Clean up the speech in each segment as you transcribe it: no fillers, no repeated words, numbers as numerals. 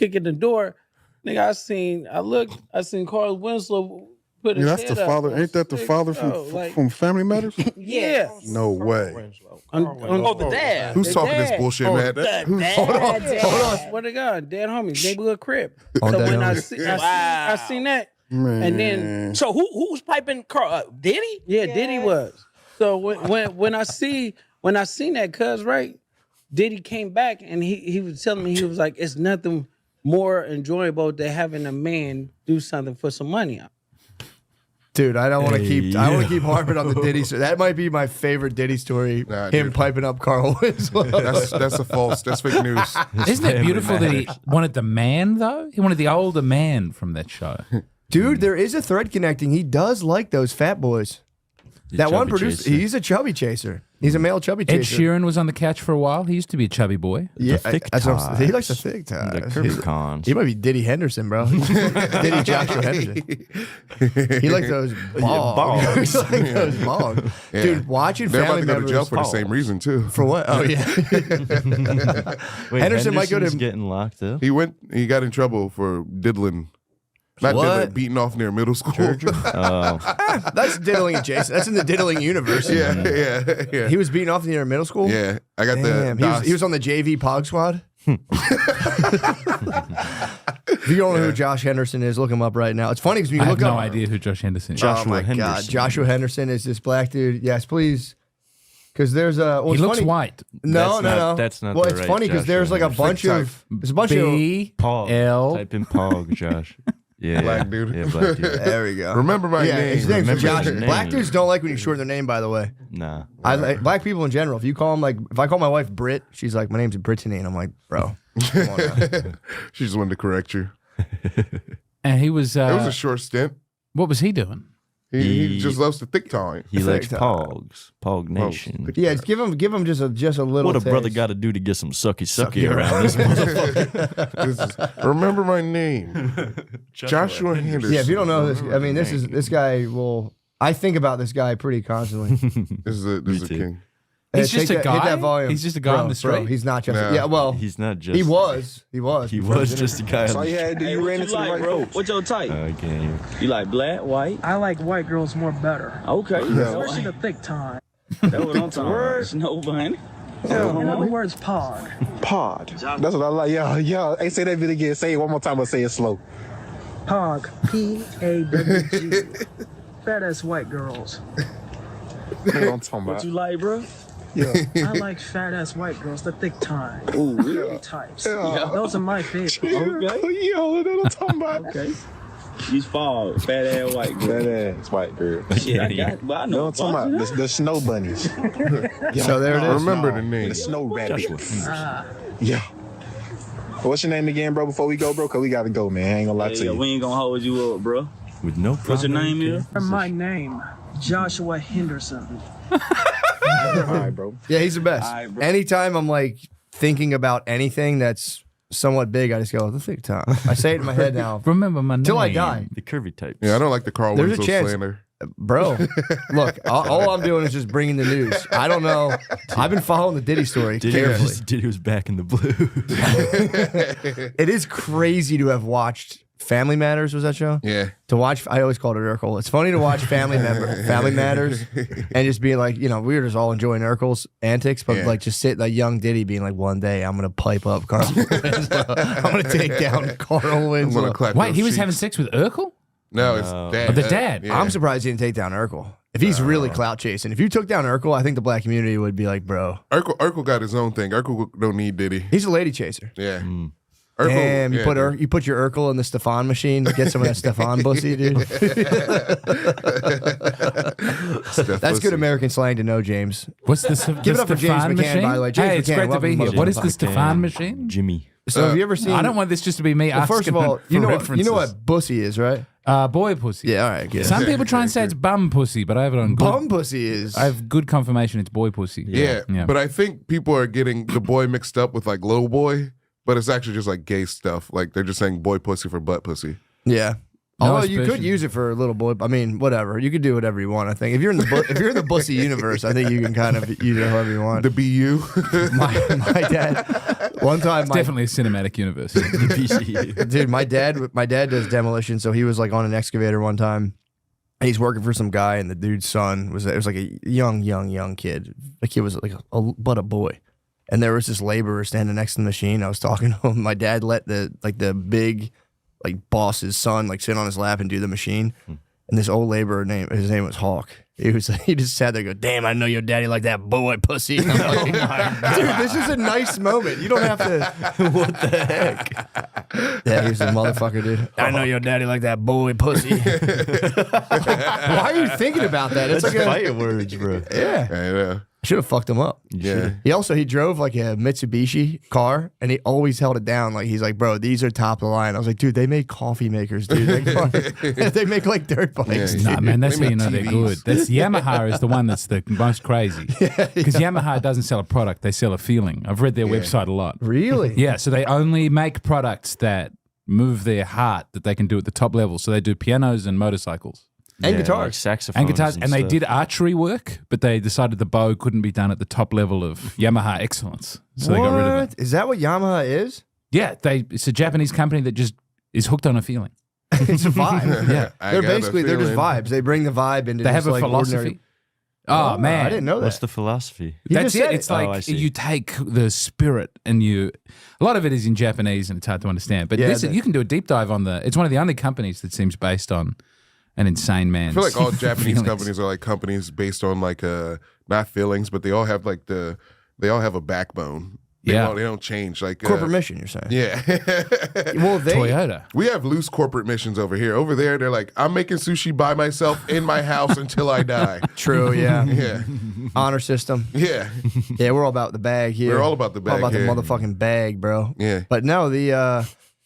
kicking the door. Nigga, I seen Carl Winslow put his That's head the up father. on Ain't that the stage. father from Family Matters? Yeah. No way. The dad. Who's The talking dad. this bullshit, man? Hold on, swear to God, Dead Homies, neighborhood crib. So when I seen that, Man. and then So who was piping Carl? Diddy? yeah, Diddy was. So when I seen that, cuz right, Diddy came back and he was telling me, he was like, it's nothing more enjoyable than having a man do something for some money. Dude, I don't want to keep. I want to keep harping on the Diddy story. That might be my favorite Diddy story. Nah, him dude. piping up Carl Winslow. That's a false. That's fake news. Isn't it beautiful that he wanted the man, though? He wanted the older man from that show. Dude, there is a thread connecting. He does like those fat boys. That one producer, he's a chubby chaser. He's a male chubby Ed chaser. Sheeran was on the couch for a while. He used to be a chubby boy. Yeah, thick that's what I'm saying. He ties. likes the thick ties. The curvy cons. He might be Diddy Henderson, bro. Diddy Joshua Henderson. He likes those balls. He likes those balls. Yeah. Dude, watching They're about family to go to members jail for the same reason too. For what? Oh yeah. Wait, Henderson might go to- Henderson's getting locked up. He got in trouble for diddling. Not What? diddling, beating off near middle school. Oh, That's diddling adjacent. That's in the diddling universe. yeah. He was beating off near middle school? Yeah, I got Damn, the. he was on the JV Pog Squad. If you don't know who Josh Henderson is, look him up right now. It's funny because when you I have look no up. idea who Josh Henderson is. Oh my God, Henderson. Joshua Henderson is this black dude. Yes, please. Because there's a. Well, He it's looks funny. white. No, no. That's not Well, the it's right funny because Joshua there's like a Henderson. bunch of. There's a bunch of. Pog. B-L. Type in Pog, Josh. Yeah, Black dude. Yeah, black dude. There we go. Remember my Yeah, name. his name's Remember Josh. his name. Black dudes don't like when you shorten their name. By the way, Nah. I like black people in general. If you call them like, if I call my wife Brit, she's like, my name's Brittany, and I'm like, bro, come on now. She just wanted to correct you. And he was. It was a short stint. What was he doing? He just loves the thick time. He likes Thick Pogs. Pog Nation. Yeah, give him just a little. What a brother taste. got to do to get some sucky around this motherfucker. Remember my name, Joshua Henderson. Yeah, if you don't know this, I mean, this guy will. I think about this guy pretty constantly. This is a too. king. He's Hey, just a hit guy? that volume. He's just a guy on the street? Bro, he's not just. No. Yeah, well, He's not just. he was. He was just a guy. That's all you had to do. You ran into the right folks. What's your type? Okay. You like black, white? I like white girls more better. Okay. Especially the thick time. That's what I'm talking about. Snow bunny. In other words, pog. Pod. That's what I like. Yeah. Hey, say that bit again. Say it one more time, but say it slow. Pog. P-A-W-G. Fat ass white girls. That's what I'm talking What about. you like, bro? Yeah. I like fat ass white girls, the thick time. Ooh, Really types. Those are my favorites. Okay. Yo, that's what I'm talking about. Okay. She's fall, fat ass white girl. That ass white girl. Shit, I got it. But I You know know what I'm talking about? The snow bunnies. So there it is. Remember the name. The snow rabbit. Joshua. Yeah. What's your name again, bro, before we go, bro? Because we got to go, man. I ain't going to lie to Yeah, you. we ain't gonna hold you up, bro. With no What's your name is? My name, Joshua Henderson. All right, bro. Yeah, he's the best. All right, bro. Anytime I'm like thinking about anything that's somewhat big, I just go the thick time. I say it in my head now. Remember my name. Till I die. The curvy types. Yeah, I don't like the Carl There's a Winslow chance. slander. Bro, look, all I'm doing is just bringing the news. I don't know. I've been following the Diddy story carefully. Diddy was back in the blue. It is crazy to have watched Family Matters, was that show? Yeah. To watch, I always called it Urkel. It's funny to watch Family Matters, and just being like, we were just all enjoying Urkel's antics, but Yeah. like just sit like young Diddy being like, one day I'm gonna pipe up Carl Winslow. I'm gonna take down Carl I'm Winslow. gonna clap. Wait, those he was cheeks. having sex with Urkel? No, it's dad. Oh, the dad. Yeah. I'm surprised he didn't take down Urkel. If he's really clout chasing, if you took down Urkel, I think the black community would be like, bro, Urkel got his own thing. Urkel don't need Diddy. he's a lady chaser. Yeah. Mm. Urkel, Damn, yeah, you put your Urkel in the Stefan machine, get some of that Stefan pussy, dude. Steph That's Pussy. good American slang to know, James. What's the Give it up for James Stefan McCann, machine? by the way. James hey, it's McCann, great to welcome be to here. What is the motherfucking Stefan machine? Jimmy. So have you ever seen? I don't want this just to be me Well, asking first of all, you know for what references. bussy is, right? Boy pussy. Yeah, all right. Good. Some people try and say it's bum pussy, but I have it on good. Bum pussy is. I have good confirmation it's boy pussy. Yeah, Yeah. but I think people are getting the boy mixed up with like little boy, but it's actually just like gay stuff. Like they're just saying boy pussy for butt pussy. Yeah. No Although you could suspicion. use it for a little boy. I mean, whatever. You could do whatever you want. I think if you're in the if you're in the bussy universe, I think you can kind of use it however you want. The BU. My dad, One time, Definitely a cinematic universe. dude, my dad does demolition, so he was like on an excavator one time. And he's working for some guy, and the dude's son was like a young kid. The kid was like a boy. And there was this laborer standing next to the machine. I was talking to him. My dad let the big boss's son sit on his lap and do the machine. And this old laborer his name was Hawk. He just sat there and go, damn, I know your daddy like that boy pussy. And I'm like, dude, this is a nice moment. You don't have to. What the heck? Yeah, he's a motherfucker, dude. I know your daddy like that boy pussy. Why are you thinking about that? It's That's like fighting words, bro. yeah. I know. Should have fucked him up. Yeah. He drove like a Mitsubishi car, and he always held it down. Like he's like, bro, these are top of the line. I was like, dude, they make coffee makers, dude. They make like dirt bikes. Yeah. Nah, man, that's They how you make know they're TVs. good. That's Yamaha is the one that's the most crazy. Because Yamaha doesn't sell a product; they sell a feeling. I've read their website a lot. Really? Yeah, so they only make products that move their heart that they can do at the top level. So they do pianos and motorcycles. And Like guitars. saxophones. And guitars, and they stuff. did archery work, but they decided the bow couldn't be done at the top level of Yamaha excellence, so they got rid of it. Is that what Yamaha is? Yeah, it's a Japanese company that just is hooked on a feeling. It's a vibe. Yeah, I They're got a basically just feeling. vibes. They bring the vibe into. they have just, a like, philosophy. ordinary- Oh man, I didn't know that. What's the philosophy? He That's just it. said It's Oh, I like see. you take the spirit and a lot of it is in Japanese and it's hard to understand. But Yeah, you can do a deep dive on it's one of the only companies that seems based on an insane man. I feel like all Japanese companies are like companies based on not feelings, but they all have they all have a backbone. They don't change. Like corporate mission. You're saying? Yeah. Well, Toyota. We have loose corporate missions over here. Over there, they're like, I'm making sushi by myself in my house until I die. True. Yeah. Yeah. Honor system. Yeah. Yeah, we're all about the bag here. We're all about the bag All about here. the motherfucking bag, bro. Yeah. But no,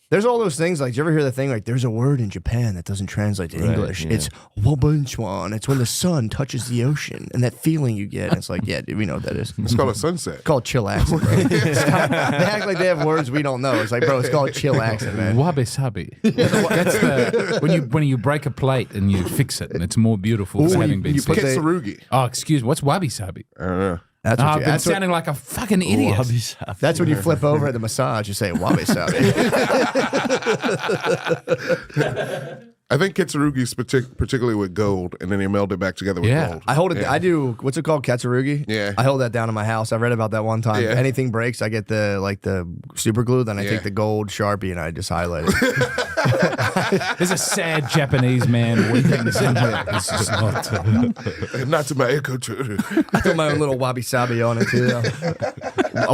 there's all those things. Like, do you ever hear the thing? Like, there's a word in Japan that doesn't translate to English. yeah. It's wabunchuan. It's when the sun touches the ocean and that feeling you get. And it's like, yeah, dude, we know what that is. It's called a sunset. It's called chillaxing, bro. Stop. They act like they have words we don't know. It's like, bro, it's called chillaxing, man. Wabi sabi. That's when you break a plate and you fix it, and it's more beautiful for having been you put fixed. the- Kitsurugi. Oh, excuse me. What's wabi sabi? I don't know. That's Oh, what I've you, been that's, what, sounding like a fucking idiot. that's when you flip over at the massage. You say wabi sabi. I think Kitsurugi is particularly with gold, and then they meld it back together with Yeah. gold. I hold it. Yeah. I do. What's it called? Katsurugi. Yeah. I hold that down in my house. I read about that one time. Yeah. Anything breaks, I get the super glue. Then I Yeah. take the gold Sharpie and I just highlight it. There's a sad Japanese man weeping somewhere. This is not. Not to my echo chamber. I put my own little wabi sabi on it too.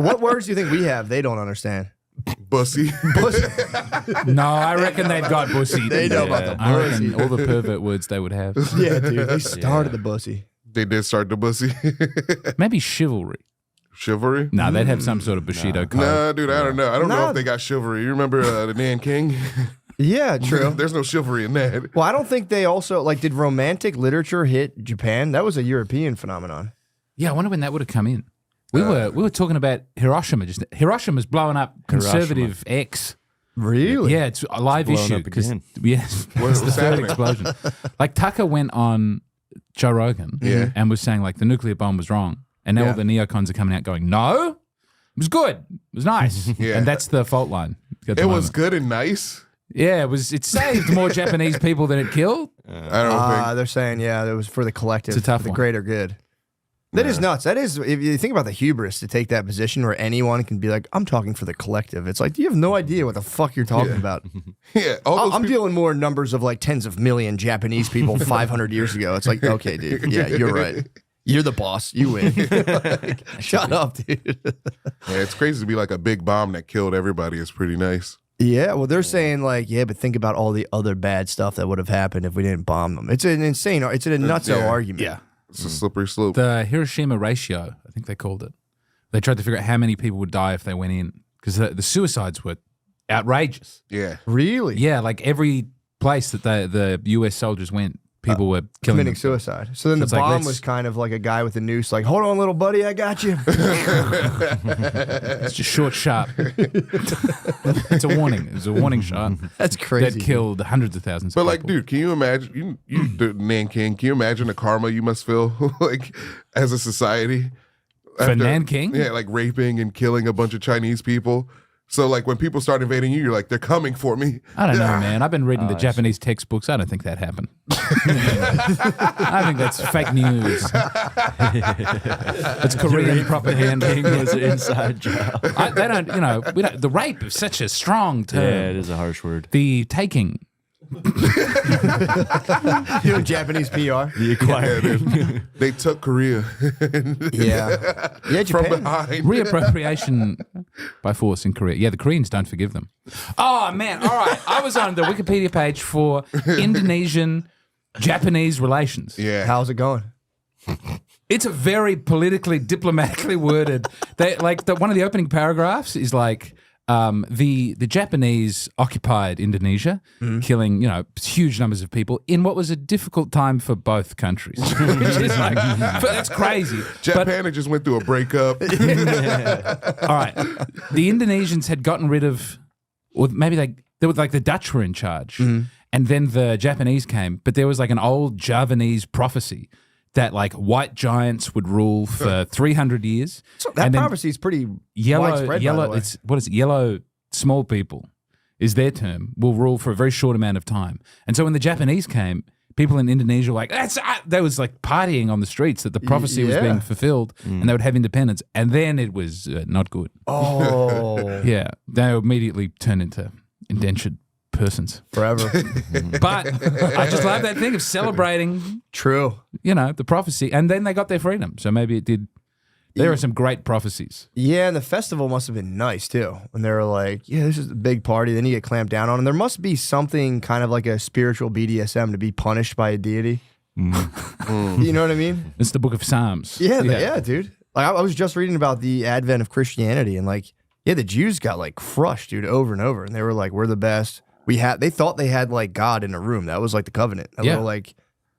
What words do you think we have? They don't understand. Bussy. No, I reckon they've got bussy. They know about the I reckon bussy. all the pervert words they would have. Yeah, dude. They started the bussy. They did start the bussy. Maybe chivalry. Chivalry? No, they'd have some sort of Bushido code. Nah, dude, I don't know. I don't know No. if they got chivalry. You remember the Nanking? Yeah, true. There's no chivalry in that. Well, I don't think they also did romantic literature hit Japan? That was a European phenomenon. Yeah, I wonder when that would have come in. We were talking about Hiroshima. Hiroshima's blowing up conservative X. Really? Yeah, it's a live Blowing issue. up again. Yes, What's it's the third happening? explosion. Like Tucker went on Joe Rogan and was saying like the nuclear bomb was wrong. And now all the neocons are coming out going, no, it was good. It was nice. Yeah. And that's the fault line. at the It was moment. good and nice. Yeah, it saved more Japanese people than it killed. I don't think. They're saying, yeah, it was for the collective, It's a tough for the one. greater good. That is nuts. That is, if you think about the hubris to take that position where anyone can be like, I'm talking for the collective. It's like, you have no idea what the fuck you're talking about. Yeah, all those I'm people- dealing more numbers of like tens of million Japanese people 500 years ago. It's like, okay, dude. Yeah, you're right. You're the boss. You win. Like, shut up, dude. Yeah, it's crazy to be like a big bomb that killed everybody. It's pretty nice. Yeah, well, they're saying like, yeah, but think about all the other bad stuff that would have happened if we didn't bomb them. It's an insane, it's a nutso Yeah. argument. Yeah. It's a slippery slope. The Hiroshima ratio, I think they called it. They tried to figure out how many people would die if they went in because the suicides were outrageous. Yeah. Really? Yeah, like every place that the US soldiers went, people were killing Committing themselves. suicide. So then the it's like, bomb let's- was kind of like a guy with a noose, like, hold on, little buddy, I got you. It's just short, sharp. It's a warning. It's a warning shot. That's crazy. That killed hundreds of thousands But of like, people. dude, can you imagine you Nanking, can you imagine the karma you must feel like as a society? For Nanking? Yeah, like raping and killing a bunch of Chinese people. So like when people start invading you, you're like, they're coming for me. I don't know, man. I've been reading the Japanese textbooks. I don't think that happened. I think that's fake news. It's Korean propaganda. King was an inside job. They don't, we don't, the rape is such a strong term. Yeah, it is a harsh word. The taking. Doing Japanese PR. The acquiring. They took Korea. Yeah. Yeah, From Japan. behind. Reappropriation by force in Korea. Yeah, the Koreans don't forgive them. Oh, man. All right. I was on the Wikipedia page for Indonesian-Japanese relations. Yeah. How's it going? It's a very politically, diplomatically worded. One of the opening paragraphs is like, the Japanese occupied Indonesia, killing huge numbers of people in what was a difficult time for both countries. Which is like, that's crazy. Japan had just went through a breakup. All right, the Indonesians had gotten rid of, or maybe they were like the Dutch were in charge, and then the Japanese came. But there was like an old Javanese prophecy that like white giants would rule for 300 years. So that prophecy is pretty widespread, by the yellow. way. It's what is it? Yellow small people is their term. Will rule for a very short amount of time. And so when the Japanese came, people in Indonesia were like, they was like partying on the streets that the prophecy was being fulfilled, and they would have independence. And then it was not good. Oh. Yeah, they immediately turned into indentured persons Forever. But I just love that thing of celebrating, True. the prophecy, and then they got their freedom. So maybe it did. There are some great prophecies. Yeah, and the festival must have been nice too. When they were like, yeah, this is a big party. Then you get clamped down on. And there must be something kind of like a spiritual BDSM to be punished by a deity. You know what I mean? It's the Book of Psalms. Yeah, dude. Like I was just reading about the advent of Christianity, and like, yeah, the Jews got like crushed, dude, over and over. And they were like, we're the best. They thought they had like God in a room. That was like the covenant.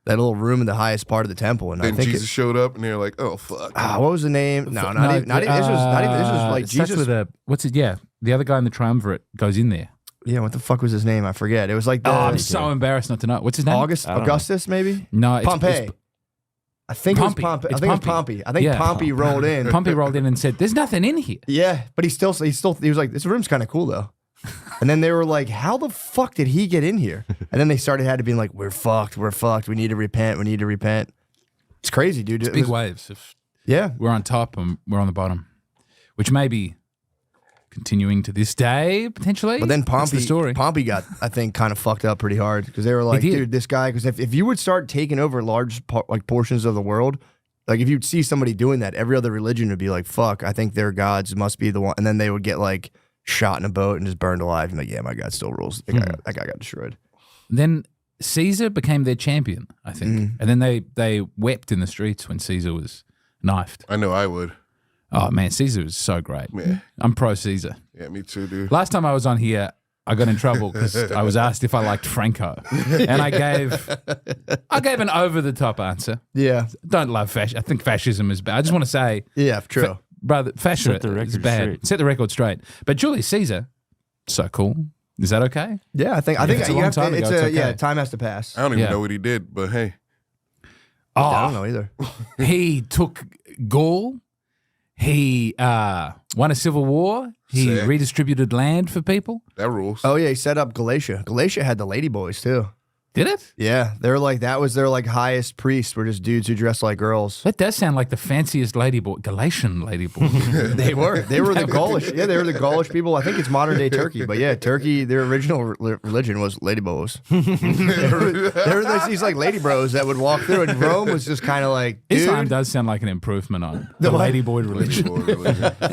That little room in the highest part of the temple. And Then I think Jesus showed up, and they were like, "Oh fuck!" what was the name? No, not even. This was like it starts Jesus. with what's it? Yeah, the other guy in the triumvirate goes in there. Yeah, what the fuck was his name? I forget. It was like I'm so embarrassed not to know. What's his name? Augustus, maybe. No, it's Pompey. I think Pompey. it was Pompey. It's I think it was Pompey. I think Yeah. Pompey rolled in. Pompey rolled in and said, "There's nothing in here." Yeah, but he was like, this room's kind of cool though. And then they were like, how the fuck did he get in here? And then they had to be like, we're fucked. We need to repent. It's crazy, dude. It's big waves. Yeah. We're on top and we're on the bottom, which may be continuing to this day potentially. But then That's the story. Pompey got, I think, kind of fucked up pretty hard because they were like, dude, this guy, because if you would start taking over large portions of the world, like if you'd see somebody doing that, every other religion would be like, fuck, I think their gods must be the one. And then they would get like shot in a boat and just burned alive. And like, yeah, my God still rules. That guy got destroyed. Then Caesar became their champion, I think. And then they wept in the streets when Caesar was knifed. I know I would. Oh, man, Caesar was so great. Yeah. I'm pro Caesar. Yeah, me too, dude. Last time I was on here, I got in trouble because I was asked if I liked Franco. And I gave an over-the-top answer. Yeah. Don't love fascism. I think fascism is bad. I just want to say... Yeah, true. Brother, fascism Set the record is bad. straight. Set the record straight. But Julius Caesar, so cool. Is that okay? Yeah, I think it's a you long have to, time ago, it's okay. yeah, time has to pass. I don't even Yeah. know what he did, but hey. I don't know either. He took Gaul. He won a civil war. He Sick. redistributed land for people. That rules. Oh yeah, he set up Galatia. Galatia had the ladyboys too. Did it? Yeah, they're like that was their like highest priests were just dudes who dressed like girls. That does sound like the fanciest ladyboy, Galatian ladyboy. They were the Gaulish. Yeah, they were the Gaulish people. I think it's modern day Turkey, but yeah, Turkey. Their original religion was ladyboys. There were these like lady bros that would walk through, and Rome was just kind of like dude, Islam does sound like an improvement on the what? ladyboy religion.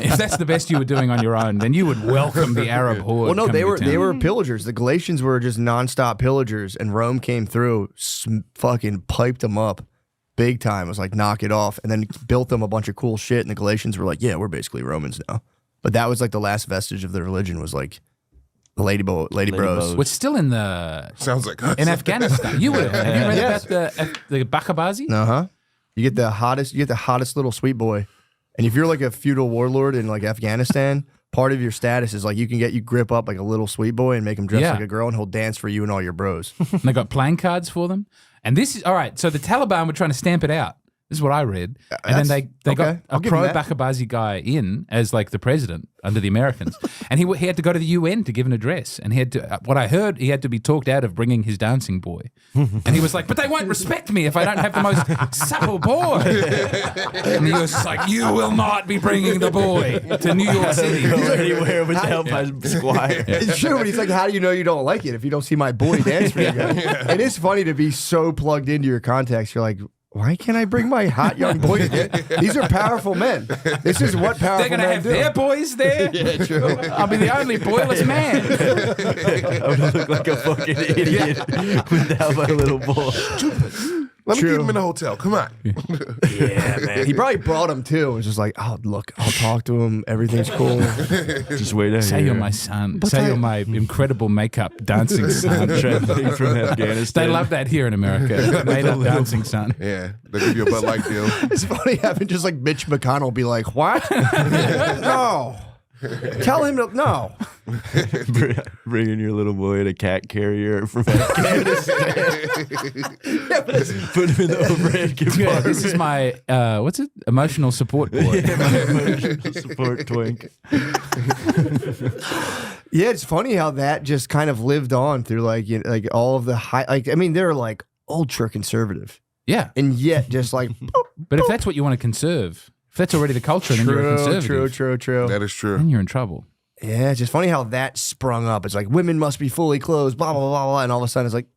If that's the best you were doing on your own, then you would welcome the Arab horde. Well, no, coming to they town. were pillagers. The Galatians were just nonstop pillagers, and Rome came through, fucking piped them up big time. It was like knock it off, and then built them a bunch of cool shit. And the Galatians were like, yeah, we're basically Romans now. But that was like the last vestige of the religion was like the lady bros. What's still in the Sounds like us. in Afghanistan? You would have you read Yes. about the Bakabazi? You get the hottest little sweet boy, and if you're like a feudal warlord in like Afghanistan. Part of your status is like you grip up like a little sweet boy and make him dress Yeah. like a girl, and he'll dance for you and all your bros. And they got playing cards for them. And this is all right. So the Taliban were trying to stamp it out. This is what I read. And then they got I'll a give him that. pro-Bakabazi guy in as like the president under the Americans. And he had to go to the UN to give an address. And he had to, what I heard, he had to be talked out of bringing his dancing boy. And he was like, but they won't respect me if I don't have the most supple boy. And he was like, you will not be bringing the boy to New York City. Go anywhere without my squire. It's true, but he's like, how do you know you don't like it if you don't see my boy dance for you guys? It is funny to be so plugged into your context. You're like, why can't I bring my hot young boy to dance? These are powerful men. This is what powerful They're going to men have do. their boys there? Yeah, true. I'll be the only boyless man. I would look like a fucking idiot without my little boy. Let me True. keep him in a hotel. Come on. Yeah, man. He probably brought him too. It was just like, oh, look, I'll talk to him. Everything's cool. Just wait out Say here. you're my son. Say you're my incredible makeup dancing son. Traveling from Afghanistan. They love that here in America. Made up dancing son. Yeah, they'll give you a Bud Light deal. It's funny having just like Mitch McConnell be like, what? No. Tell him to, no. Bringing your little boy in a cat carrier from Afghanistan. Put him in the overhead compartment. This is my, what's it? Emotional support boy. My emotional support twink. Yeah, it's funny how that just kind of lived on through like, you know, like all of the high, like, I mean, they're like ultra conservative Yeah. and yet just like, But if that's what you want to conserve, if that's already the culture, then you're a conservative. true. That is true. Then you're in trouble. Yeah, it's just funny how that sprung up. It's like women must be fully clothed, blah, blah, blah, blah. And all of a sudden it's like,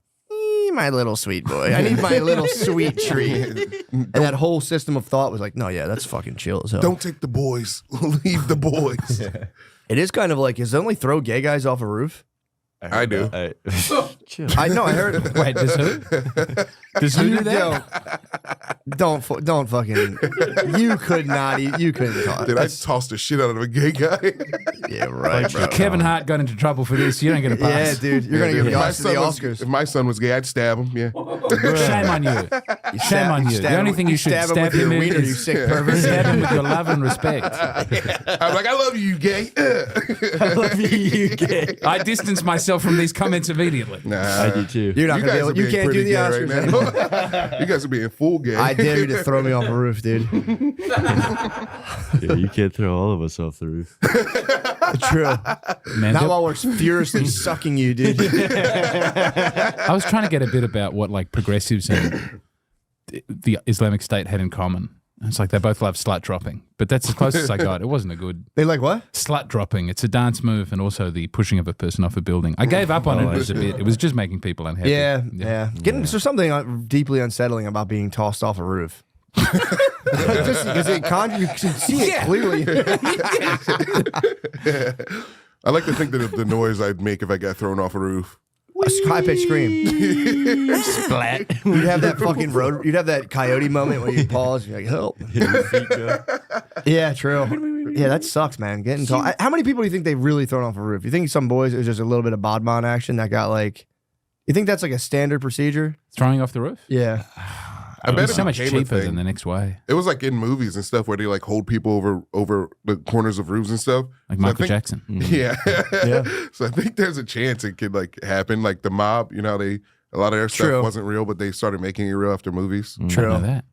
my little sweet boy. I need my little sweet treat. And that whole system of thought was like, no, yeah, that's fucking chill as hell. Don't take the boys. Leave the boys. It is kind of like, is it only throw gay guys off a roof? I do. Chill. I know, I heard. Wait, does who? Does who You do that? don't fucking. You couldn't talk. Dude, I tossed the shit out of a gay guy. Yeah, right, bro. Kevin Hart got into trouble for this. You don't get a Yeah, pass. dude, you're gonna give the Oscars. If my son was gay, I'd stab him. Yeah. Shame on you. Shame on you. The only thing you should stab with your him in wiener, you is sick pervert. stab him with your love and respect. I'm like, I love you, gay. I love you, gay. I distance myself from these comments immediately. Nah. I do too. You're not You gonna be guys able. are You being can't do pretty the gay Oscars right anymore. now. You guys are being full gay. I dare you to throw me off a roof, dude. Yeah, you can't throw all of us off the roof. True. Man, Not while we're furiously sucking you, dude. I was trying to get a bit about what like progressives and the Islamic State had in common. It's like they both love slut dropping, but that's as close as I got. It wasn't a good They like what? slut dropping. It's a dance move and also the pushing of a person off a building. I gave up on it as a bit. It was just making people unhappy. Yeah. There's something deeply unsettling about being tossed off a roof. Just because you can see it clearly. I like to think that the noise I'd make if I got thrown off a roof. A high-pitched scream. Splat. You'd have that fucking road. You'd have that coyote moment where you pause. You're like, help. Your feet go. Yeah, true. Yeah, that sucks, man. Getting tall. How many people do you think they've really thrown off a roof? You think some boys it was just a little bit of bodman action that got like? You think that's like a standard procedure? Throwing off the roof? Yeah. I bet It's it so much became a cheaper thing. than the next way. It was like in movies and stuff where they like hold people over the corners of roofs and stuff. Like So I Michael think- Jackson. Yeah. Yeah. So I think there's a chance it could like happen. Like the mob, you know, a lot of their True. stuff wasn't real, but they started making it real after movies. I didn't know that.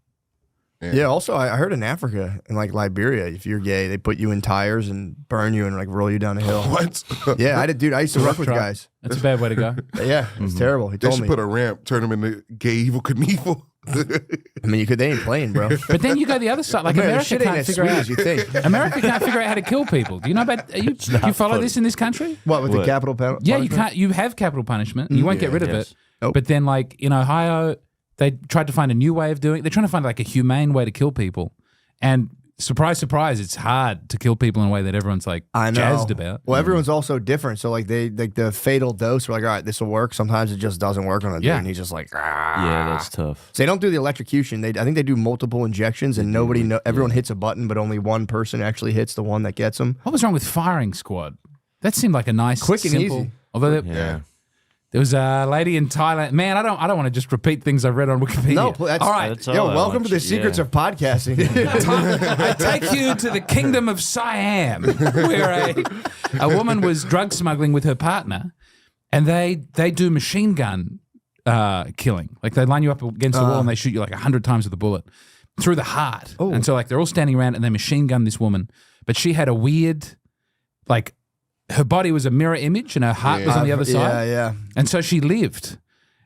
Yeah. Also, I heard in Africa, in like Liberia, if you're gay, they put you in tires and burn you and like roll you down a hill. What? Yeah, I did, dude. I used to work with truck. guys. That's a bad way to go. Yeah, it's terrible. He They told should me. put a ramp, turn them into gay evil Knievel. I mean, they ain't playing, bro. But then you go the other side. Like Man, America shit ain't can't as figure sweet out. as you think. America can't figure out how to kill people. Do you know about? You follow funny. this in this country? What with the What? capital penalty? Yeah, you can't. You have capital punishment. You won't get rid of yes. it. Nope. But then, like in Ohio, they tried to find a new way of doing it. They're trying to find like a humane way to kill people. And surprise, surprise, it's hard to kill people in a way that everyone's like I know. jazzed about. Well, everyone's also different. So like the fatal dose, we're like, all right, this will work. Sometimes it just doesn't work on a dude, Yeah. and he's just like, Yeah, that's tough. So they don't do the electrocution. I think they do multiple injections, and everyone hits a button, but only one person actually hits the one that gets them. What was wrong with Firing Squad? That seemed like a nice, Quick and simple. easy. Although Yeah. there was a lady in Thailand. Man, I don't want to just repeat things I've read on Wikipedia. No, that's all right. That's all Yo, I welcome watch. to the secrets Yeah. of podcasting. I take you to the kingdom of Siam, where a woman was drug smuggling with her partner, and they do machine gun killing. Like they line you up against the wall and they shoot you like 100 times with a bullet. through the heart. And so like they're all standing around and they machine gun this woman, but she had a weird, like her body was a mirror image and her heart was on the other side. Yeah. And so she lived.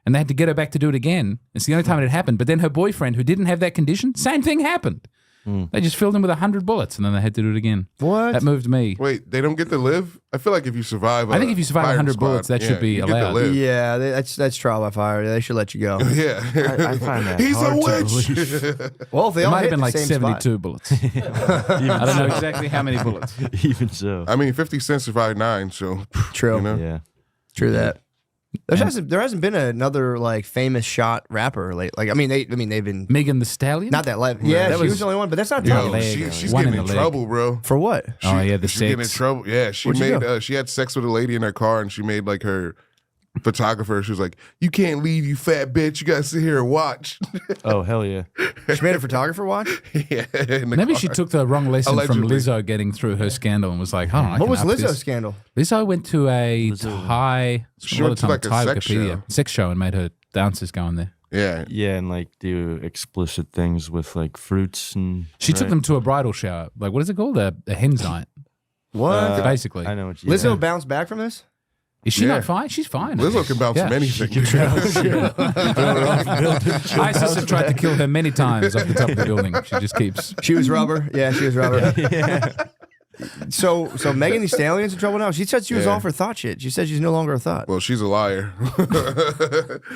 And they had to get her back to do it again. It's the only time it had happened. But then her boyfriend, who didn't have that condition, same thing happened. They just filled him with 100 bullets, and then they had to do it again. What? That moved me. Wait, they don't get to live? I feel like if you survive, I think if you survive 100 bullets, that should be you get to allowed. live. Yeah, that's trial by fire. They should let you go. Yeah. I find that He's a hard to witch. believe. Well, if they It all might hit have been the like same 72 spot. bullets. I don't know exactly how many bullets. Even so. I mean, 50 Cent survived 9, so True. you know. Yeah. True that. There hasn't been another like famous shot rapper late. Like I mean they've been Megan the Stallion? not that live. Yeah, that she was was- the only one, but that's not Yo, tough. she's One getting in in the leg. trouble, bro. For what? Oh, yeah, the She's getting in sex. trouble. Yeah, she What'd she made she had sex with a lady in her car, and she made like her photographer. She was like, "You can't leave, you fat bitch. You gotta sit here and watch." Oh, hell yeah. She made a photographer watch. Yeah, in the Maybe car. she took the wrong lesson from Allegedly. Lizzo getting through her scandal and was like, "Oh, I What can was up Lizzo's this." scandal? Lizzo went to a Lizzo. Thai, She a lot went of to, time, like, a Thai sex Wikipedia show. sex show and made her dancers go in there. Yeah, Yeah, and like do explicit things with like fruits and. She took them to a bridal shower. Like, what is it called? A hen's night, What? basically. I know what you Lizzo bounced back from this? Is she Yeah. not fine? She's fine. Lizzo can bounce Yeah. from anything. ISIS have tried to kill her many times off the top of the building. She just keeps. She was rubber. Yeah, she was rubber. So Megan Thee Stallion's in trouble now. She said she was Yeah. off her thought shit. She said she's no longer a thought. Well, she's a liar.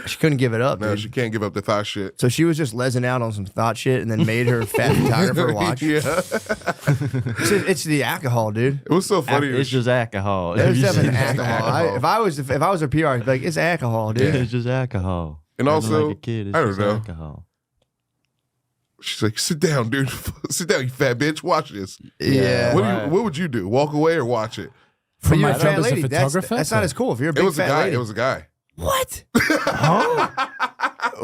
She couldn't give it up, No, dude. she can't give up the thought shit. So she was just lesing out on some thought shit and then made her fat photographer watch. Yeah, It's the alcohol, dude. it was so funny. It's just alcohol. There's definitely just alcohol. alcohol. If I was a PR, I'd be like, it's alcohol, dude. It's just alcohol. And Acting also, like a kid, it's I don't just know. alcohol. She's like, "Sit down, dude. Sit down, you fat bitch. Watch this." Yeah. What would you do? Walk away or watch it? For From you, my a job fat as a lady, photographer? that's not as cool. If you're a It big was a fat guy. lady. It was a guy. What?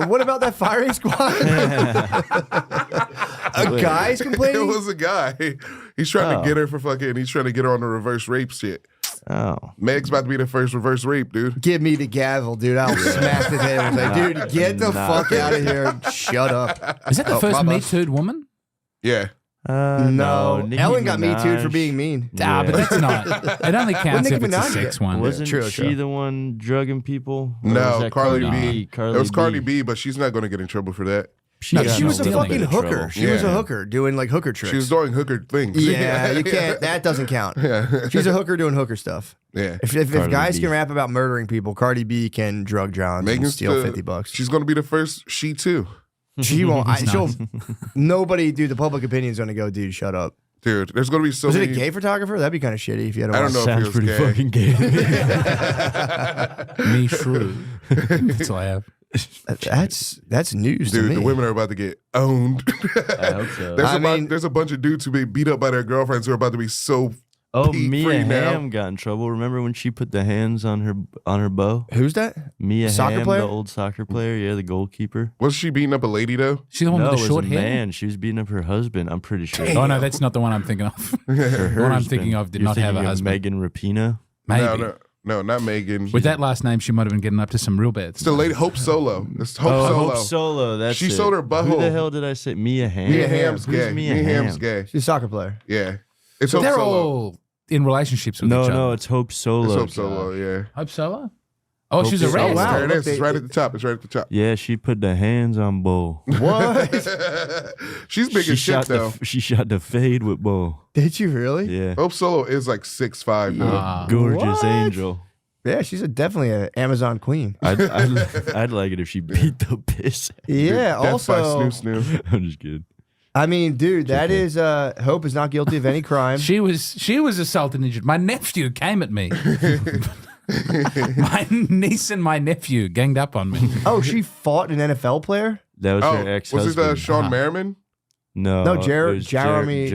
What about that firing squad? A guy's It complaining? was a guy. He's trying Oh. to get her for fucking. He's trying to get her on the reverse rape shit. Oh. Meg's about to be the first reverse rape, dude. Give me the gavel, dude. I'll smack the table. Like, dude, get the fuck out of here and shut up. Is that the first Bubba. Me Too'd woman? Yeah. No. Nicki Ellen got me too Minaj. for being mean. Ah, but that's not. It only counts Nicki if it's a Minaj sex get? one. Wasn't True, she true. the one drugging people? Or was No, that Carly Cardi B. Carly It was Cardi B. B, but she's not going to get in trouble for that. She, No, she she's was a stealing. fucking In hooker. trouble. She was a Yeah. hooker doing like hooker tricks. She was doing hooker things. Yeah, you can't. That doesn't count. She's a hooker doing hooker stuff. Yeah. If Cardi guys B. can rap about murdering people, Cardi B can drug Johns and Megan's steal the- $50. She's going to be the first she too. She won't. It's She'll. not. Nobody, dude. The public opinion's gonna go, dude. Shut up. Dude, there's going to be so Was it many. a gay photographer? That'd be kind of shitty if you had to I don't watch- know if he Sounds was pretty gay. fucking gay. Me Shrew. That's all I have. That's news to Dude, me. the women are about to get owned. I hope so. There's a bunch of dudes who be beat up by their girlfriends who are about to be so. Oh, Pete Mia free now. Hamm got in trouble. Remember when she put the hands on her bow? Who's that? Mia Soccer Hamm, player? the old soccer player, yeah, the goalkeeper. Was she beating up a lady though? She's the one No, with it the was short a hair. man. She was beating up her husband. I'm pretty sure. Oh no, that's not the one I'm thinking of. The one I'm thinking of did not have a husband. Megan Rapinoe. Maybe. No, not Megan. With that last name, she might have been getting up to some real bad It's the lady Hope Solo. It's Hope Solo. Hope Solo. That's She it. sold her Who butthole. the hell did I say? Mia Hamm. Mia Hamm's Who's gay. Mia Mia Hamm's Hamm? gay. She's a soccer player. Yeah. It's Hope They're Solo. all in relationships with each other. No, it's Hope Solo. It's Hope Solo, yeah. Hope Solo? Oh, she's Hope arrested. Solo. wow. There it is. Look, It's right at the top. It's right at the top. Yeah, she put the hands on Bo. What? She's big as shit though. She shot the fade with Bo. Did you really? Yeah. Hope Solo is like 6'5" though. Ah. Gorgeous What? angel. Yeah, she's definitely an Amazon queen. I'd like it if she beat the piss. Yeah. Death by Also, Snoo Snoo. I'm just kidding. I mean, dude, that is Hope is not guilty of any crime. She was assaulted and injured. My nephew came at me. My niece and my nephew ganged up on me. Oh, she fought an NFL player. That was Oh, her was ex-husband. it Sean Merriman? No, No, it was Jeremy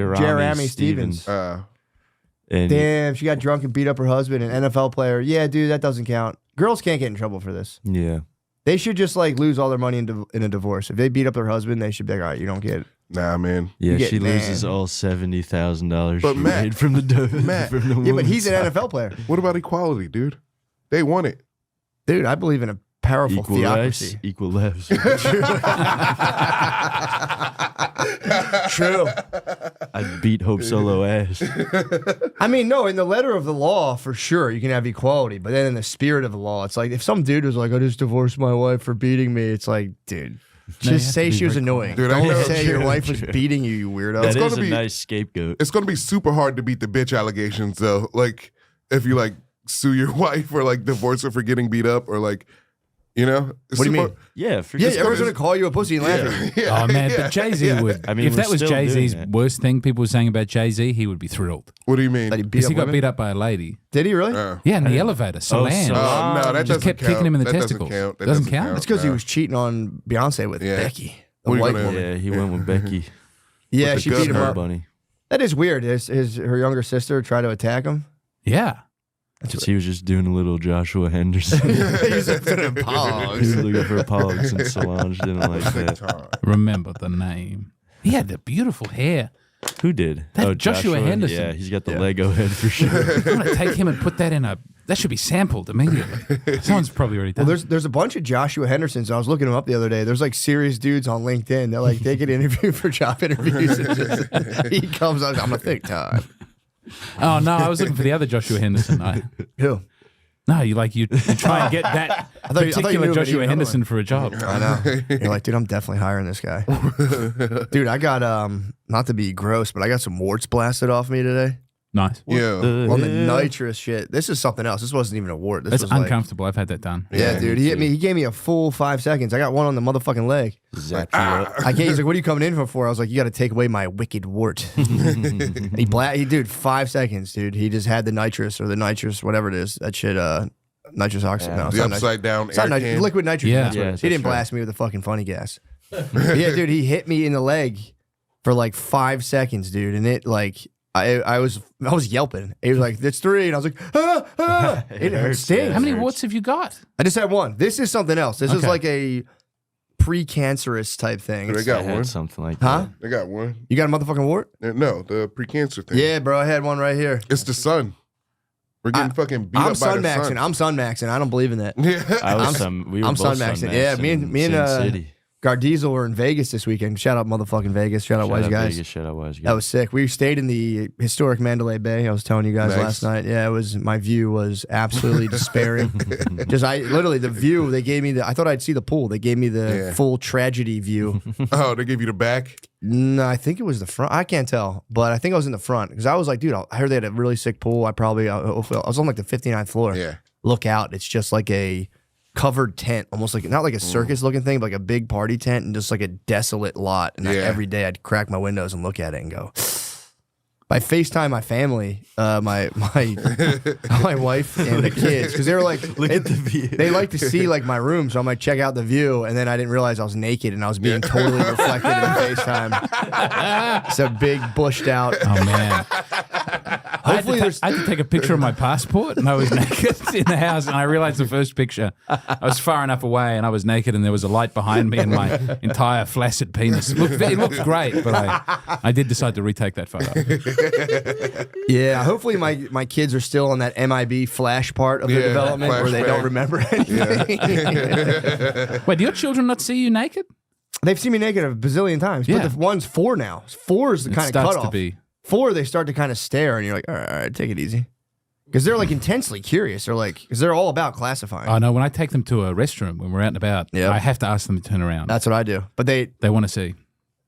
Stevens. And Damn, she got drunk and beat up her husband, an NFL player. Yeah, dude, that doesn't count. Girls can't get in trouble for this. yeah. They should just like lose all their money in a divorce. If they beat up their husband, they should be like, all right, you don't get it. Nah, man. Yeah, get she mad. loses all $70,000 But she Matt- made from the Matt- from the Yeah, but he's woman's an NFL player. What about equality, dude? They won it. Dude, I believe in a powerful Equal theocracy. rights, equal lefts. True. I'd beat Hope Solo ass. I mean, no, in the letter of the law, for sure, you can have equality. But then in the spirit of the law, it's like if some dude was like, I just divorced my wife for beating me, it's like, dude, just say she was annoying. Dude, I know. Don't say your wife was beating you, you weirdo. That is gonna a be- nice scapegoat. It's gonna be super hard to beat the bitch allegations though. Like if you like sue your wife or like divorce her for getting beat up or like, you know. What do you mean? Yeah, for Yeah, sure. everyone's going to call you a pussy and laugh at you. Oh man, but Jay-Z would. I mean, if we're that was still Jay-Z's doing that. worst thing people were saying about Jay-Z, he would be thrilled. What do you mean? That he beat Because up he got women? beat up by a lady. Did he really? Yeah, in the elevator. Solange. Solange. No, that Just doesn't kept count. kicking him in the That testicles. Doesn't count. That Doesn't count? It's because he no. was cheating on Beyonce with Yeah. Becky, the What are you white gonna- woman. Yeah, he went with Becky. Yeah, the she gun beat him her. up. Bunny. That is weird. Her younger sister tried to attack him. Yeah. Because he was just doing a little Joshua Henderson. He's like, He was looking for pogs, and Solange didn't like that. Remember the name. He had the beautiful hair. Who did? That Joshua Henderson. Yeah, he's got the Lego head for sure. I'm going to take him and put that in a. That should be sampled immediately. Someone's probably already done. Well, there's a bunch of Joshua Hendersons. I was looking them up the other day. There's like serious dudes on LinkedIn. They're like they get interviewed for job interviews. And just, he comes out. I'm gonna think time. Oh no, I was looking for the other Joshua Henderson. Who? No, you try and get that thought you particular knew Joshua another Henderson one. for a job. I know. You're like, dude, I'm definitely hiring this guy. Dude, I got not to be gross, but I got some warts blasted off me today. Nice. Yeah. On the nitrous shit. This is something else. This wasn't even a wart. This That's was like, uncomfortable. I've had that done. yeah, dude. He hit me. He gave me a full 5 seconds. I got one on the motherfucking leg. I can't. He's like, "What are you coming in for?" I was like, "You got to take away my wicked wart." Dude, 5 seconds, dude. He just had the nitrous or the nitrous, whatever it is. That shit, nitrous oxide. No, it's The not upside down It's not air can. liquid nitrogen. Yeah. That's what it Yes, is. He didn't that's right. blast me with the fucking funny gas. Yeah, dude. He hit me in the leg for like 5 seconds, dude, and it like. I was yelping. He was like, "That's 3," and I was like, "Ah, ah." It hurts, stings. yeah. How many Hurts. warts have you got? I just had one. This is something else. This is Okay. like a precancerous type thing. They It's- got I had one. something like Huh? They got one. You got a motherfucking wart? No, the precancer thing. Yeah, bro. I had one right here. It's the sun. We're getting fucking beat I'm up by sun the maxing. sun. I'm sun maxing. I don't believe in that. Yeah. I was I'm- some. We were I'm both sun-maxing. Yeah, me and Sin City. Gardiesel were in Vegas this weekend. Shout out motherfucking Vegas. Shout out Shout Wise out Guys. Vegas, shout out Wise Guys. That was sick. We stayed in the historic Mandalay Bay. I was telling you guys Nice. last night. Yeah, it was. My view was absolutely despairing. Literally the view they gave me. I thought I'd see the pool. They gave me the Yeah. full tragedy view. Oh, they gave you the back. No, I think it was the front. I can't tell, but I think I was in the front because I was like, dude, I heard they had a really sick pool. I was on like the 59th floor. Yeah. Look out! It's just like a covered tent, almost like not like a circus looking thing, but like a big party tent and just like a desolate lot. And Yeah. every day I'd crack my windows and look at it and go. I FaceTime my family, my wife and the kids because they were like, Look at the view. They like to see like my room, so I'm like check out the view, and then I didn't realize I was naked and I was being totally reflected in FaceTime. It's a big bushed out. Oh man. Hopefully I had to take a picture of my passport and I was naked in the house and I realized the first picture I was far enough away and I was naked and there was a light behind me and my entire flaccid penis. It looked great, but I did decide to retake that photo. Yeah, hopefully my kids are still on that MIB flash part of the Yeah, development where they don't flashback. remember anything. Wait, do your children not see you naked? They've seen me naked a bazillion times, Yeah. but the one's 4 now. 4 is the It kind of starts cutoff. to be. 4, they start to kind of stare, and you're like, all right, take it easy. Because they're like intensely curious. They're like, because they're all about classifying. Oh no, when I take them to a restroom when we're out and about, Yep. I have to ask them to turn around. That's what I do. But They want to see.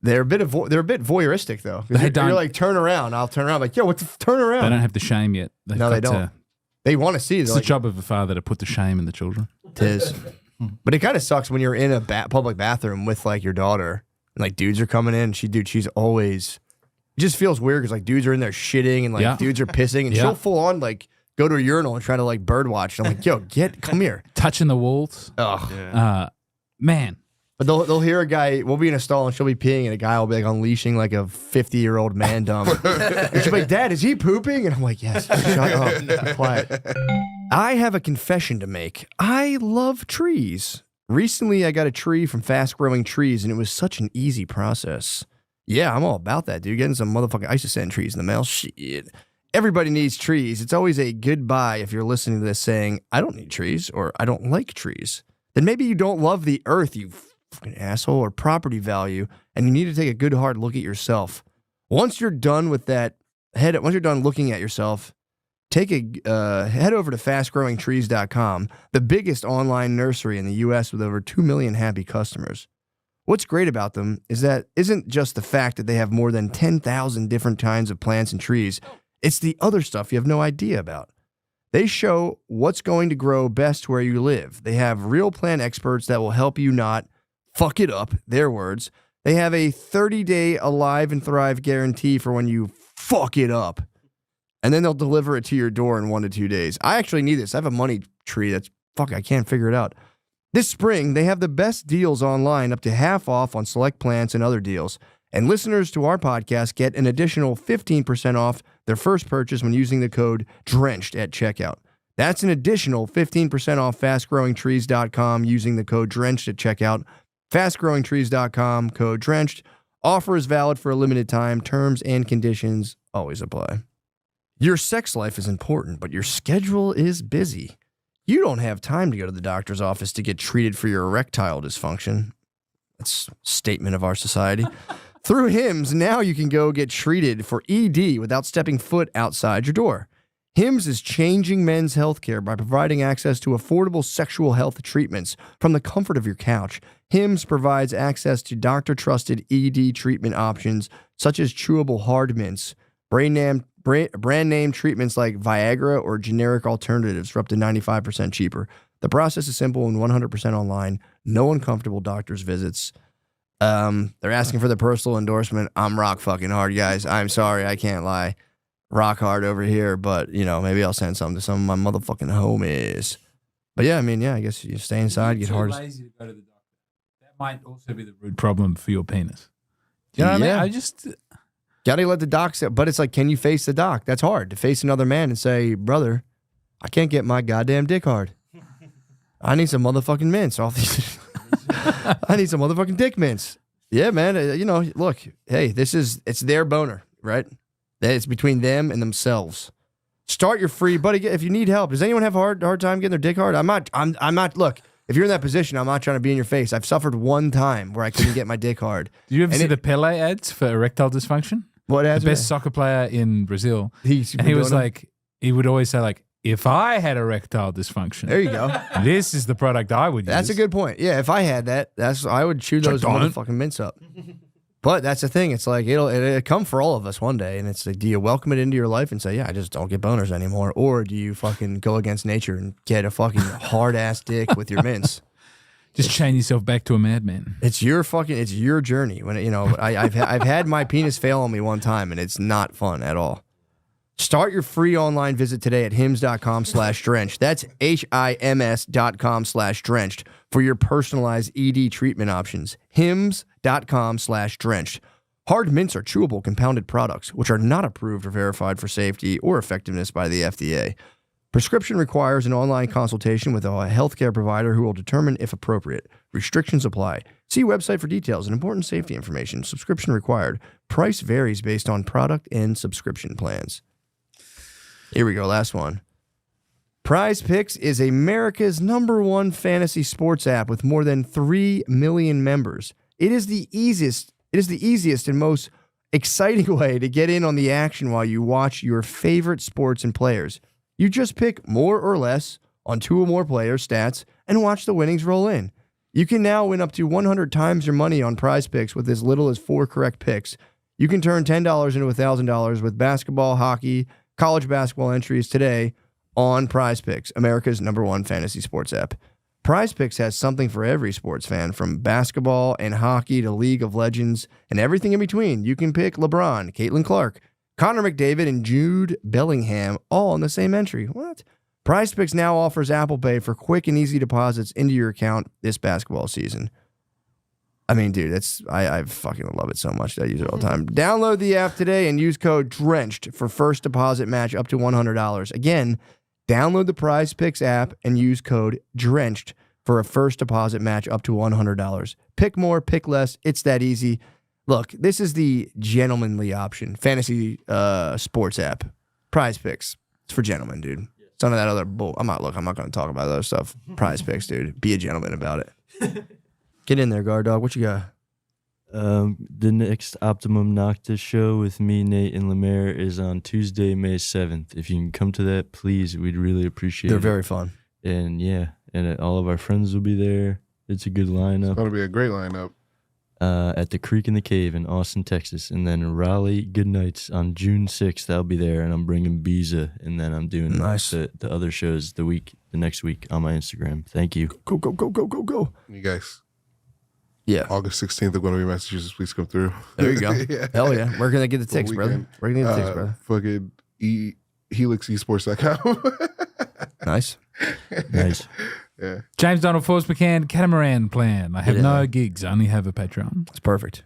they're a bit voyeuristic though. 'Cause They you're don't- like, turn around. I'll turn around. Like, yo, turn around? They don't have the shame yet. They've No, they got don't. They want to see. It's They're the like, job of a father to put the shame in the children. it is. But it kind of sucks when you're in a public bathroom with like your daughter and like dudes are coming in. She's always. It just feels weird because like dudes are in there shitting and like Yeah. dudes are pissing and Yeah. she'll full on like go to a urinal and try to like bird watch. And I'm like, yo, come here. Touching the walls. Ugh. Man. But they'll hear a guy. We'll be in a stall and she'll be peeing and a guy will be like unleashing like a 50-year-old man dump. And she'll be like, Dad, is he pooping? And I'm like, yes. Shut up. Be quiet. I have a confession to make. I love trees. Recently, I got a tree from Fast Growing Trees, and it was such an easy process. Yeah, I'm all about that, dude. Getting some motherfucking. I used to send trees in the mail. Shit. Everybody needs trees. It's always a goodbye if you're listening to this saying, I don't need trees or I don't like trees. then maybe you don't love the earth, you fucking asshole, or property value, and you need to take a good hard look at yourself. Once you're done with that, once you're done looking at yourself, head over to fastgrowingtrees.com, the biggest online nursery in the U.S. with over 2 million happy customers. What's great about them is that isn't just the fact that they have more than 10,000 different kinds of plants and trees. It's the other stuff you have no idea about. They show what's going to grow best where you live. They have real plant experts that will help you not fuck it up, their words. They have a 30-day Alive and Thrive guarantee for when you fuck it up. And then they'll deliver it to your door in 1 to 2 days. I actually need this. I have a money tree that's, I can't figure it out. This spring, they have the best deals online, up to half off on select plants and other deals. And listeners to our podcast get an additional 15% off their first purchase when using the code DRENCHED at checkout. That's an additional 15% off fastgrowingtrees.com using the code DRENCHED at checkout. Fastgrowingtrees.com, code DRENCHED. Offer is valid for a limited time. Terms and conditions always apply. Your sex life is important, but your schedule is busy. You don't have time to go to the doctor's office to get treated for your erectile dysfunction. That's a statement of our society. Through Hims, now you can go get treated for ED without stepping foot outside your door. Hims is changing men's healthcare by providing access to affordable sexual health treatments from the comfort of your couch. Hims provides access to doctor-trusted ED treatment options such as chewable hard mints, brand name treatments like Viagra, or generic alternatives for up to 95% cheaper. The process is simple and 100% online. No uncomfortable doctor's visits. They're asking for the personal endorsement. I'm rock fucking hard, guys. I'm sorry, I can't lie. Rock hard over here, but, maybe I'll send something to some of my motherfucking homies. But yeah, I guess you stay inside, get hard. Lazy to go to the doctor. That might also be the root problem for your penis. You know what I mean? Gotta let the doc say, but it's like, can you face the doc? That's hard, to face another man and say, brother, I can't get my goddamn dick hard. I need some motherfucking mints off these. I need some motherfucking dick mints. Yeah, man. Look, hey, it's their boner, right? It's between them and themselves. Start your free, buddy. If you need help, does anyone have a hard time getting their dick hard? I'm not. Look, if you're in that position, I'm not trying to be in your face. I've suffered one time where I couldn't get my dick hard. Did you ever see the Pele ads for erectile dysfunction? What ads? The best soccer player in Brazil. He would always say, like, if I had erectile dysfunction, there you go. This is the product I would use. That's a good point. Yeah, if I had that, I would chew those motherfucking mints up. But that's the thing. It's like it'll come for all of us one day, and it's like, do you welcome it into your life and say, yeah, I just don't get boners anymore, or do you fucking go against nature and get a fucking hard ass dick with your mints? Just chain yourself back to a madman. It's your journey. When I've had my penis fail on me one time, and it's not fun at all. Start your free online visit today at hims.com/drenched. That's HIMS.com/drenched for your personalized ED treatment options. hims.com/drenched. Hard mints are chewable compounded products, which are not approved or verified for safety or effectiveness by the FDA. Prescription requires an online consultation with a healthcare provider who will determine if appropriate. Restrictions apply. See website for details and important safety information. Subscription required. Price varies based on product and subscription plans. Here we go, last one. Prize Picks is America's #1 fantasy sports app with more than 3 million members. It is the easiest and most exciting way to get in on the action while you watch your favorite sports and players. You just pick more or less on 2 or more players' stats and watch the winnings roll in. You can now win up to 100 times your money on Prize Picks with as little as 4 correct picks. You can turn $10 into $1,000 with basketball, hockey, college basketball entries today on Prize Picks, America's #1 fantasy sports app. Prize Picks has something for every sports fan, from basketball and hockey to League of Legends and everything in between. You can pick LeBron, Caitlin Clark, Connor McDavid, and Jude Bellingham all in the same entry. What? Prize Picks now offers Apple Pay for quick and easy deposits into your account this basketball season. I mean, dude, I fucking love it so much that I use it all the time. Download the app today and use code DRENCHED for first deposit match up to $100. Again, download the Prize Picks app and use code DRENCHED for a first deposit match up to $100. Pick more, pick less. It's that easy. Look, this is the gentlemanly option. Fantasy sports app. Prize Picks. It's for gentlemen, dude. Some of that other bull. I'm not going to talk about that other stuff. Prize picks, dude. Be a gentleman about it. Get in there, guard dog. What you got? The next Optimum Noctis show with me, Nate, and Lemaire is on Tuesday, May 7th. If you can come to that, please, we'd really appreciate it. They're very fun. And all of our friends will be there. It's a good lineup. It's going to be a great lineup. At the Creek in the Cave in Austin, Texas. And then Raleigh Goodnights on June 6th. I'll be there, and I'm bringing Biza. And then I'm doing the other shows the next week on my Instagram. Thank you. Go. You guys. Yeah. August 16th, I'm going to be in Massachusetts. Please come through. There you go. Yeah. Hell yeah. Where can I get the tickets, brother? Where can I get the tickets, brother? Fucking HelixEsports.com. Nice. Yeah. James Donald Force Mccann, Catamaran Plan. I have no gigs. I only have a Patreon. It's perfect.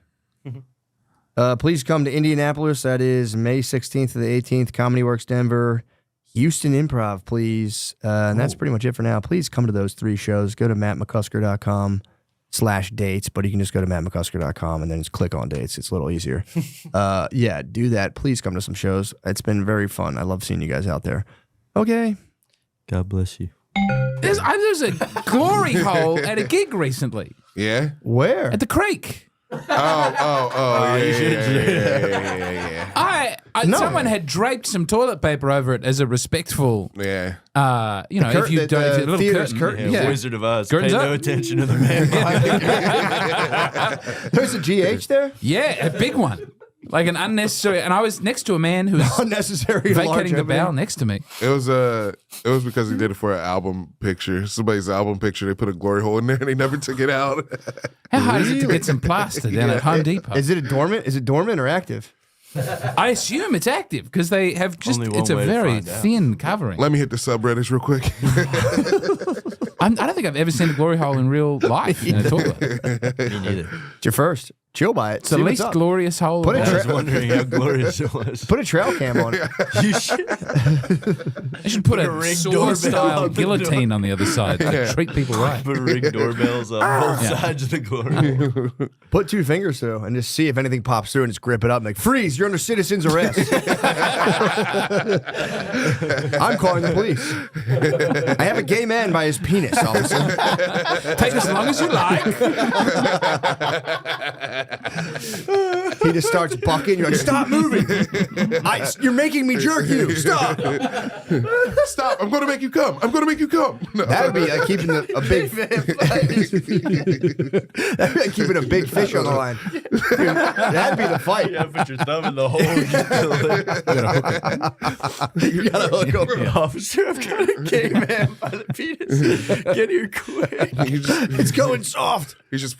Please come to Indianapolis. That is May 16th to the 18th. Comedy Works Denver. Houston Improv, please. And that's pretty much it for now. Please come to those 3 shows. Go to mattmccusker.com/dates, but you can just go to mattmccusker.com and then just click on dates. It's a little easier. Yeah, do that. Please come to some shows. It's been very fun. I love seeing you guys out there. Okay. God bless you. There's a glory hole at a gig recently. Yeah? Where? At the Creek. Yeah. Someone had draped some toilet paper over it as a respectful. Yeah. If you don't, if you- a little theater's curtain. Yeah, Wizard of Oz. Curtains Pay up. no attention to the man behind the There's a GH there? Yeah, a big one. Like an unnecessary. And I was next to a man who was Unnecessary. large vacating the opening. bowel next to me. It was because he did it for an album picture. Somebody's album picture. They put a glory hole in there and they never took it out. How hard is it to get some plaster down at Home Depot? Is it dormant? Is it dormant or active? I assume it's active because they have just, Only one it's a way to very find out. thin covering. Let me hit the subreddits real quick. I don't think I've ever seen a glory hole in real life in a toilet. Me neither. It's your first. Chill by it. It's the least glorious hole. Put of it all. I was wondering how glorious it was. Put a trail cam on it. You should. I should put a a ring sword doorbell style on the guillotine on the other side to treat people right. Put ring doorbells on both sides of the glory. Put 2 fingers through and just see if anything pops through and just grip it up and like, freeze, you're under citizen's arrest. I'm calling the police. I have a gay man by his penis, officer. Take as long as you like. He just starts bucking. You're like, stop moving. You're making me jerk you. Stop. Stop. I'm going to make you come. I'm going to make you come. No. That would be like keeping a big that'd be like keeping a big fish on the line. That'd be the fight. You gotta put your thumb in the hole. You gotta hook him. Officer, I've got a gay man by the penis. Get here quick. It's going soft. He's just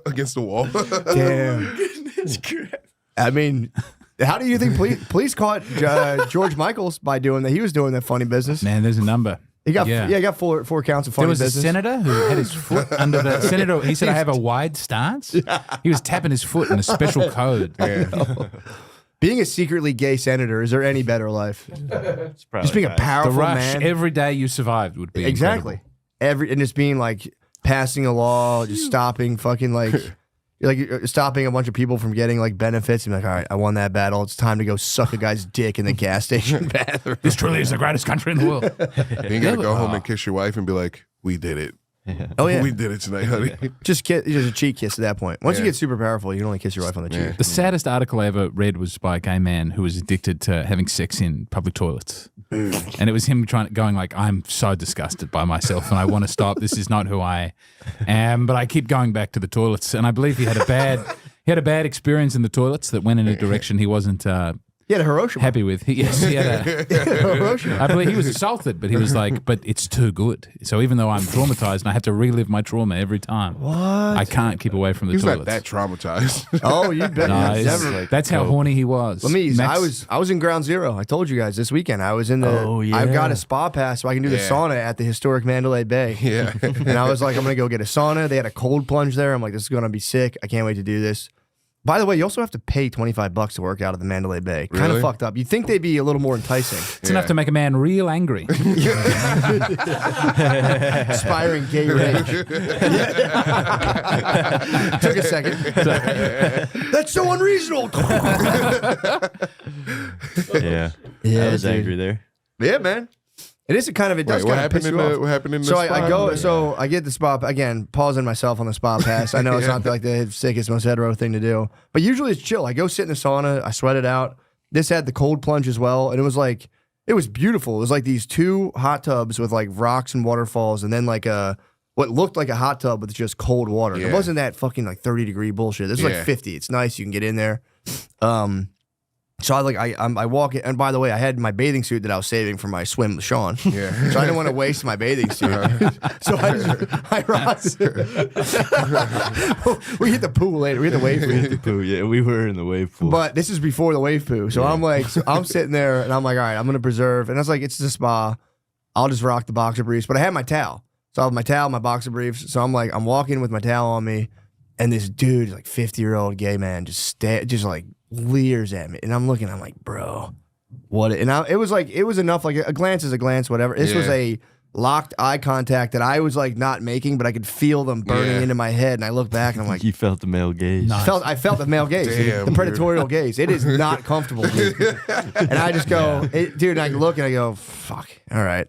against the wall. Damn. Goodness crap. I mean, how do you think police caught George Michaels by doing that? He was doing that funny business. Man, there's a number. He got he got four counts of funny There was business. a senator who had his foot under the senator. He said, "I have a wide stance." He was tapping his foot in a special code. Yeah. Being a secretly gay senator, is there any better life? It's probably Just being a fine. The powerful rush man. every day you survived would be Exactly. incredible. And just being like passing a law, just stopping fucking like stopping a bunch of people from getting like benefits and like, all right, I won that battle. It's time to go suck a guy's dick in the gas station bathroom. This truly is the greatest country in the world. Then you gotta go home and kiss your wife and be like, "We did it. Oh yeah. We did it tonight, honey." Just a cheek kiss at that point. Once you get super powerful, you can only kiss your wife on the cheek. The saddest article I ever read was by a gay man who was addicted to having sex in public toilets. And it was him going like, I'm so disgusted by myself and I want to stop. This is not who I am. But I keep going back to the toilets. And I believe he had a bad experience in the toilets that went in a direction he wasn't He had a Hiroshima. happy with. He had Hiroshima. I believe he was assaulted, but he was like, but it's too good. So even though I'm traumatized and I have to relive my trauma every time, I can't keep away from the He's toilets. not that traumatized. Oh, you bet. No, Yeah, it's- that's how horny he was. Let me. Max- I was in Ground Zero. I told you guys this weekend. I was in the. Oh, yeah. I've got a spa pass, so I can do the Yeah. sauna at the historic Mandalay Bay. Yeah. And I was like, I'm gonna go get a sauna. They had a cold plunge there. I'm like, this is gonna be sick. I can't wait to do this. By the way, you also have to pay $25 to work out at the Mandalay Bay. Kind Really? of fucked up. You'd think they'd be a little more enticing. It's enough to make a man real angry. Inspiring gay rage. Took a second. That's so unreasonable. Yeah. Yeah, I was dude. angry there. Yeah, man. It is a kind of, it does Wait, kind of piss you off. what happened in the So spa? I go, so I get the spa, again, pausing myself on the spa pass. I know it's not like the sickest, most hetero thing to do, but usually it's chill. I go sit in the sauna, I sweat it out. This had the cold plunge as well, and it was like, it was beautiful. It was like these 2 hot tubs with like rocks and waterfalls, and then like what looked like a hot tub with just cold water. Yeah. It wasn't that fucking like 30-degree bullshit. This is like 50. It's nice. You can get in there. So I walk in, and by the way, I had my bathing suit that I was saving for my swim with Shawn. Yeah. So I didn't want to waste my bathing suit. So I rocked. We hit the pool later. We hit the wave pool. We hit the poo. Yeah, we were in the wave pool. But this is before the wave poo. So I'm like, I'm sitting there and I'm like, all right, I'm going to preserve. And I was like, it's a spa. I'll just rock the boxer briefs. But I had my towel. So I have my towel, my boxer briefs. So I'm like, I'm walking with my towel on me. And this dude, like 50-year-old gay man, just like leers at me. And I'm looking, I'm like, bro, what? And it was enough. Like a glance is a glance, whatever. This was a locked eye contact that I was like not making, but I could feel them burning into my head. And I look back and I'm like, you felt the male gaze. I felt the male gaze, Damn, the predatorial gaze. It is not comfortable, dude. And I just go, dude, and I look and I go, fuck, all right.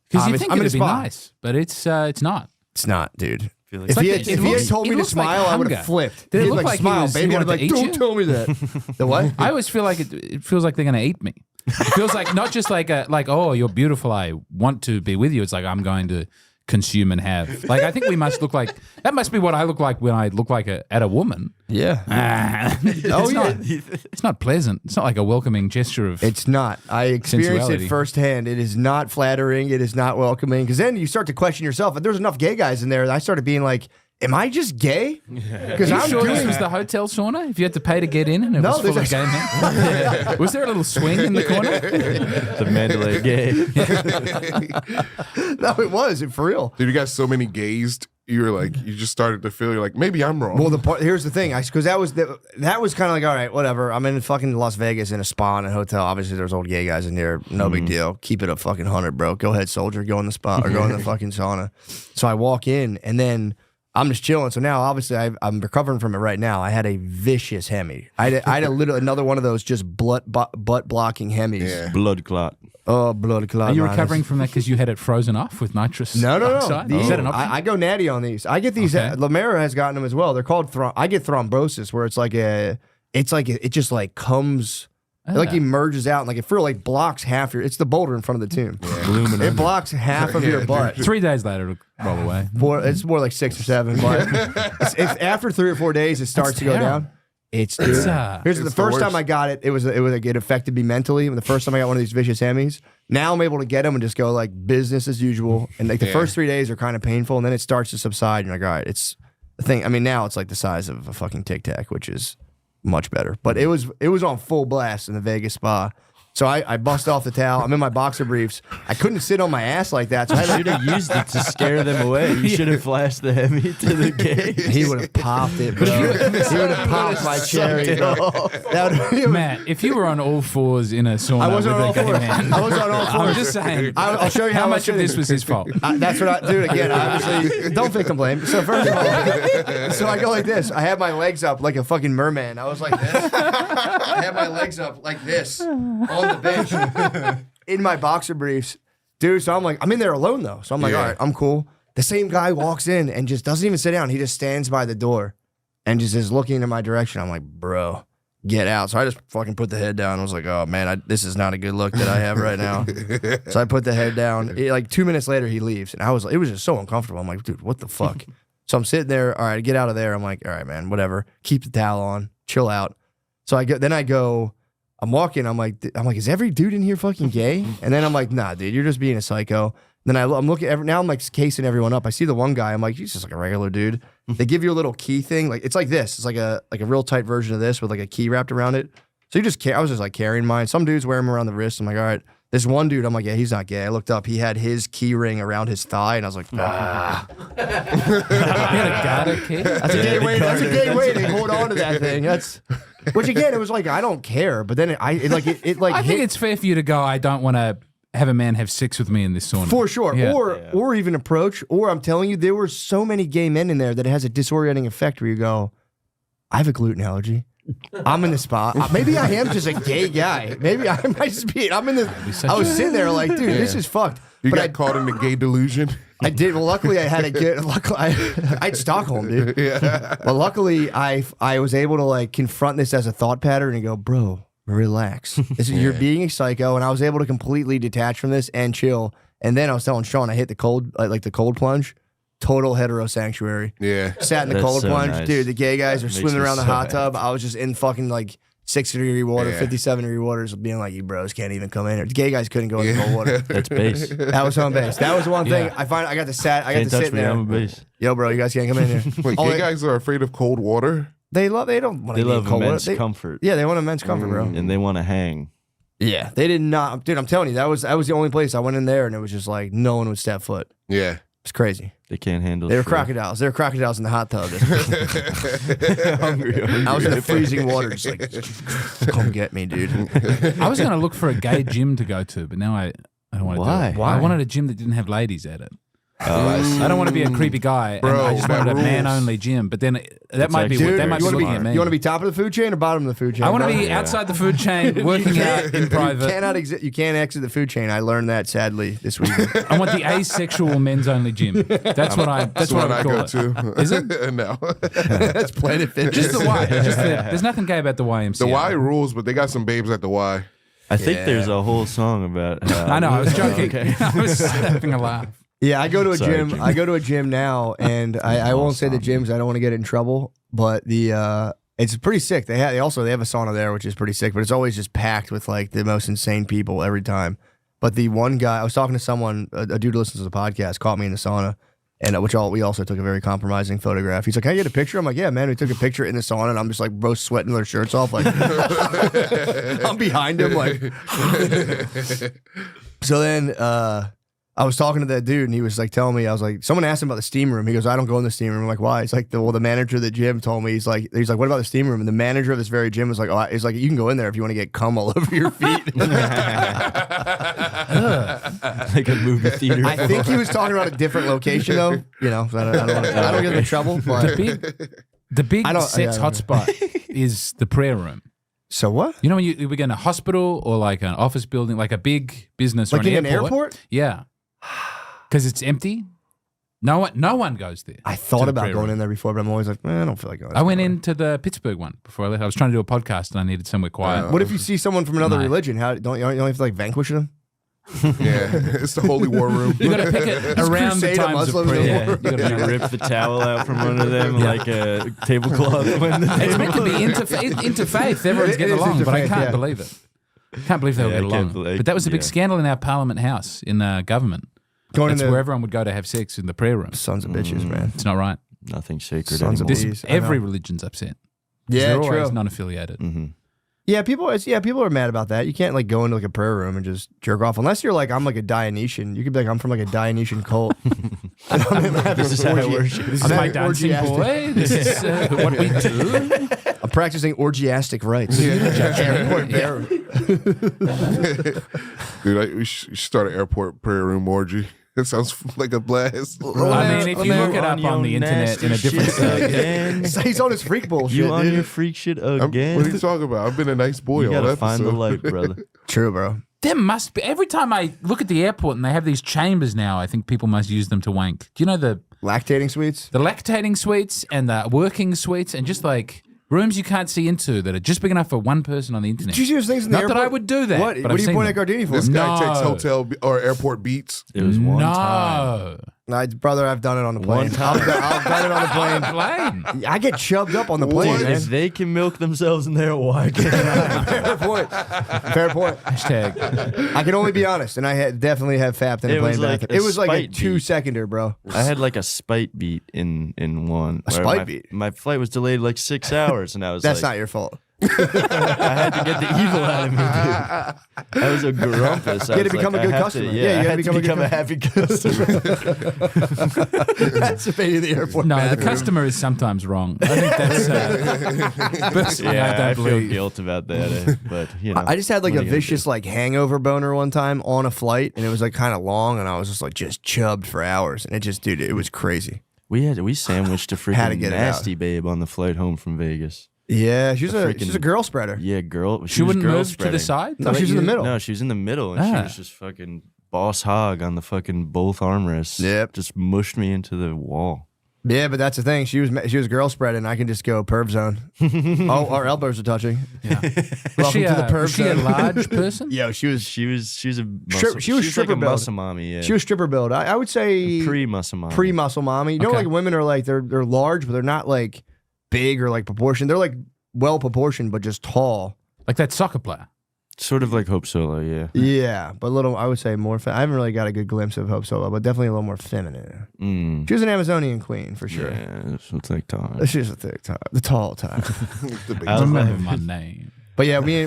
Because you think I'm in it'd a be spa. nice, but it's not. It's not, dude. Like If like he it had looks- told it me to looks like smile, I would have hunger. flipped. Did it He'd look like, like he smile, was- he baby? I'd be wanted like, to eat don't you? tell me that. The what? I always feel like it feels like they're going to eat me. It feels like not just like oh, you're beautiful, I want to be with you. It's like I'm going to consume and have. Like I think we must look like that. Must be what I look like when I look like at a woman. Yeah. It's not pleasant. It's not like a welcoming gesture of. It's not. I experienced Sensuality. it firsthand. It is not flattering. It is not welcoming. Because then you start to question yourself. And there's enough gay guys in there. And I started being like, am I just gay? Because Are you I'm sure doing this was the hotel sauna? If you had to pay to get in and it No, was full of there's gay men? Was there a little swing in the corner? The Mandalay gay. No, it was. For real. Dude, you got so many gazed. You were like, you just started to feel. You're like, maybe I'm wrong. Well, here's the thing, because that was kind of like, all right, whatever. I'm in fucking Las Vegas in a spa in a hotel. Obviously, there's old gay guys in there. No big deal. Keep it a fucking 100, bro. Go ahead, soldier. Go in the spa or go in the fucking sauna. So I walk in and then I'm just chilling. So now, obviously, I'm recovering from it right now. I had a vicious Hemi. I had another one of those just butt blocking Hemis. Yeah. Blood clot. Oh, blood clot. Are you minus. recovering from that because you had it frozen off with nitrous No. oxide? Is that an option? I go natty on these. I get these. Okay. Lemaire has gotten them as well. They're called. I get thrombosis, where it just like comes, it like emerges out, and like it feel like blocks half your. It's the boulder in front of the tomb. Aluminum. It blocks half of your butt. 3 days later, it'll roll away. It's more like 6 or 7, but it's after 3 or 4 days, it starts to go terrible. down. Here's the It's first the time I got it. It affected me mentally. The first time I got one of these vicious Hemis. Now I'm able to get them and just go like business as usual. And like the first 3 days are kind of painful, and then it starts to subside. And you're like, all right, it's the thing. I mean, now it's like the size of a fucking Tic Tac, which is much better. But it was on full blast in the Vegas spa. So I bust off the towel. I'm in my boxer briefs. I couldn't sit on my ass like that. So I You should have used it to scare them away. You should have flashed the Hemi to the gays. He would have popped it, bro. He would have popped my cherry, bro. That would Matt, if you were on all fours in a sauna I wasn't with on a all gay fours. man, I was on all fours. I'm just saying. I'll show you how how much of I'm this sitting. was his fault. That's what I do. Again, obviously, don't victim blame. So first of all, so I go like this. I have my legs up like a fucking merman. I was like this. I have my legs up like this on the bench in my boxer briefs, dude. So I'm like, I'm in there alone though. So I'm like, all right, I'm cool. The same guy walks in and just doesn't even sit down. He just stands by the door and just is looking in my direction. I'm like, bro, get out. So I just fucking put the head down. I was like, oh man, this is not a good look that I have right now. So I put the head down. Like 2 minutes later, he leaves, and it was just so uncomfortable. I'm like, dude, what the fuck? So I'm sitting there. All right, get out of there. I'm like, all right, man, whatever. Keep the towel on. Chill out. So I go. I'm walking. I'm like, is every dude in here fucking gay? And then I'm like, nah, dude, you're just being a psycho. Then I'm looking. Now I'm like casing everyone up. I see the one guy. I'm like, he's just like a regular dude. They give you a little key thing. Like it's like this. It's like a real tight version of this with like a key wrapped around it. So I was just like carrying mine. Some dudes wear them around the wrist. I'm like, all right. This one dude, I'm like, yeah, he's not gay. I looked up. He had his key ring around his thigh, and I was like, ah. He had a garter key. That's a gay way. That's a gay way to hold on to that thing. Which again, it was like I don't care, but then I think it's fair for you to go. I don't want to have a man have sex with me in this sauna. For sure, Yeah. or even approach. Or I'm telling you, there were so many gay men in there that it has a disorienting effect where you go, I have a gluten allergy. I'm in the spot. Maybe I am just a gay guy. Maybe I might just be. I'm in the. I was sitting there like, dude, this is fucked. You But got I caught in the gay delusion. I did. Well, luckily I had a good. Luckily, I had Stockholm, dude. Yeah. But luckily, I was able to like confront this as a thought pattern and go, bro, relax. You're being a psycho, and I was able to completely detach from this and chill. And then I was telling Shawn, I hit the cold, like the cold plunge. Total hetero sanctuary. Yeah. Sat in the That's cold so plunge, nice. dude. The gay guys are Makes swimming me around the so hot tub. I was just in fucking like 60-degree water, Yeah. 57-degree waters, being like, you bros can't even come in here. The gay guys couldn't go in the cold water. That's base. That was home base. That was the one thing. Yeah. I got to sit Can't touch in me. there. I'm a base. Yo, bro, you guys can't come in here. Wait, Oh, gay guys are afraid of cold water? They don't want They to love cold immense water. comfort. Yeah, they want immense comfort, bro. And they want to hang. Yeah, they did not, dude. I'm telling you, that was the only place I went in there, and it was just like no one would step foot. Yeah. It's crazy. They can't handle. They were shrimp. crocodiles. They were crocodiles in the hot tub. hungry. I was in the freezing water, just like, come get me, dude. I was going to look for a gay gym to go to, but now I don't want to do it. Why? I wanted a gym that didn't have ladies at it. Oh, I don't want to be a creepy guy. Bro, and I just that wanted a rules. man-only gym. But then that might be actually- they might you be want looking at me. to be top of the food chain or bottom of the food chain? I want to bro? be outside the food chain, working out in You private. cannot exit. You can't exit the food chain. I learned that sadly this week. I want the asexual men's-only gym. That's what I. That's what I would go call it. to. Is it? No. That's Planet Fitness. Just the Y. There's nothing gay about the YMCA. The Y rules, but they got some babes at the Y. I think there's a whole song about. I know. I was joking. Okay. I was having a laugh. Yeah, I go to a Sorry, gym. Jimmy. I go to a gym now, and I won't say the gyms. I don't want to get in trouble, but it's pretty sick. They have a sauna there, which is pretty sick. But it's always just packed with like the most insane people every time. But the one guy, I was talking to someone, a dude who listens to the podcast, caught me in the sauna, and we also took a very compromising photograph. He's like, "Can I get a picture?" I'm like, "Yeah, man." We took a picture in the sauna, and I'm just like, bro, sweating with our shirts off, like I'm behind him, like. So then. I was talking to that dude, and he was like telling me, I was like, someone asked him about the steam room. He goes, I don't go in the steam room. I'm like, why? He's like, the manager of the gym told me. He's like, what about the steam room? And the manager of this very gym was like, he's like, you can go in there if you want to get cum all over your feet. Like a movie theater. I think he was talking about a different location, though. You know, I don't get in trouble. But The big I don't- sex yeah. hotspot is the prayer room. so what? You know when we go in a hospital or like an office building, like a big business Like or in an airport? Yeah, because it's empty. No one goes there. I to thought the about prayer going room. in there before, but I'm always like, I don't feel like going. I went into the Pittsburgh one before I left. I was trying to do a podcast and I needed somewhere quiet. What if you see someone from another No. religion? How don't you have to like vanquish them? Yeah. It's the holy war room. You got to pick it around the Crusader times of Muslims. prayer. Yeah, You gotta you pick it. rip the towel out from under them like a tablecloth. When the It's meant to be interfaith. Everyone's It getting is along, but I interfaith, can't yeah. believe it. Can't believe they would Yeah, get I can't along. believe- But that was a big yeah. scandal in our Parliament House in government. Going That's into where everyone would go to have sex in the prayer room. sons of bitches, man. It's not right. Nothing sacred Sons of anymore. bees. I Every know. religion's upset. Yeah, They're always true. non-affiliated. Mm-hmm. Yeah, people are mad about that. You can't like go into like a prayer room and just jerk off unless you're like I'm like a Dionysian. You could be like I'm from like a Dionysian cult. This is how I worship. This is I'm how my dancing orgiastic- boy. This is what we do. I'm practicing orgiastic rites. Airport prayer. Dude, we should start an airport prayer room orgy. It sounds like a blast. I mean, if you look it up on the internet in a different state, again. He's on his freak bullshit. You on dude. your freak shit What again? are you talking about? I've been a nice boy You all gotta episode. find the light, brother. True, bro. there must be. Every time I look at the airport and they have these chambers now, I think people must use them to wank. Do you know the Lactating suites. lactating suites and the working suites and just like rooms you can't see into that are just big enough for one person on the internet? Did you see those things in the Not airport? that I would do that. What? but What I've are you seen pointing them. at Gardini for? This guy No. takes hotel or airport beats. It was one No. time. Brother, I've done it on the plane. One time. I've done it on the plane. Plane. I get chubbed up on the plane, man. If they can milk themselves in there, why can't I? Fair point. Fair point. Hashtag. I can only be honest, and I definitely have fapped in a It was plane like bathroom. a It was like a spite 2-seconder, bro. I had like a spite beat in one. A where spite my, beat? My flight was delayed like 6 hours, and I was That's like, not your fault. I had to get the evil out of me, dude. I was a grumpus. You gotta become a good customer. Yeah, you I gotta had become a good a happy customer. That's a baby in the airport. No, the bathroom. customer is sometimes wrong. I think that's. Personally, I yeah, don't I feel believe. guilt about that, but you know. I just had like what a are you gonna vicious like hangover boner one time on a flight, and it was like kind of long, and I was just like chubbed for hours, and it just, dude, it was crazy. do? We sandwiched a Had to freaking get it out. nasty babe on the flight home from Vegas. Yeah, she's a freaking- girl spreader. Yeah, girl. She was wouldn't girl move to spreading. the side? No, she's in the middle. No, she was in the middle, and she was just fucking boss hog on the fucking both armrests. Yep. Just mushed me into the wall. Yeah, but that's the thing. She was girl spreading. I can just go perv zone. Oh, our elbows are touching. Yeah. Welcome to the perv Was she a zone. large person? Yo, she was She was a muscle, she was like stripper a build. muscle mommy. Yeah, She was stripper build. I would say pre-muscle mommy. pre-muscle mommy. You know, Okay. like women are like they're large, but they're not like big or like proportioned. They're like well proportioned, but just tall. Like that soccer player. Sort of like Hope Solo. Yeah. Yeah, but a little. I would say more. I haven't really got a good glimpse of Hope Solo, but definitely a little more feminine. Mm. She was an Amazonian queen for sure. Yeah, it's a thick time. She's a thick time, the tall time. I was Remember like, my name. But yeah, we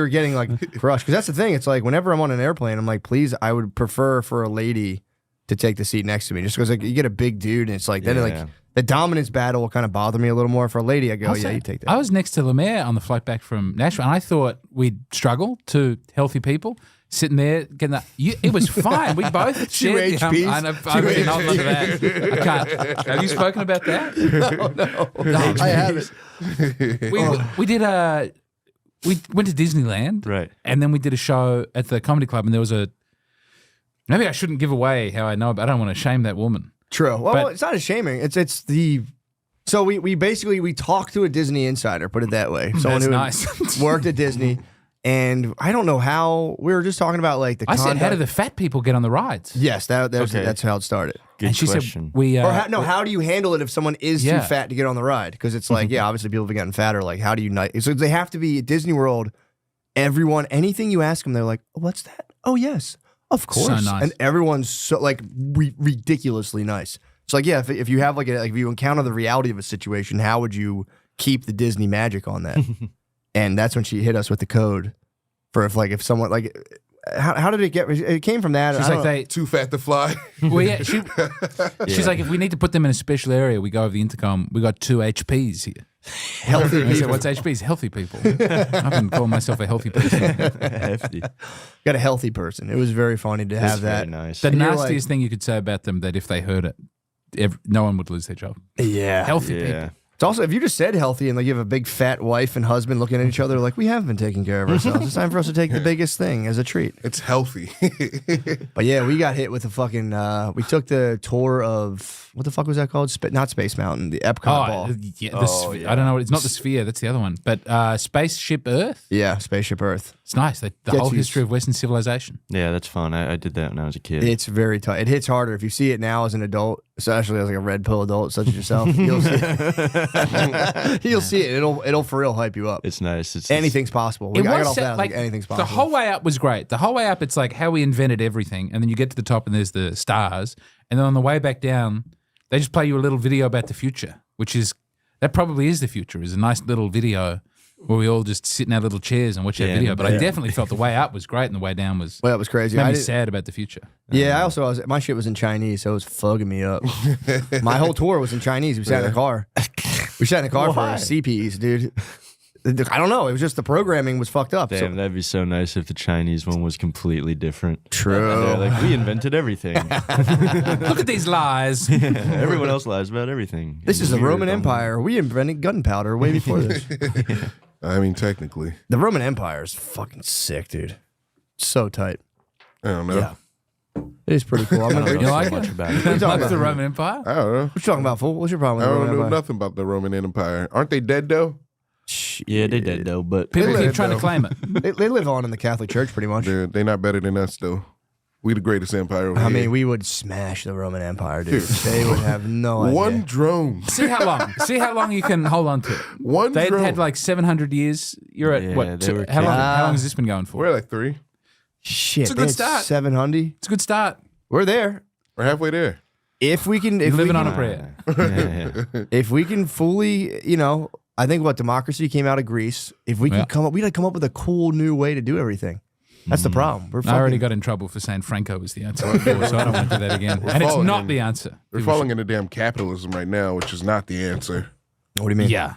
were getting like crushed because that's the thing. It's like whenever I'm on an airplane, I'm like, please, I would prefer for a lady to take the seat next to me, just because like you get a big dude and it's like then like the dominance battle will kind of bother me a little more. For a lady, I go, Also, yeah, you take that. I was next to Lemaire on the flight back from Nashville, and I thought we'd struggle to healthy people sitting there getting that. It was fine. We both shared. HPs? I'm not onto that. I can't. Have you spoken about that? No, I haven't. We did a. We went to Disneyland, right, and then we did a show at the comedy club, and there was a. Maybe I shouldn't give away how I know, but I don't want to shame that woman. True. Well, But- it's not a shaming. It's the. So we basically talked to a Disney insider, put it that way. Someone That's who nice. worked at Disney, and I don't know how we were just talking about like the. I said, conduct. how do the fat people get on the rides? Yes, that's Okay. that's how it started. good And she question. said, we. Or how do you handle it if someone is Yeah. too fat to get on the ride? Because it's like, yeah, obviously people have gotten fatter. Like, how do you not? So they have to be at Disney World. Everyone, anything you ask them, they're like, what's that? Oh, yes, of course. nice. And everyone's so like ridiculously nice. It's like, yeah, if you have like if you encounter the reality of a situation, how would you keep the Disney magic on that? And that's when she hit us with the code for if someone like. How did it get? It came from that. She's I like, don't- they. Too fat to fly. Well, yeah, she's like, if we need to put them in a special area, we go over the intercom. We got 2 HPs here. healthy I said, people. what's HPs? Healthy people. I've been calling myself a healthy person. Hefty. Got a healthy person. It was very funny to That's have that. very nice. The And you're nastiest thing you could say about them that if they heard it, no one would lose their job. Yeah. Healthy Yeah. people. It's also, if you just said healthy and like you have a big fat wife and husband looking at each other like, we have been taking care of ourselves. It's time for us to take the biggest thing as a treat. It's healthy. But yeah, we got hit with a fucking, we took the tour of, what the fuck was that called? Not Space Mountain, the Epcot ball. Yeah, I don't know. It's not the Sphere. That's the other one. But Spaceship Earth. Yeah, Spaceship Earth. It's nice. The Gets whole you- history of Western civilization. Yeah, that's fun. I did that when I was a kid. It's very tough. It hits harder. If you see it now as an adult, especially as like a red pill adult such as yourself, you'll see it. You'll see it. It'll for real hype you up. It's nice. It's Anything's possible. I got off that, I was like, anything's possible. The whole way up was great. The whole way up, it's like how we invented everything, and then you get to the top and there's the stars, and then on the way back down, they just play you a little video about the future, that probably is the future. Is a nice little video where we all just sit in our little chairs and watch that Yeah, video. But I yeah. definitely felt the way up was great, and the way down was Well, that was crazy. made I me didn't- sad about the future. Yeah, my shit was in Chinese, so it was fugging me up. My whole tour was in Chinese. We sat in a car. We sat in a car for Why? CPs, dude. I don't know. It was just the programming was fucked up. Damn, that'd be so nice if the Chinese one was completely different. True. They're like, we invented everything. Look at these lies. Everyone else lies about everything. This is the Weird, Roman dumb- Empire. We invented gunpowder way before this. I mean, technically. The Roman Empire is fucking sick, dude. So tight. I don't know. Yeah. It is pretty cool. I'm I don't gonna, know You so like much it? about it. you talking Like about? the Roman Empire? I don't know. What you talking about, fool? What's your problem I with the don't Roman know Empire? nothing about the Roman Empire. Aren't they dead though? Yeah, they did though, but People They keep trying to live, claim it. They live on in the Catholic Church pretty much. They're not better than us though. We the greatest empire over I here. mean, we would smash the Roman Empire, dude. They would have no idea. One drone. See how long you can hold on to it. One They drone. had like 700 years. You're at Yeah, what? they were How long? kicking. How long has this been going for? We're like 3. Shit, It's a they good had start. 700. It's a good start. We're there. We're halfway there. If we can, if You're we living can, on a prayer. yeah. if we can fully, I think what democracy came out of Greece. If we can Yeah. we'd come up with a cool new way to do everything. That's the problem. We're I already fucking- got in trouble for saying Franco was the answer before, so I don't want to do that again. And it's falling not in- the answer. We're falling into damn capitalism right now, which is not the answer. What do you mean? Yeah.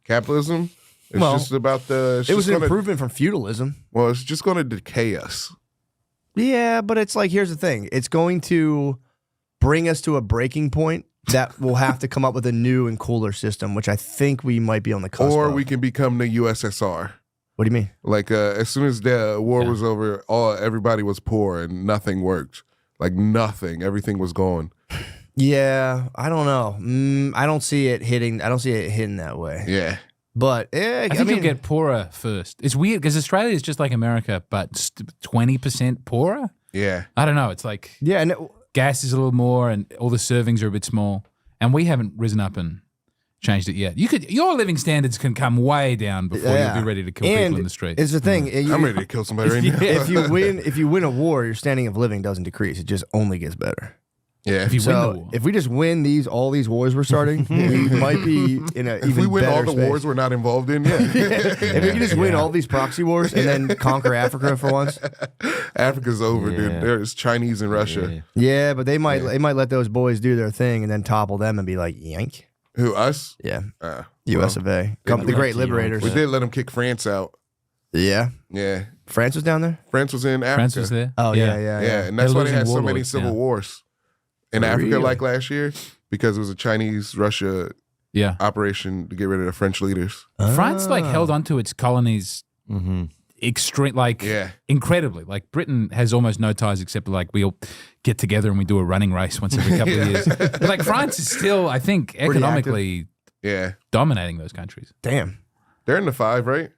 Capitalism? It's Well, just about the. It's It was just an gonna, improvement from feudalism. Well, it's just going to decay us. Yeah, but it's like, here's the thing. It's going to bring us to a breaking point that will have to come up with a new and cooler system, which I think we might be on the cusp Or of. we can become the USSR. What do you mean? Like as soon as the war was over, everybody was poor and nothing worked. Like nothing, everything was gone. Yeah, I don't know. I don't see it hitting. I don't see it hitting that way. Yeah. But I think you'll get poorer first. It's weird because Australia is just like America, but 20% poorer. Yeah. I don't know. It's like gas is a little more, and all the servings are a bit small, and we haven't risen up and changed it yet. Your living standards can come way down before you'll be ready to kill people in the street. It's the thing. I'm ready to kill somebody right now. If you win a war, your standing of living doesn't decrease. It just only gets better. Yeah. If you win the war. If we just win all these wars we're starting, we might be in a even If we win all better the space. wars we're not involved in, yeah. If we can just win all these proxy wars and then conquer Africa for once. Africa's over, dude. There's Chinese and Russia. Yeah, but they might let those boys do their thing and then topple them and be like, yank. Who, us? Yeah. Well, US of A. The great liberators. We did let them kick France out. Yeah. Yeah. France was down there? France was in Africa. France was there. Oh, yeah. Yeah, and that's why they had so many warlords, civil wars in Africa like last year, because it was a Chinese-Russia operation to get rid of the French leaders. France held onto its colonies incredibly. Like Britain has almost no ties except we all get together and we do a running race once every couple of years. But like France is still, I think, economically dominating those countries. Damn. They're in the 5, right?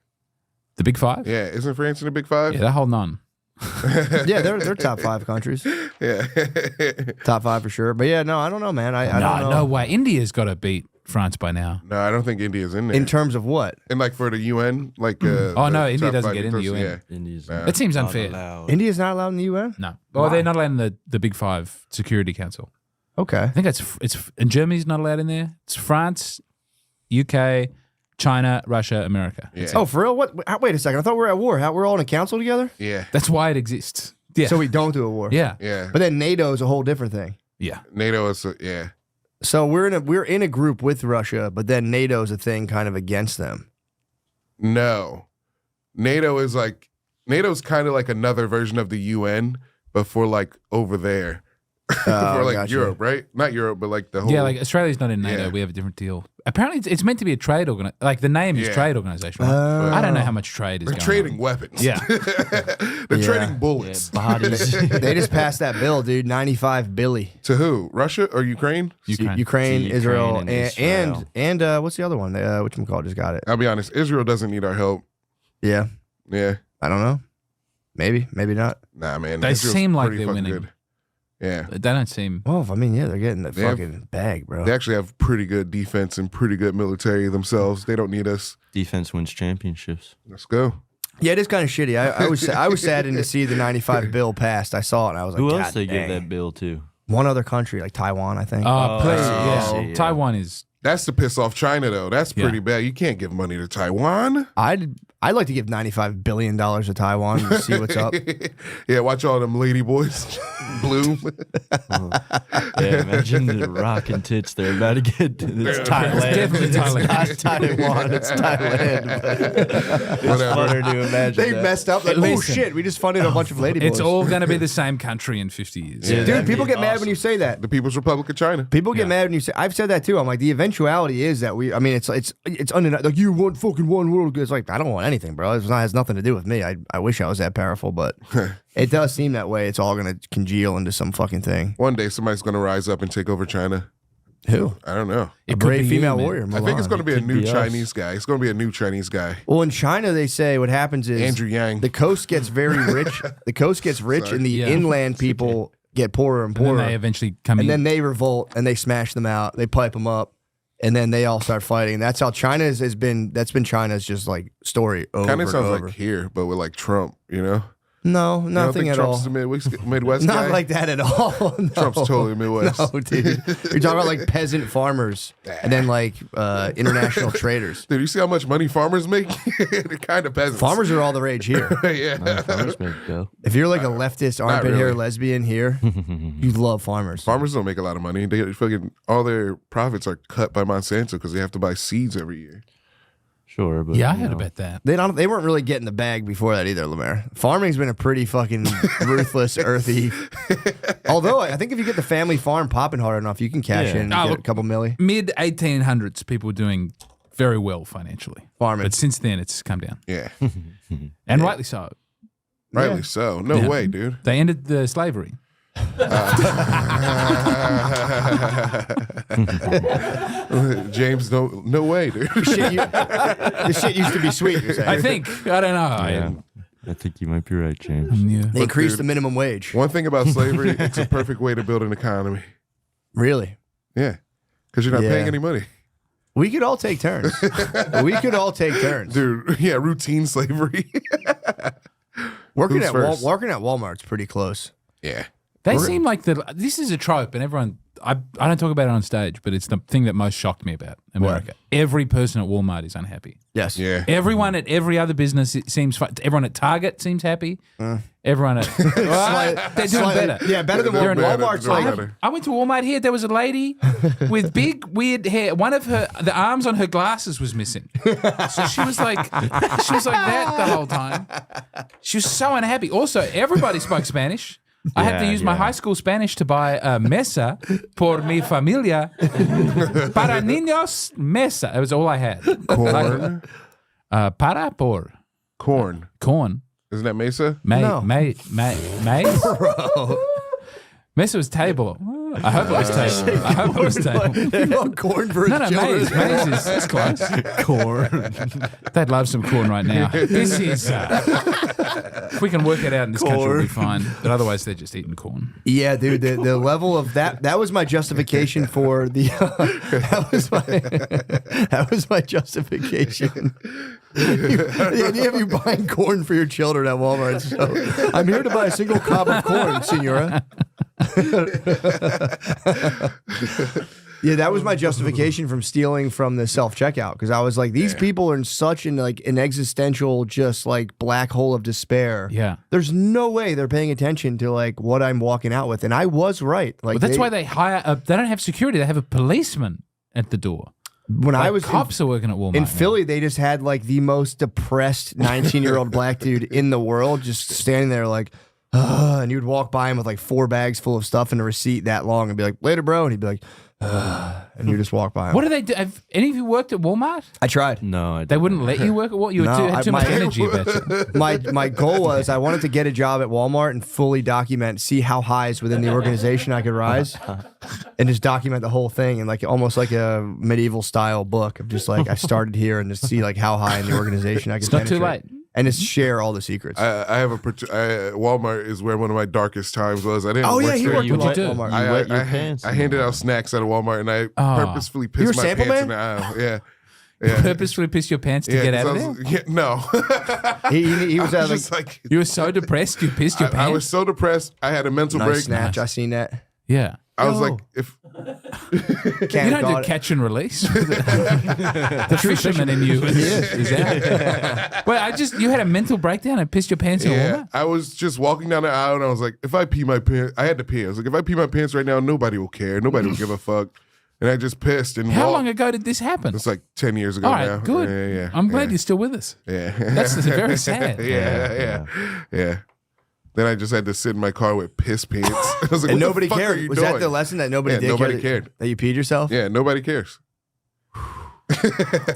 The Big 5? Yeah, isn't France in the Big 5? Yeah, they're holding on. Yeah, they're top 5 countries. Yeah. Top 5 for sure. But yeah, no, I don't know, man. I don't know. No way. India's got to beat France by now. No, I don't think India's in there. In terms of what? And like for the UN, like no, India top doesn't 5 get in the UN. Yeah. India's That seems unfair. India's not allowed in the UN? No. Well, they're not allowed in the Big 5 Security Council. Okay. I think it's and Germany's not allowed in there. It's France, UK, China, Russia, America. Yeah. Oh, for real? What? Wait a second. I thought we were at war. We're all in a council together? Yeah. That's why it exists. Yeah. So we don't do a war. Yeah. Yeah. But then NATO is a whole different thing. Yeah. NATO is So we're in a group with Russia, but then NATO's a thing kind of against them. No. NATO's kind of like another version of the UN, but for like over there. For like gotcha. Europe, right? Not Europe, but like the whole. Yeah, like Australia's not in NATO. Yeah. We have a different deal. Apparently, it's meant to be a trade organization. Like the name is Yeah. trade organization. Right? I don't know how much trade is They're going trading on. weapons. Yeah. They're trading bullets. bodies. They just passed that bill, dude. 95 billy. To who? Russia or Ukraine? Ukraine, To Israel, Ukraine and Israel. and what's the other one? Whatchamacallit just got it. I'll be honest. Israel doesn't need our help. Yeah. Yeah. I don't know. Maybe not. Nah, man. They Israel's seem like pretty they're fucking winning. good. Yeah. They don't seem. Well, I mean, yeah, they're getting the They have- fucking bag, bro. They actually have pretty good defense and pretty good military themselves. They don't need us. Defense wins championships. Let's go. Yeah, it is kind of shitty. I was saddened to see the 95 bill passed. I saw it and I was like, Who God else they give dang. that bill to? One other country, like Taiwan, I think. Please, I yeah. see, Taiwan is. That's to piss off China, though. That's pretty bad. You can't give money to Taiwan. I'd like to give $95 billion to Taiwan to see what's up. Yeah, watch all them lady boys bloom. Yeah, imagine the rockin' tits they're about to get. It's Thailand. definitely Thailand. It's not Taiwan. It's Thailand. But it's funner to imagine. They that. messed up. Like, oh Listen. shit, we just funded a bunch of lady boys. It's all going to be the same country in 50 years. Yeah, Dude, people get mad when you say that. The People's Republic of China. People get mad when you say. I've said that too. I'm like, the eventuality is that we. I mean, it's undeniable. Like, you want fucking one world. It's like, I don't want anything, bro. It has nothing to do with me. I wish I was that powerful, but it does seem that way. It's all gonna congeal into some fucking thing. One day somebody's going to rise up and take over China. Who? I don't know. A could brave be you, female man. warrior. I think it's going to be a Could new be us. Chinese guy. It's going to be a new Chinese guy. Well, in China, they say what happens is Andrew Yang. the coast gets very rich. The coast gets rich, Sorry. and the Yeah. inland people get poorer and And then poorer. they eventually come in. And then they revolt and they smash them out. They pipe them up, and then they all start fighting. And that's how China has been. That's been China's just like story over Kind of and sounds over. like here, but with like Trump, you know? No, You don't nothing think at Trump's all. the Midwest guy? Not like that at all. No. Trump's totally Midwest. No, dude. You're talking about like peasant farmers and then like international traders. Dude, you see how much money farmers make? They're kind of peasants. Farmers are all the rage here. Yeah. Farmers make go. If you're like a leftist armpit hair really. lesbian here, you love farmers. Farmers don't make a lot of money. They get fucking all their profits are cut by Monsanto because they have to buy seeds every year. Sure, but Yeah, I you heard know. about that. They weren't really getting the bag before that either, Lemaire. Farming's been a pretty fucking ruthless, earthy. Although I think if you get the family farm popping hard enough, you can cash in and get a couple milli. Mid 1800s, people were doing very well financially. Farming. But since then, it's come down. Yeah. And rightly so. Rightly so. No way, dude. They ended the slavery. James, no way, dude. This shit used to be sweet, you're saying. I think. I don't know. Yeah, I think you might be right, James. Yeah. They increased dude, the minimum wage. One thing about slavery, it's a perfect way to build an economy. Really? Yeah. Because you're not Yeah. paying any money. We could all take turns. We could all take turns. Dude, yeah, routine slavery. Working Who's at first? working at Walmart's pretty close. Yeah. They seem like this is a trope, and everyone. I don't talk about it on stage, but it's the thing that most shocked me about America. Every person at Walmart is unhappy. Yes. Yeah. Everyone at every other business it seems fine. Everyone at Target seems happy. Everyone at they're doing better. Yeah, better than They're in Walmart's. They're Like, better. I went to Walmart here. There was a lady with big weird hair. One of the arms on her glasses was missing. So she was like that the whole time. She was so unhappy. Also, everybody spoke Spanish. I had to use my high school Spanish to buy a mesa por mi familia. Para niños, mesa. That was all I had. Corn. Para por Corn. corn. Isn't that Mesa? No. Maize? Mesa was table. I hope it was table. I hope it was table. you want corn for his No, children? maize is that's close. Corn. They'd love some corn right now. This is if we can work it out in this country, we'll be fine. But otherwise, they're just eating corn. Yeah, dude, the level of that was my justification for the that was my justification. The idea of you buying corn for your children at Walmart. So, I'm here to buy a single cob of corn, senora. Yeah, that was my justification from stealing from the self-checkout, because I was like, these people are in such an existential just like black hole of despair. Yeah. There's no way they're paying attention to like what I'm walking out with, and I was right. Like But that's why they hire. They don't have security. They have a policeman at the door. when I was cops are working at Walmart in now. Philly, they just had like the most depressed 19-year-old black dude in the world, just standing there like, and you would walk by him with like 4 bags full of stuff and a receipt that long and be like, later, bro. And he'd be like, and you just walk by him. What do they do? Have any of you worked at Walmart? I tried. No, They wouldn't let you work at Walmart. You had too much energy about you. My goal was I wanted to get a job at Walmart and fully document, see how highs within the organization I could rise, and just document the whole thing, and like almost like a medieval style book of just like I started here and just see like how high in the organization I could. It's not too penetrate. late. And just share all the secrets. I have Walmart is where one of my darkest times was. I didn't. Oh, yeah, work he there. worked What'd you do? Walmart. You wet your pants. I handed out snacks at a Walmart, and I purposefully You were pissed my sample pants in man? the aisle. Yeah. Yeah. Purposefully piss your pants to Yeah, get out 'cause of I there? was- yeah, no. He was I at was like just like, You were so depressed, you pissed your I pants? was so depressed. I had a mental nice break. snatch. I seen that. Yeah. I was Yo. like, if You don't do catch and release. The fisherman in you is out. Well, you had a mental breakdown and pissed your pants in a yeah, Walmart? I was just walking down the aisle and I was like, if I pee my pants, I had to pee. I was like, if I pee my pants right now, nobody will care. Nobody will give a fuck. And I just pissed and How walked. long ago did this happen? It's like 10 years ago All right, now. good. Yeah. I'm glad yeah. you're still with us. Yeah. That's very sad. Yeah. Then I just had to sit in my car with piss pants. I was like, And what nobody the fuck cared. Are you Was doing? that the lesson that nobody Yeah, did? nobody care cared. that you peed yourself? Yeah, nobody cares.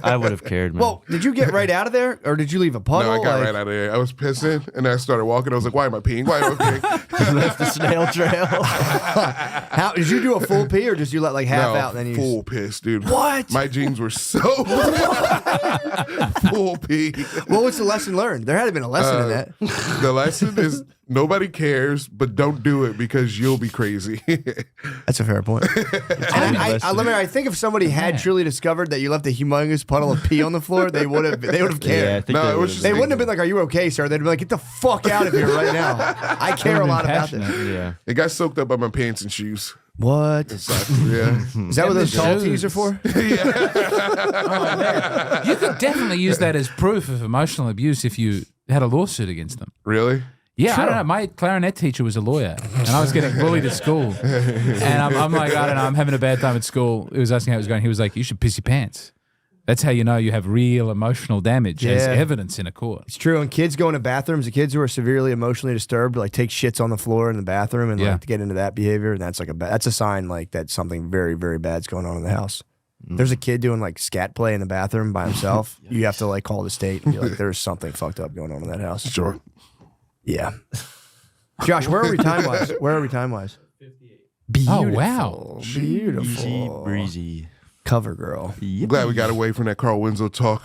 I would have cared, man. Well, did you get right out of there, or did you leave a puddle? No, I got Like- right out of there. I was pissing and I started walking. I was like, why am I peeing? Why am I peeing? left the snail trail. How did you do a full pee, or just you let like half No, out and then you? full piss, dude. What? My jeans were so full pee. What was the lesson learned? There had to have been a lesson in that. The lesson is nobody cares, but don't do it because you'll be crazy. That's a fair point. And I think if somebody had truly discovered that you left a humongous puddle of pee on the floor, they would have Yeah, I cared. think No, they it was would've- just- They wouldn't have been like, "Are you okay, sir?" They'd be like, "Get the fuck out of here right now." I care a lot about this. Yeah. It got soaked up by my pants and shoes. What? Yeah. Is that what those tall shoes. tees are for? You could definitely use that as proof of emotional abuse if you had a lawsuit against them. Really? Yeah, I don't know. My clarinet teacher was a lawyer, and I was getting bullied at school. And I'm like, I don't know, I'm having a bad time at school. He was asking how it was going. He was like, you should piss your pants. That's how you know you have real emotional damage as evidence in a court. It's true. And kids go into bathrooms, the kids who are severely emotionally disturbed, like take shits on the floor in the bathroom and like to get into that behavior. And that's like that's a sign like that something very, very bad's going on in the house. There's a kid doing like scat play in the bathroom by himself. You have to like call the state and be like, there's something fucked up going on in that house. Sure. Yeah. Josh, where are we time wise? 58. Beautiful. Oh, wow. Beautiful. Breezy. Cover girl. I'm glad we got away from that Carl Winslow talk.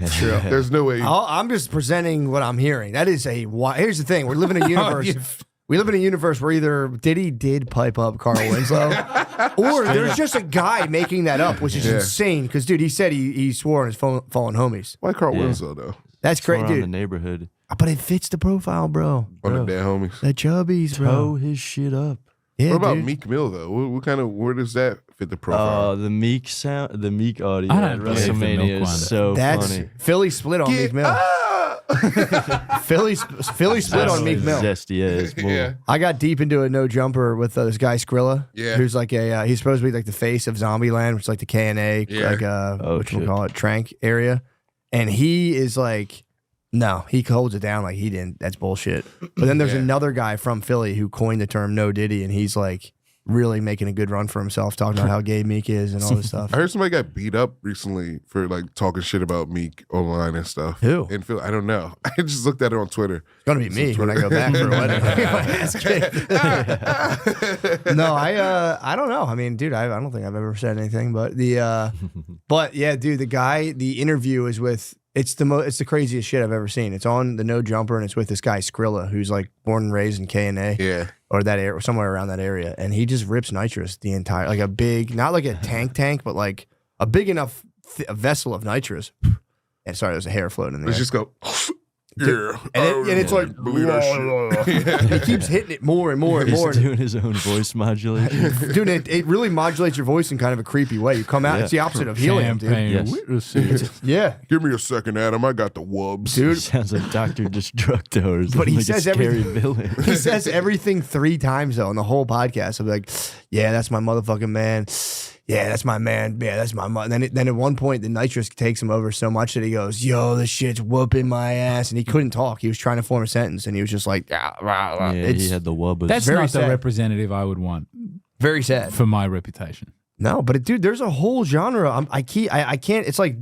True. There's no way. I'm just presenting what I'm hearing. That is here's the thing. We live in a universe. We live in a universe where either Diddy did pipe up Carl Winslow, or there's just a guy making that up, which is insane. Because, dude, he said he swore on his fallen homies. Why Carl Winslow, though? That's great, Around dude. the neighborhood. But it fits the profile, bro. On the dead homies. The chubbies, bro. Toe his shit up. Yeah, what about dude. Meek Mill, though? Where does that fit the profile? The Meek sound, the Meek audio I at don't believe the WrestleMania Milk one. is so That's funny. Philly split on Meek Mill. Philly split on Meek Mill. Zesty as bull. Yeah. I got deep into a no jumper with this guy Skrilla, Yeah. who's like he's supposed to be like the face of Zombieland, which is like the KNA, like what you call it, Trank area, and he is like, no, he holds it down like he didn't. That's bullshit. But then there's another guy from Philly who coined the term no Diddy, and he's like really making a good run for himself, talking about how gay Meek is and all this stuff. I heard somebody got beat up recently for like talking shit about Meek online and stuff. Who? And I don't know. I just looked at it on Twitter. It's gonna be me when I go back for a wedding. No, I don't know. I mean, dude, I don't think I've ever said anything, but but yeah, dude, the interview is with. It's the craziest shit I've ever seen. It's on the No Jumper, and it's with this guy Skrilla, who's like born and raised in KNA, or that area, somewhere around that area, and he just rips nitrous the entire, like a big, not like a tank, but like a big enough vessel of nitrous. And sorry, there's a hair floating in there. Let's just go. Yeah, and it's like believe that shit. he keeps hitting it more and more and more. He's doing his own voice modulation. Dude, it really modulates your voice in kind of a creepy way. You come out, it's the opposite of helium, dude. Yes. Yeah. Give me a second, Adam. I got the wubs. Dude. Sounds like Dr. Destructo or But he like says a scary everything. villain. He says everything 3 times though in the whole podcast. I'm like, yeah, that's my motherfucking man. Yeah, that's my man. Yeah, that's my mother. Then at one point, the nitrous takes him over so much that he goes, yo, this shit's whooping my ass. And he couldn't talk. He was trying to form a sentence, and he was just like, He had the wubbas. That's very not sad. the representative I would want very sad. for my reputation. No, but dude, there's a whole genre. I can't. It's like,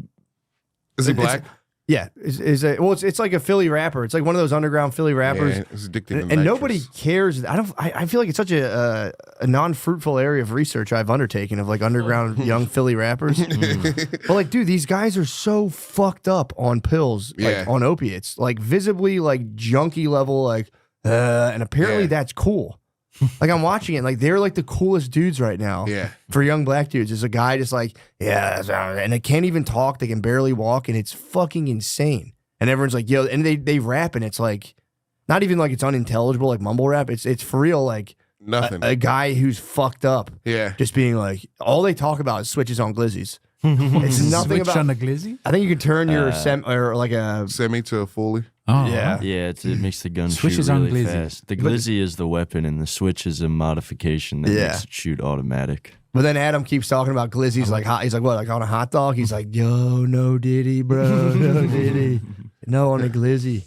Is he black? yeah, it's like a Philly rapper. It's like one of those underground Philly rappers. Yeah, he's addicted to and nitrous. nobody cares. I feel like it's such a non-fruitful area of research I've undertaken of like underground young Philly rappers. But like, dude, these guys are so fucked up on pills, like on opiates, like visibly like junkie level, like, and apparently that's cool. Like I'm watching it, like they're like the coolest dudes right now. Yeah. For young black dudes, there's a guy just like, and they can't even talk, they can barely walk, and it's fucking insane. And everyone's like, yo, and they rap, and it's like, not even like it's unintelligible, like mumble rap. It's for real, like nothing. A guy who's fucked up. Yeah. Just being like, all they talk about is switches on glizzies. It's nothing Switch about. on the glizzy? I think you can turn your or like a Semi to a fully. Oh, yeah. Yeah, it makes the gun Switches shoot on really glizzy. fast. The glizzy is the weapon, and the switch is a modification that makes it shoot automatic. But then Adam keeps talking about glizzies like hot. He's like, what, like on a hot dog? He's like, yo, no Diddy, bro, no Diddy, no on a glizzy.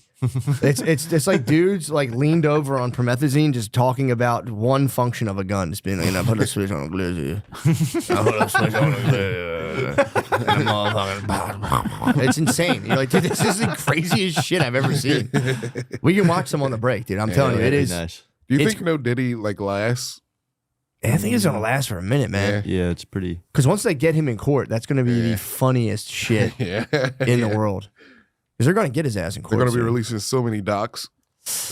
It's like dudes like leaned over on promethazine, just talking about one function of a gun, just being like, I put a switch on a glizzy. I put a switch on a glizzy. It's insane. You're like, dude, this is the craziest shit I've ever seen. We can watch some on the break, dude. I'm telling you, it is. Nice. Do you It's- think No Diddy like lasts? I think it's gonna last for a minute, man. Yeah, it's pretty. Because once they get him in court, that's gonna be the funniest shit in the world. Because they're gonna get his ass in court. They're going to be soon. releasing so many docs.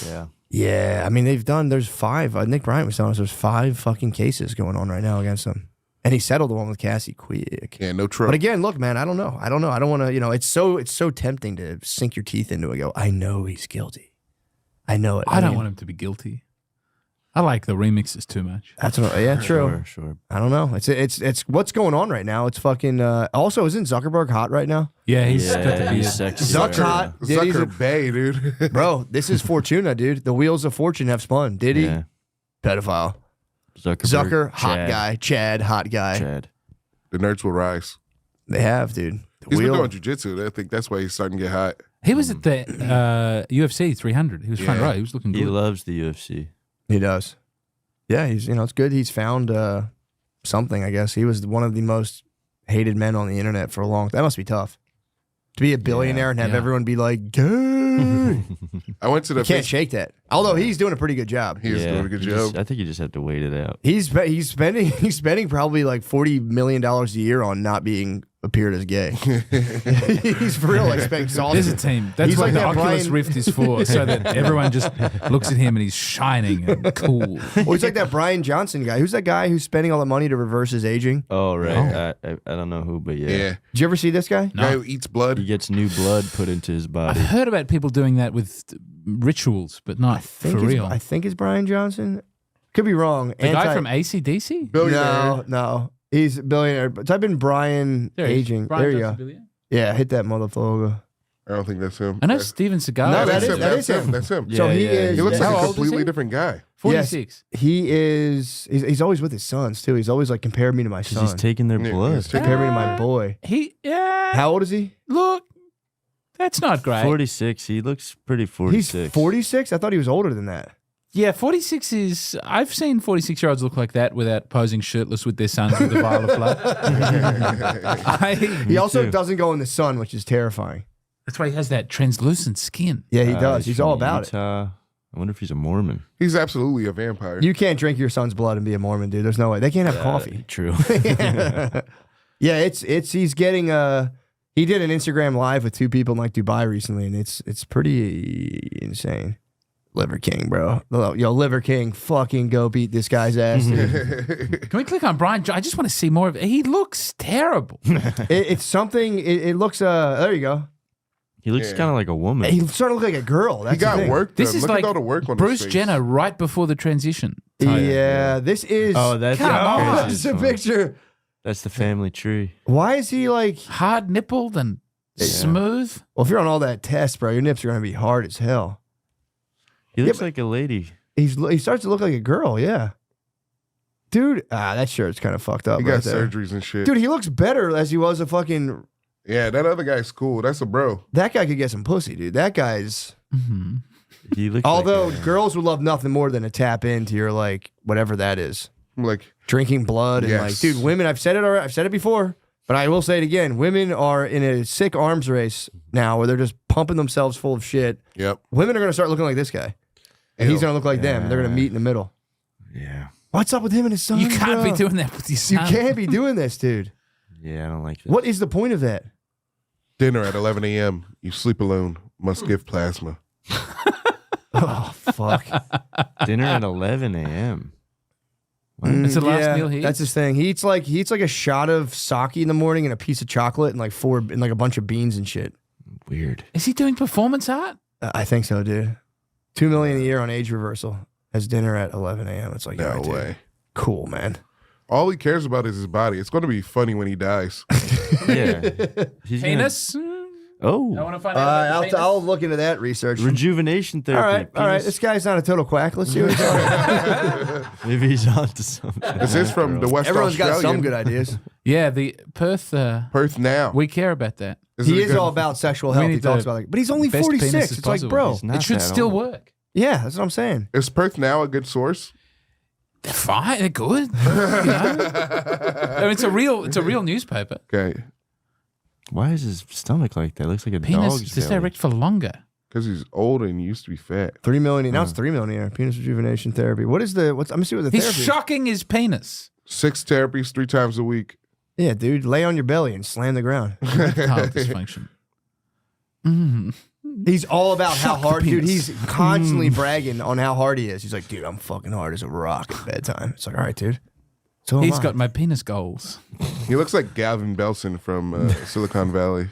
Yeah. Yeah, I mean there's 5. Nick Bryant was telling us there's 5 fucking cases going on right now against him, and he settled the one with Cassie quick. Yeah, no trouble. But again, look, man, I don't know. I don't want to. It's so tempting to sink your teeth into it. And go, I know he's guilty. I know it. I don't want him to be guilty. I like the remixes too much. That's what. Yeah, true. Sure. I don't know. It's what's going on right now. It's fucking. Also, isn't Zuckerberg hot right now? Yeah, he's got to be he's sexy. Zuck's hot. Diddy's Zucker Bay, dude. Bro, this is Fortuna, dude. The wheels of fortune have spun. Diddy, Yeah. pedophile. Zucker, Hot guy. Chad, hot guy. Chad. The nerds will rise. They have, dude. He's been doing jiu-jitsu. I think that's why he's starting to get hot. He was at the UFC 300. He was front row. He was looking good. He loves the UFC. He does. Yeah, he's it's good. He's found something, I guess. He was one of the most hated men on the internet for a long time. That must be tough. To be a billionaire and have everyone be like, gay. I went to the. You can't shake that. Although he's doing a pretty good job. He's doing a good job. I think you just have to wait it out. He's spending probably like $40 million a year on not being appeared as gay. He's for real, like spending sauce. There's a team. That's He's what like the that Oculus Brian- Rift is for, so that everyone just looks at him and he's shining and cool. Well, he's like that Brian Johnson guy. Who's that guy who's spending all the money to reverse his aging? Oh, right. I don't know who, but yeah. Yeah. Did you ever see this guy? Guy who eats blood. He gets new blood put into his body. I've heard about people doing that with rituals, but not for real. I think it's Brian Johnson. Could be wrong. The guy from AC/DC? No. He's a billionaire. But type in Brian aging. Brian there you Johnson go. billionaire? Yeah, hit that motherfucker. I don't think that's him. I know Steven Seagal. No, That's him. that is him. That's him. So he is. He looks How like a old is completely he? different guy. 46. Yes, he is. He's always with his sons too. He's always like compared me to my son. He's taking their blood. Compared me to my boy. How old is he? Look, that's not great. 46. He looks pretty 46. He's 46. I thought he was older than that. Yeah, 46 is. I've seen 46-year-olds look like that without posing shirtless with their sons with a vial of blood. He also doesn't go in the sun, which is terrifying. That's why he has that translucent skin. Yeah, he does. He's from all about Utah. I wonder if he's a Mormon. He's absolutely a vampire. it. You can't drink your son's blood and be a Mormon, dude. There's no way. They can't have coffee. True. Yeah, it's he's getting he did an Instagram live with two people in like Dubai recently, and it's pretty insane. Liver King, bro. Yo, Liver King, fucking go beat this guy's ass. Dude. Can we click on Brian? I just want to see more of it. He looks terrible. It's something. It looks. There you go. He looks kind of like a woman. He started to look like a girl. That's He got the thing. work done. This is Look like at all the work on Bruce his face. Jenner right before the transition. Yeah, this is. Oh, that's Come on. That's a picture. That's the family tree. Why is he like hard nippled and smooth? Well, if you're on all that test, bro, your nips are gonna be hard as hell. He looks like a lady. He starts to look like a girl. Yeah, dude. That shirt's kind of fucked up. He right got there. surgeries and shit. Dude, he looks better as he was a fucking. Yeah, that other guy's cool. That's a bro. That guy could get some pussy, dude. That guy's. He looks. Although like girls would love nothing more than to tap into your like whatever that is, like drinking blood and Yes. like, dude, women. I've said it already. I've said it before, but I will say it again. Women are in a sick arms race now where they're just pumping themselves full of shit. Yep. Women are gonna start looking like this guy, and he's gonna look like them. They're gonna meet in the middle. Yeah. What's up with him and his son? You can't bro? be doing that with your You son. can't be doing this, dude. Yeah, I don't like that. What is the point of that? Dinner at 11 a.m. You sleep alone. Must give plasma. Oh fuck! Dinner at 11 a.m. It's the last meal he That's eats? his thing. He eats like a shot of sake in the morning and a piece of chocolate and like a bunch of beans and shit. Weird. Is he doing performance art? I think so, dude. $2 million a year on age reversal as dinner at 11 a.m. It's like, No all right, dude. way. Cool, man. All he cares about is his body. It's going to be funny when he dies. Yeah. He's gonna- Penis? I Oh. want to find out about the penis. I'll look into that research. Rejuvenation all therapy. right. Penis- This guy's not a total quack. Let's see what he's on. Maybe he's on to something. Is this from the West Everyone's got Australian? some good ideas. Yeah, the Perth. Perth now. We care about that. He is all about sexual We health. He need talks the about but he's only best 46. penis as It's like, possible. bro, He's not It should that still old. work. yeah, that's what I'm saying. Is Perth now a good source? They're fine. They're good. You know? I mean, it's a real newspaper. Okay. Why is his stomach like that? Looks like a Penis dog's to stay belly. erect for longer. Because he's old and used to be fat. $3 million. Now it's $3 million a year. Penis rejuvenation therapy. What is the? I'm gonna see what the He's therapy. is. shocking his penis. 6 therapies 3 times a week. Yeah, dude, lay on your belly and slam the ground. Erectile dysfunction. He's all about how Shock the hard, dude. penis. He's constantly bragging on how hard he is. He's like, dude, I'm fucking hard as a rock at bedtime. It's like, all right, dude. So am He's I. got my penis goals. He looks like Gavin Belson from Silicon Valley.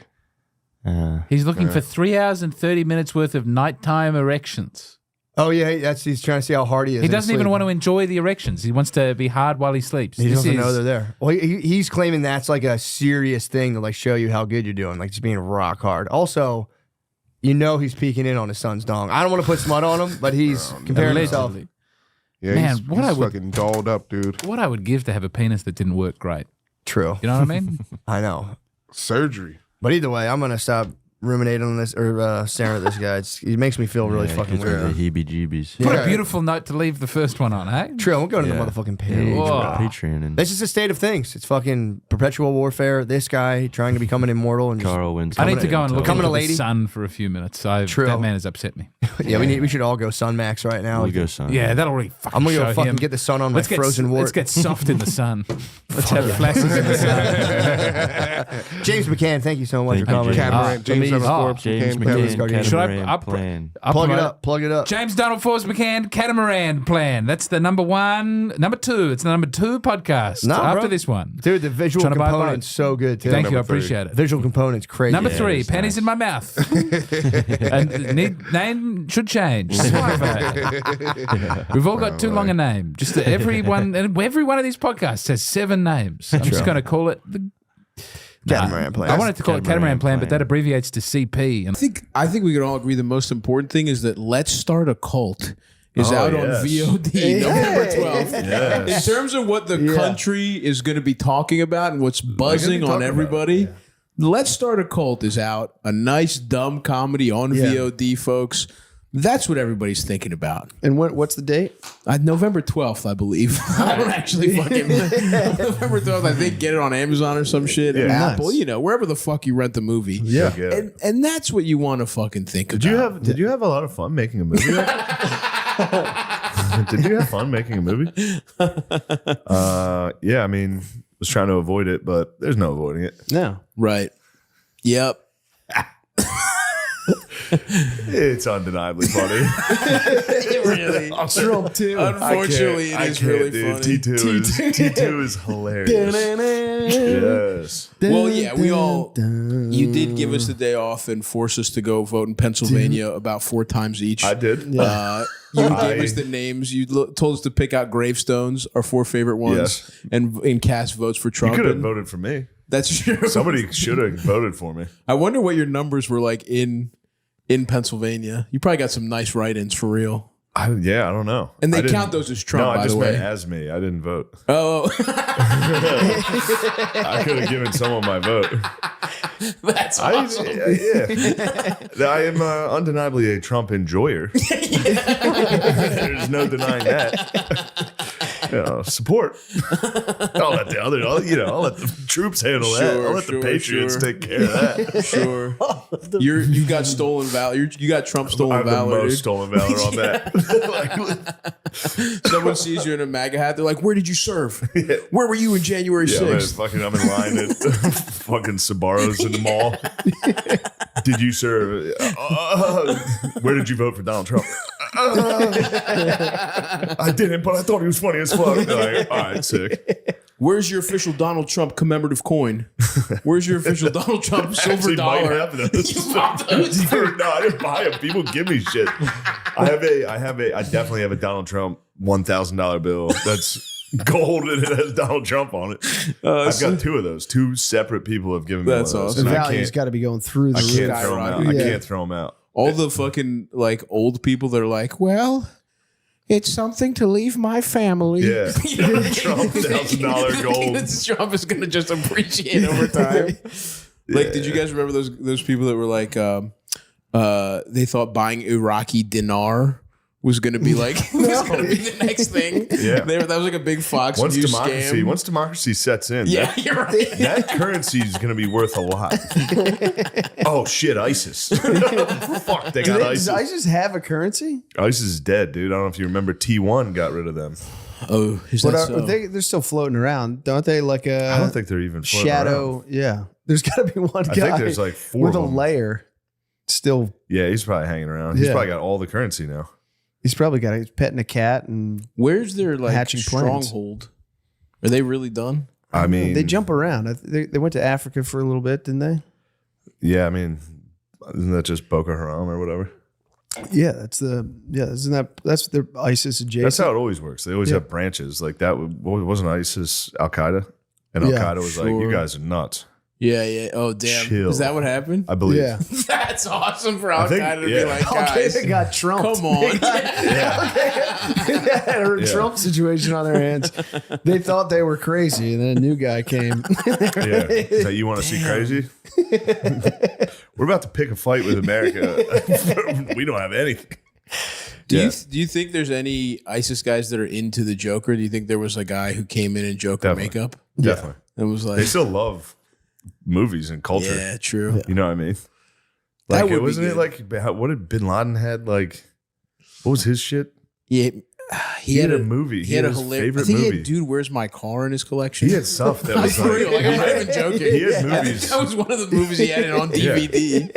He's looking for 3 hours and 30 minutes worth of nighttime erections. Oh yeah, he's trying to see how hard he is. He doesn't even want to enjoy the erections. He wants to be hard while he sleeps. He This doesn't is- know they're there. Well, he's claiming that's like a serious thing to like show you how good you're doing, like just being rock hard. Also, you know he's peeking in on his son's dong. I don't want to put smut on him, but he's comparing himself. Allegedly. Yeah, Man, he's, what he's I would- fucking dolled up, dude. What I would give to have a penis that didn't work great. True. You know what I mean? I know. Surgery. But either way, I'm gonna stop ruminating on this or staring at this guy. It makes me feel really fucking weird. The heebie-jeebies. What a beautiful note to leave the first one on, hey? True, we'll go to the motherfucking page. Patreon. And This is a state of things. It's fucking perpetual warfare. This guy trying to become an immortal and Carl Winslow. I need to go and look Coming into a the lady. sun for a few minutes. True. That man has upset me. yeah, we should all go Sun Max right now. We'll go, son. Yeah, that'll really fucking I'm gonna go show fucking him. get the sun on my frozen wart. Let's get soft in the sun. Let's have flashes in the sun. James McCann, thank you so much for Thank you, coming. James. Catamaran, James Louise. Forbes, James McCann, McCann, Should I- Catamaran I'll- Plan. Plug it up. Plug it up. James Donald Forbes McCann Catamaran Plan. That's the number two. It's the number 2 podcast Nah, after bro. this one. Dude, the visual Trying to buy a component's so good too. Thank you, I Number 3. appreciate it. Visual component's crazy. Number Yeah, 3, it's pennies nice. in my mouth. And name should change. We've all got too long a name. Just every one of these podcasts has 7 names. I'm just going to call it the Catamaran Plan. I wanted to call it Catamaran Plan, but that abbreviates to CP. And I think we can all agree the most important thing is that Let's Start a Cult is out on VOD November 12th. In terms of what the country is going to be talking about and what's buzzing on everybody, Let's Start a Cult is out. A nice, dumb comedy on VOD, folks. That's what everybody's thinking about. And what's the date? November 12th, I believe. I don't actually fucking November 12th. I think get it on Amazon or some shit. Apple, wherever the fuck you rent the movie. Yeah. And that's what you want to fucking think about. Did you have a lot of fun making a movie? Did you have fun making a movie? Yeah, I mean, was trying to avoid it, but there's no avoiding it. No. Right. Yep. It's undeniably funny. Really. Trump too. Unfortunately, it is really funny. T2 is hilarious. Yes. Well, yeah, you did give us the day off and force us to go vote in Pennsylvania about 4 times each. I did. You gave us the names. You told us to pick out gravestones, our 4 favorite ones, and cast votes for Trump. You could have voted for me. That's true. Somebody should have voted for me. I wonder what your numbers were like in Pennsylvania. You probably got some nice write-ins for real. I don't know. And they count those as Trump, No, I by just the way. meant as me. I didn't vote. Oh. I could have given someone my vote. That's awesome. I am undeniably a Trump enjoyer. There's no denying that. Support. I'll let the troops handle that. I'll let the Patriots take care of that. Sure. You got stolen valor. You got Trump stolen I have valor. the most Dude. stolen valor on that. Someone sees you in a MAGA hat. They're like, "Where did you serve? Where were you in January 6th?" I'm in line at fucking Sbarro's in the mall. Did you serve? Where did you vote for Donald Trump? I didn't, but I thought he was funny as fuck. Like, all right, sick. Where's your official Donald Trump commemorative coin? Where's your official Donald Trump silver Actually, dollar? might have those. You bought those? No, I didn't buy them. People give me shit. I definitely have a Donald Trump $1,000 bill that's gold and it has Donald Trump on it. I've got 2 of those. 2 separate people have given me That's one of those. awesome. The And value's got to be going through the I roof. can't throw them out. I can't throw them out. All the fucking like old people that are like, well, it's something to leave my family. Yeah. Trump $1,000 gold. Trump is gonna just appreciate over time. Like, did you guys remember those people that were like, they thought buying Iraqi dinar was going to be like was going to be the next thing. Yeah, that was like a big Fox once News democracy, scam. Once democracy sets in, you're right. That currency is going to be worth a lot. Oh shit, ISIS! Fuck, they got ISIS. Does ISIS have a currency? ISIS is dead, dude. I don't know if you remember. T1 got rid of them. Oh, is But that so? they're still floating around, don't they? Like a I don't think they're even floating shadow. around. Yeah, there's got to be one I guy think there's like 4 with a of them. layer. Still, Yeah, he's probably hanging around. He's Yeah. probably got all the currency now. he's probably got he's petting a cat and Where's their like hatching planes. stronghold? Are they really done? I mean, they jump around. They went to Africa for a little bit, didn't they? Yeah, I mean, isn't that just Boko Haram or whatever? Yeah, that's their ISIS adjacent. That's how it always works. They always Yeah. have branches like that. Wasn't ISIS Al Qaeda? And Al Yeah, Qaeda was like, "You guys are nuts." Yeah. Oh, damn. Chill. Is that what happened? I believe. Yeah. That's awesome for Al think- Qaeda to yeah. be like, Al guys, Qaeda got Trump. come on. They had a Trump situation on their hands. They thought they were crazy, and then a new guy came. Yeah. Is that you want to see crazy? We're about to pick a fight with America. We don't have anything. Do you think there's any ISIS guys that are into the Joker? Do you think there was a guy who came in Joker Definitely. makeup? Definitely. And was like, They still love movies and culture. yeah, true. You know what I mean? That Like, would be wasn't it good. like, what did Bin Laden had? Like, what was his shit? Yeah, He had a movie. He had a his hilarious. favorite I think he movie. had Dude, Where's My Car in his collection. He had stuff that was For real, like I'm not even joking. He had movies. That was one of the movies he had it on DVD.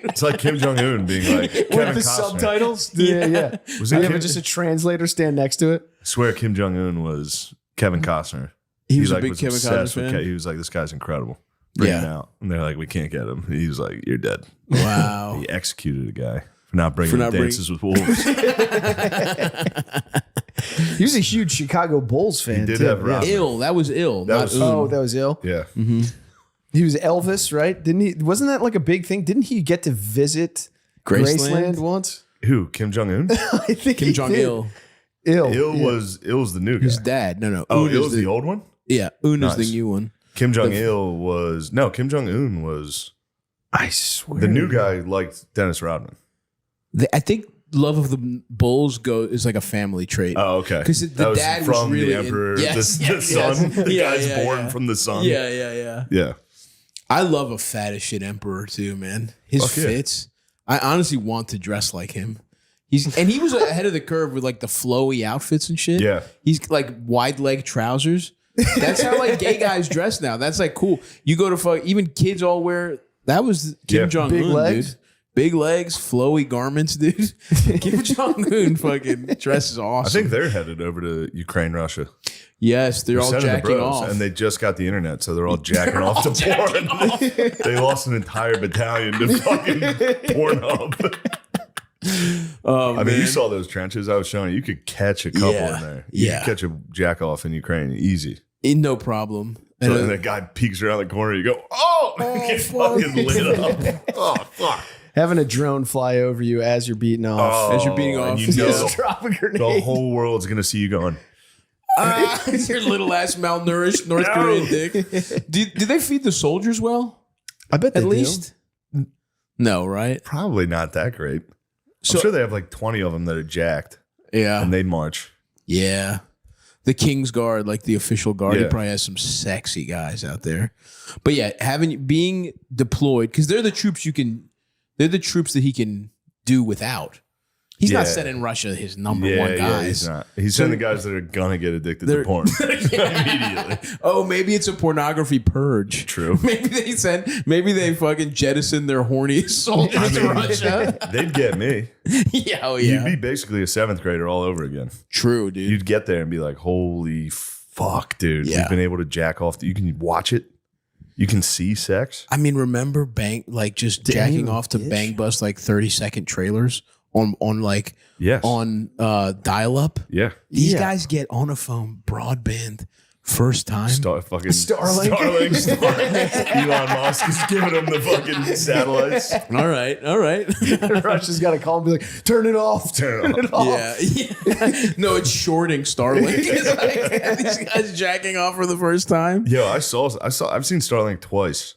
It's like Kim Jong Un being like Kevin With the Costner. subtitles? Yeah. Was Did it you have Kim? just a translator stand next to it? I swear Kim Jong Un was Kevin Costner. He was a big was Kevin Costner obsessed with fan? He was like, this guy's incredible. Bring him Yeah. out. And they're like, we can't get him. He was like, you're dead. Wow. He executed a guy for not bringing For him not bringing- Dances with Wolves. He was a huge Chicago Bulls fan. He did too. have Rob. Ill. That was ill. That not was- Un. Oh, that was ill. Yeah. He was Elvis, right? Didn't he? Wasn't that like a big thing? Didn't he get to visit Graceland? Graceland once? Who? Kim Jong Un? I think Kim he Jong did. Il. Ill's the new guy. His dad. No. Oh, Un is Ill's the old one? Yeah, Un is Nice. the new one. Kim Jong Il was Kim Jong Un was I swear. the new guy. Liked Dennis Rodman. I think love of the Bulls is like a family trait. Oh, okay. Because the That dad was from really the emperor, yes, the yes, son. yes. The Yeah, guy's yeah, born yeah. from the sun. Yeah. Yeah. I love a fat as shit emperor too, man. His Fuck yeah. fits. I honestly want to dress like him. He was ahead of the curve with like the flowy outfits and shit. Yeah. He's like wide leg trousers. That's how like gay guys dress now. That's like cool. You go to even kids all wear. That was Kim Yeah. Jong Big Un, legs? dude. Big legs, flowy garments, dude. Kim Jong Un fucking dresses awesome. I think they're headed over to Ukraine, Russia. yes, they're all Sending the jacking bros, off. and they just got the internet, so they're all jacking off to porn. They lost an entire battalion to fucking Pornhub. Oh, I mean, you man. saw those trenches I was showing you. You could catch a couple Yeah. in there. You Yeah. could catch a jack off in Ukraine easy. No problem. So, And, and the guy peeks around the corner. You go, oh, get fucking lit up. Oh, fuck. Having a drone fly over you as you're beating off. As you're beating and off, you yeah. know, Just drop a grenade. the whole world's going to see you going, your little ass malnourished North Korean dick. Do they feed the soldiers well? I bet they At do. least? No, right? probably not that great. So- I'm sure they have like 20 of them that are jacked, Yeah. and they march. Yeah. The King's Guard, like the official guard, he Yeah. probably has some sexy guys out there. But yeah, being deployed, because they're the troops that he can do without. He's not Yeah. sending Russia his number one guys. he's not. He's sending the guys that are gonna get addicted to They're- porn immediately. Oh, maybe it's a pornography purge. True. Maybe they fucking jettison their horniest soldiers to Russia. They'd get me. Yeah, oh You'd yeah. be basically a 7th grader all over again. True, dude. You'd get there and be like, "Holy fuck, dude! Yeah. We've been able to jack off. You can watch it. You can see sex. I mean, remember jacking off to bang bust like 30-second trailers on Yes. dial up. Yeah. These guys get on a phone broadband first time. Fucking Starlink. Elon Musk is giving them the fucking satellites. All right. Russia's got to call and be like, turn it off. Turn it off. Yeah. No, it's shorting Starlink. It's like, these guys jacking off for the first time. Yo, I've seen Starlink twice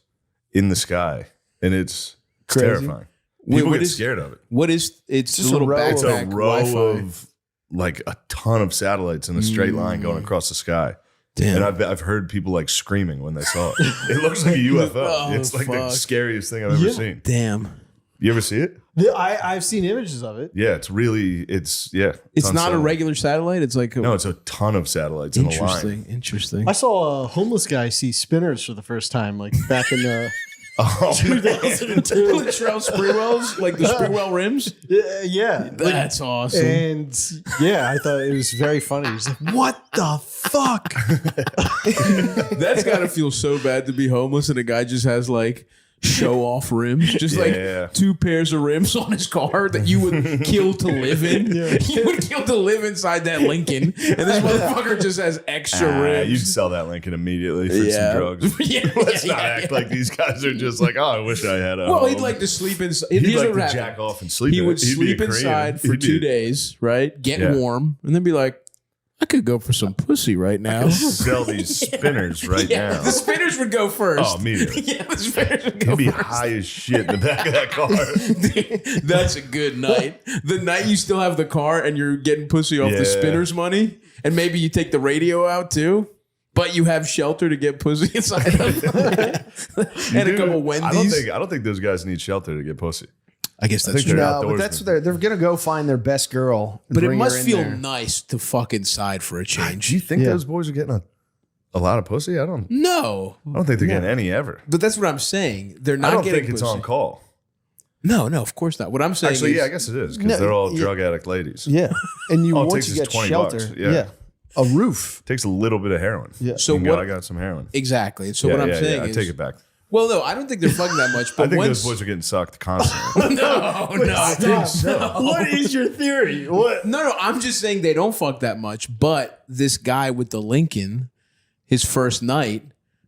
in the sky, and it's Crazy. terrifying. Wait, People what get is- scared of it. What is it's just a little a row of- It's a backpack row Wi-Fi. of like a ton of satellites in a straight line going across the sky. Damn. And I've heard people like screaming when they saw it. It looks like a UFO. Oh, It's like the fuck. scariest thing I've ever seen. Damn. You ever see it? I've seen images of it. Yeah, it's It's on not a satellite. regular satellite. It's like No, it's a ton of satellites in a line. Interesting. I saw a homeless guy see spinners for the first time, like back in the Oh, 2002. Latrell Sprewell's, like the Sprewell rims. Yeah, That's awesome. and yeah, I thought it was very funny. He's like, "What the fuck?" That's got to feel so bad to be homeless and a guy just has like show off rims, just like 2 pairs of rims on his car that you would kill to live in. You would kill to live inside that Lincoln, and this motherfucker just has extra rims. You'd sell that Lincoln immediately for some drugs. Let's not act like these guys are just like, oh, I wish I had a. Well, home. he'd like to sleep inside. He'd like to jack off and sleep. He would He'd be sleep a Korean. inside for 2 days, right? Get warm, and then be like, I could go for some pussy right now. Sell these spinners right now. The spinners would go first. Oh, immediately. Yeah, the spinners would go He'd be first. high as shit in the back of that car. Dude, that's a good night. The night you still have the car and you're getting pussy off the spinners money, and maybe you take the radio out too, but you have shelter to get pussy inside of and a couple Wendy's. I don't think those guys need shelter to get pussy. I guess that's true. No, but that's what they're gonna go find their best girl. And But it bring her must in feel there. nice to fuck inside for a change. Do you think those boys are getting a lot of pussy? I don't think they're getting any ever. But that's what I'm saying. They're not I don't getting think it's pussy. on call. No, of course not. What I'm saying Actually, is, yeah, I guess it is because they're all drug addict ladies. Yeah, and you All it once takes you is get $20. shelter, Yeah. a roof. Takes a little bit of heroin. Yeah. So You can go, what- I got some heroin. Exactly. So what I'm saying I is, take it back. well, no, I don't think they're fucking that much. I But think once, those boys are getting sucked constantly. no, I think so. What is your theory? What? No, I'm just saying they don't fuck that much. But this guy with the Lincoln, his first night,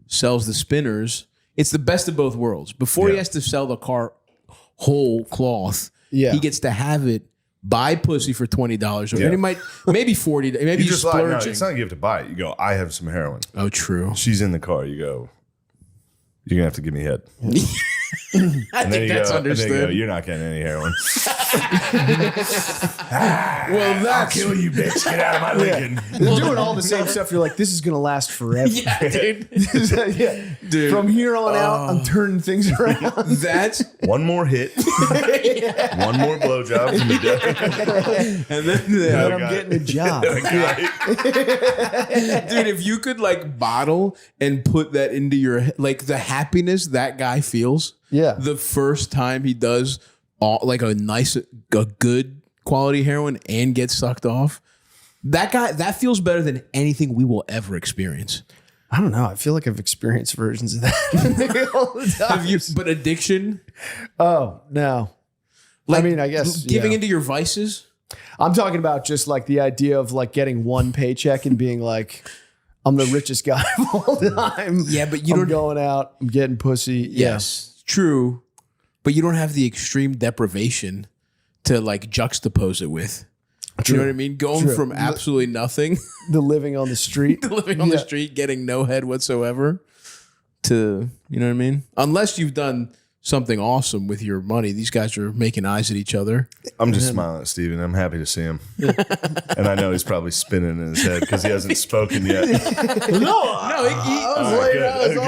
sells the spinners. It's the best of both worlds. Before he has to sell the car whole cloth, he gets to have it, buy pussy for $20, or and it might maybe $40. Maybe You he's just like, no, splurging. it's not like you have to buy it. You go, I have some heroin. Oh, true. She's in the car. You go, you're going to have to give me head. I think that's And then you go, understood. you're not getting any heroin. Well, that's I'll kill you, bitch. Get out of my Lincoln. They're doing all the same stuff. You're like, this is gonna last forever. yeah, dude. Dude. From here on out, I'm turning things around. That's One more hit. One more blowjob from the dead. and then And I'm getting a job. dude, if you could like bottle and put that into your like the happiness that guy feels, the first time he does like a good quality heroin and gets sucked off, that feels better than anything we will ever experience. I don't know. I feel like I've experienced versions of that all the time. Have you? But addiction, Oh no. like I mean, I guess giving yeah. into your vices. I'm talking about just like the idea of like getting one paycheck and being like, I'm the richest guy of all time. Yeah, but you I'm don't going out. I'm getting pussy. Yes, true. But you don't have the extreme deprivation to like juxtapose it with. You know what I mean? Going True. from absolutely nothing, The living on the street. living on the street, getting no head whatsoever, to, you know what I mean? Unless you've done something awesome with your money. These guys are making eyes at each other. I'm just smiling at Steven. I'm happy to see him. And I know he's probably spinning in his head because he hasn't spoken yet. I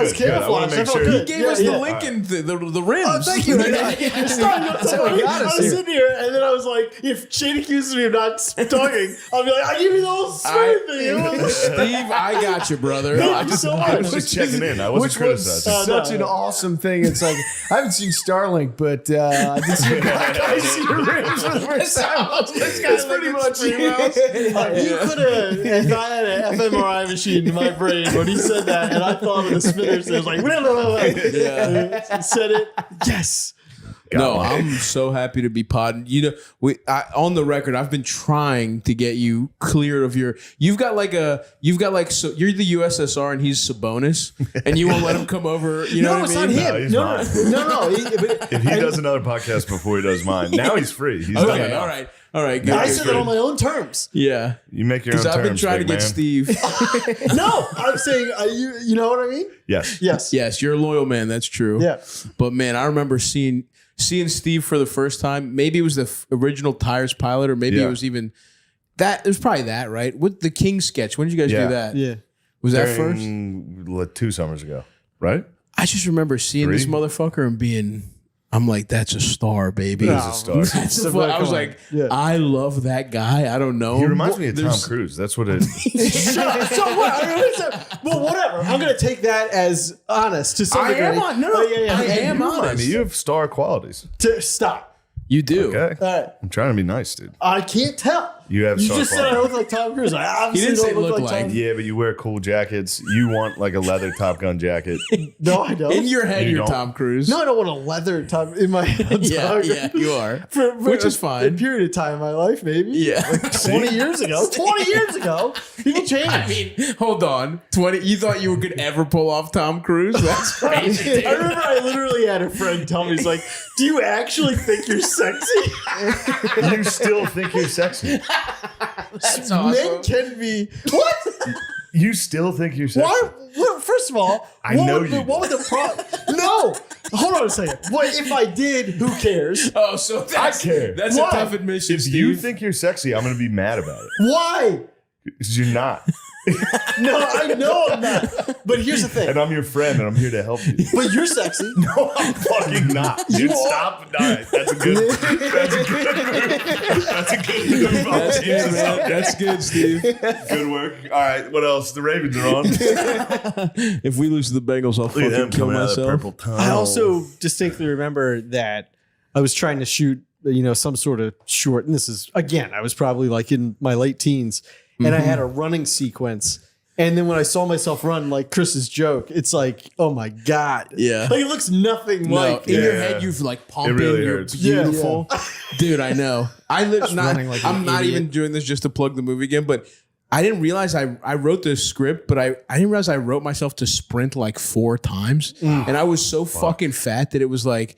was camouflaged. I felt good. He gave us the Lincoln, the rims. Oh, thank you. It's not your story. I was sitting here, and then I was like, if Shane accuses me of not talking, I'll be like, I give you the whole story thing. Steve, I got you, brother. Thank you so I was much. just checking in. I wasn't Which was criticizing. such an awesome thing. It's like, I haven't seen Starlink, but I did see a black guy see your rims for the first time. It's pretty much You could have, if I had an fMRI machine in my brain when he said that, and I thought of the spinners, it was like, said it. Yes. No, I'm so happy to be podding. You know, on the record, I've been trying to get you clear of your. You're the USSR and he's Sabonis, and you won't let him come over. You know No, what it's I not mean? him. No. If he does another podcast before he does mine, now he's free. He's done Okay, enough. all right. Good. I said that on my own terms. Yeah, You make your own because terms, I've been trying to big get man. Steve. No, I'm saying, you know what I mean? Yes. Yes. Yes, you're a loyal man. That's true. Yeah. But man, I remember seeing Steve for the first time. Maybe it was the original Tires pilot, or maybe it was even that. It was probably that, right? With the King sketch. When did you guys do that? Yeah. Was that first? 2 summers ago, right? I just remember seeing this 3? motherfucker and being, I'm like, that's a star, baby. He's a star. That's I was like, I love that guy. I don't know. He him. reminds me of Tom There's- Cruise. That's what it. Shut up. So what? Well, whatever. I'm going to take that as honest to some I degree. am on. No, I am You remind honest. me, you have star qualities. Stop. You do. Okay. All right. I'm trying to be nice, dude. I can't tell. You have You sharp just said I arms. look like Tom Cruise. I obviously didn't say don't look look like like. Tom. Yeah, but you wear cool jackets. You want like a leather Top Gun jacket. No, I don't. In your head, You you're don't? Tom Cruise. No, I don't want a leather top in my head. Yeah, you are. Which is fine. A period of time in my life, maybe. Yeah. 20 years ago. 20 years ago. People change. I mean, hold on. 20. You thought you could ever pull off Tom Cruise? That's crazy. Dude. I remember I literally had a friend tell me, he's like, do you actually think you're sexy? You still think you're sexy. That's Men awesome. can be. What? You still think you're sexy. Why? What, first of all, I what know would the, you what would the problem? No. Hold on a second. What if I did? Who cares? Oh, so that's, I care. That's Why? a tough admission, If Steve. you think you're sexy, I'm going to be mad about it. Why? Because you're not. No, I know I'm not. But here's the thing. And I'm your friend, and I'm here to help you. But you're sexy. No, I'm fucking not. Dude, stop. All right, that's a good. That's a good move. That's a good move. That's good, man. That's good, Steve. Good work. All right, what else? The Ravens are on. If we lose to the Bengals, I'll Look at them fucking kill coming out of the myself. purple tunnel. I also distinctly remember that I was trying to shoot, some sort of short. And this is, again, I was probably like in my late teens. And I had a running sequence. And then when I saw myself run, like Chris's joke, it's like, oh my God. Yeah. Like it looks nothing like. in your Yeah. head, you've like pumping. really You're hurts. beautiful, dude. I know. I live not. running like I'm an not idiot. even doing this just to plug the movie again, but I didn't realize I wrote this script, but I didn't realize I wrote myself to sprint like 4 times, and I was so fucking fat that it was like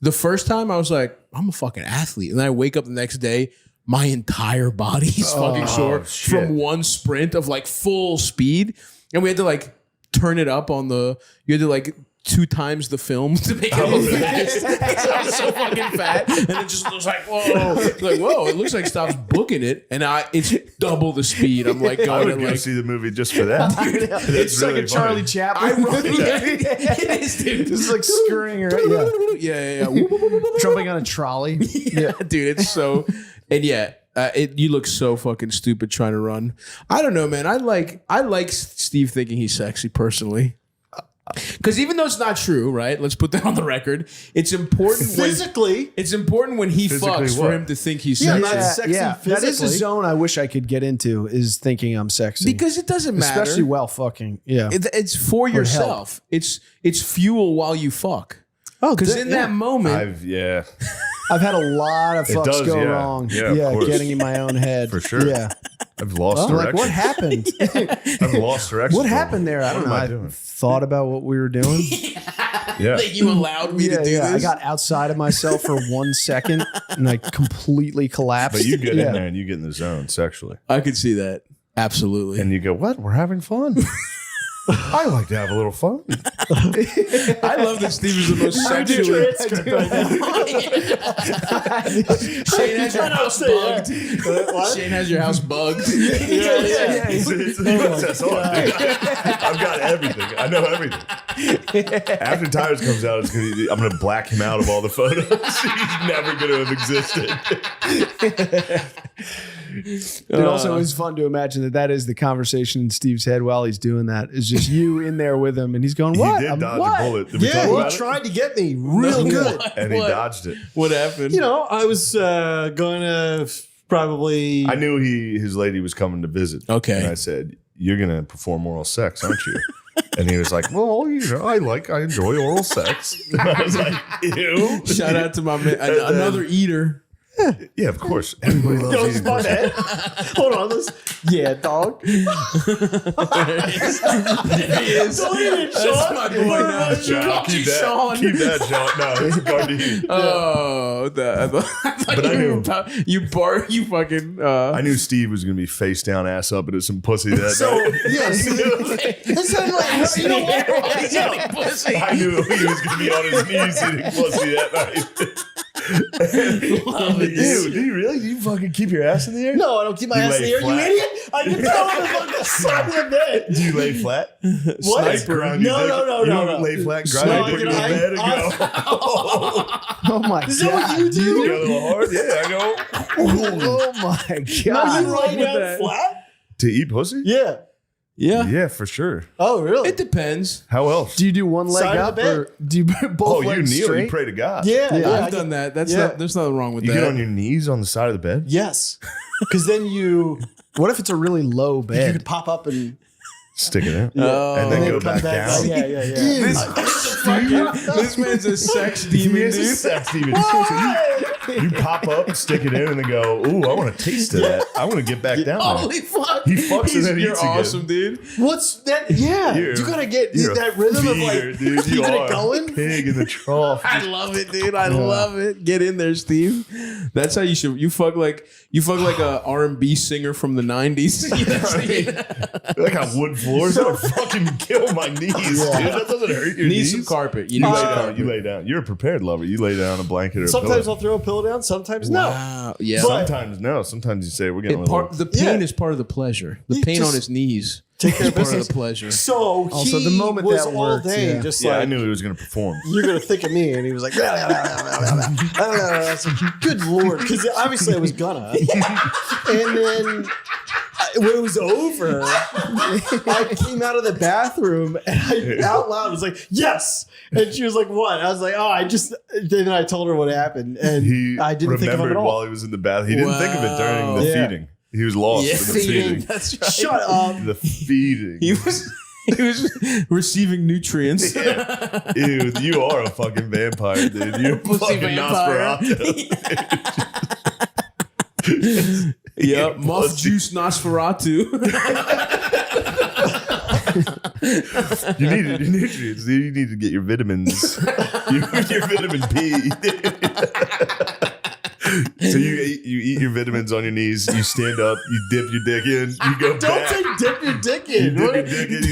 the first time I was like, I'm a fucking athlete, and then I wake up the next day. My entire body is fucking sore shit. from one sprint of like full speed. And we had to like turn it up on you had to like 2 times the film to make it look fast. I was so fucking fat. And it just looks like, whoa. Like, whoa, it looks like Stop's booking it. And it's double the speed. I'm like I going would to go like, see the movie just for that. That's It's really like a Charlie funny. Chaplin. it is, dude. It's like scurrying around. Yeah. Jumping on a trolley. Yeah, dude, it's so, and yeah, you look so fucking stupid trying to run. I don't know, man. I like Steve thinking he's sexy personally. Because even though it's not true, right? Let's put that on the record. It's important Physically. It's important when he Physically fucks what? for him to think he's Yeah, sexy. not sexy That is a physically. zone I wish I could get into, is thinking I'm sexy. Because it doesn't matter. Especially while fucking. Yeah. It's for yourself. It's fuel while you fuck. Oh, Because in that moment, I've had a lot of It fucks does, go yeah. wrong. Yeah, of course. Getting in my own head. For sure. Yeah. I've lost I'm direction. like, what happened? I've lost direction. What happened there? I don't know. am I I doing? thought about what we were doing. Yeah. that you allowed me to do this. I got outside of myself for 1 second and I completely collapsed. But you get Yeah. in there and you get in the zone sexually. I could see that. Absolutely. And you go, what? We're having fun. I like to have a little fun. I love that Steve is the most sexually. Shane has your house bugged. Shane has your house bugged. That's all, dude. I've got everything. I know everything. After Tires comes out, I'm going to black him out of all the photos. He's never going to have existed. It also is fun to imagine that is the conversation in Steve's head while he's doing that. Is just you in there with him, and he's going, "What? He did dodge what? a bullet. Did we Yeah, talk he about it? tried to get me real good. And he dodged it. What happened? I was going to probably. I knew his lady was coming to visit. Okay. And I said, "You're going to perform oral sex, aren't you?" And he was like, "Well, I enjoy oral sex." And I was like, "Ew." Shout out to my man, another eater. Yeah, of course. Everybody loves Goes eating my pussy. head. Hold on, yeah, dog. He is. That's my boy now. Sean, keep that, Sean. No, it's Gardini. Oh, But I knew you fucking. I knew Steve was going to be face down, ass up into some pussy that So, night. yeah, it's like, you know what? I knew he was going to be on his knees eating pussy that night. Dude, do you really? Do you fucking keep your ass in the air? No, I don't keep my You ass in lay the air, you flat. idiot. I can tell him on the side of the bed. Do you lay flat? What? Like grind your dick? No. You don't lay flat and grind your dick in the bed and go. Oh my Is that what god! you do? You go a little hard? Yeah, I go. Oh my No, god! you lie down flat? To eat pussy? Yeah. Yeah. Yeah, for sure. Oh, really? It depends. How else? Do you do one leg Side of up the bed. or do you both Oh, you legs kneel, straight? you pray to God. Yeah, I've done that. There's nothing wrong with You that. get on your knees on the side of the bed? Yes. Because then What if it's a really low you bed? could pop up and Stick it in. And then go come back down. Yeah. This man's a sex demon, He is a dude. sex demon. So you pop up, stick it in, and then go, ooh, I want a taste of that. I want to get back down there. Holy fuck. He fucks and then You're eats again. awesome, dude. What's that? Yeah, You're- you gotta get You're that a rhythm of feeder, like dude. You keeping are it going. a pig in the trough. I love it, dude. I love it. Get in there, Steve. That's how you should. You fuck like a R&B singer from the 90s. You know what I mean? Like on wood floors, that'll fucking kill my knees, dude. That doesn't hurt your Need knees. some carpet. You lay down. You lay down. You're a prepared lover. You lay down on a blanket or a Sometimes pillow. I'll throw a pillow down. Sometimes no. Wow. Yeah. But- Sometimes no. Sometimes you say we're getting a little. The pain is part of the pleasure. The You pain on just his knees take care is of part of business. the pleasure. So Also, he the moment was that all worked, day yeah. just Yeah, I like, knew he was going to perform. you're gonna think of me, and he was like, I was like, good lord, because obviously I was gonna. And then when it was over, I came out of the bathroom and I out loud was like, yes. And she was like, what? I was like, then I told her what happened, and He I didn't think of it remembered at all. while he was in the bath. He didn't think of it during the Yeah. feeding. He was lost in the feeding. That's right. Shut up. The feeding. He was receiving nutrients. Ew, you are a fucking vampire, dude. You're a fucking vampire. Nosferatu. Yep, muff juice Nosferatu. You need your nutrients, dude. You need to get your vitamins. your vitamin P. So you eat your vitamins on your knees. You stand up. You dip your dick in. You go Don't back. say dip your dick You in. dip your dick in. You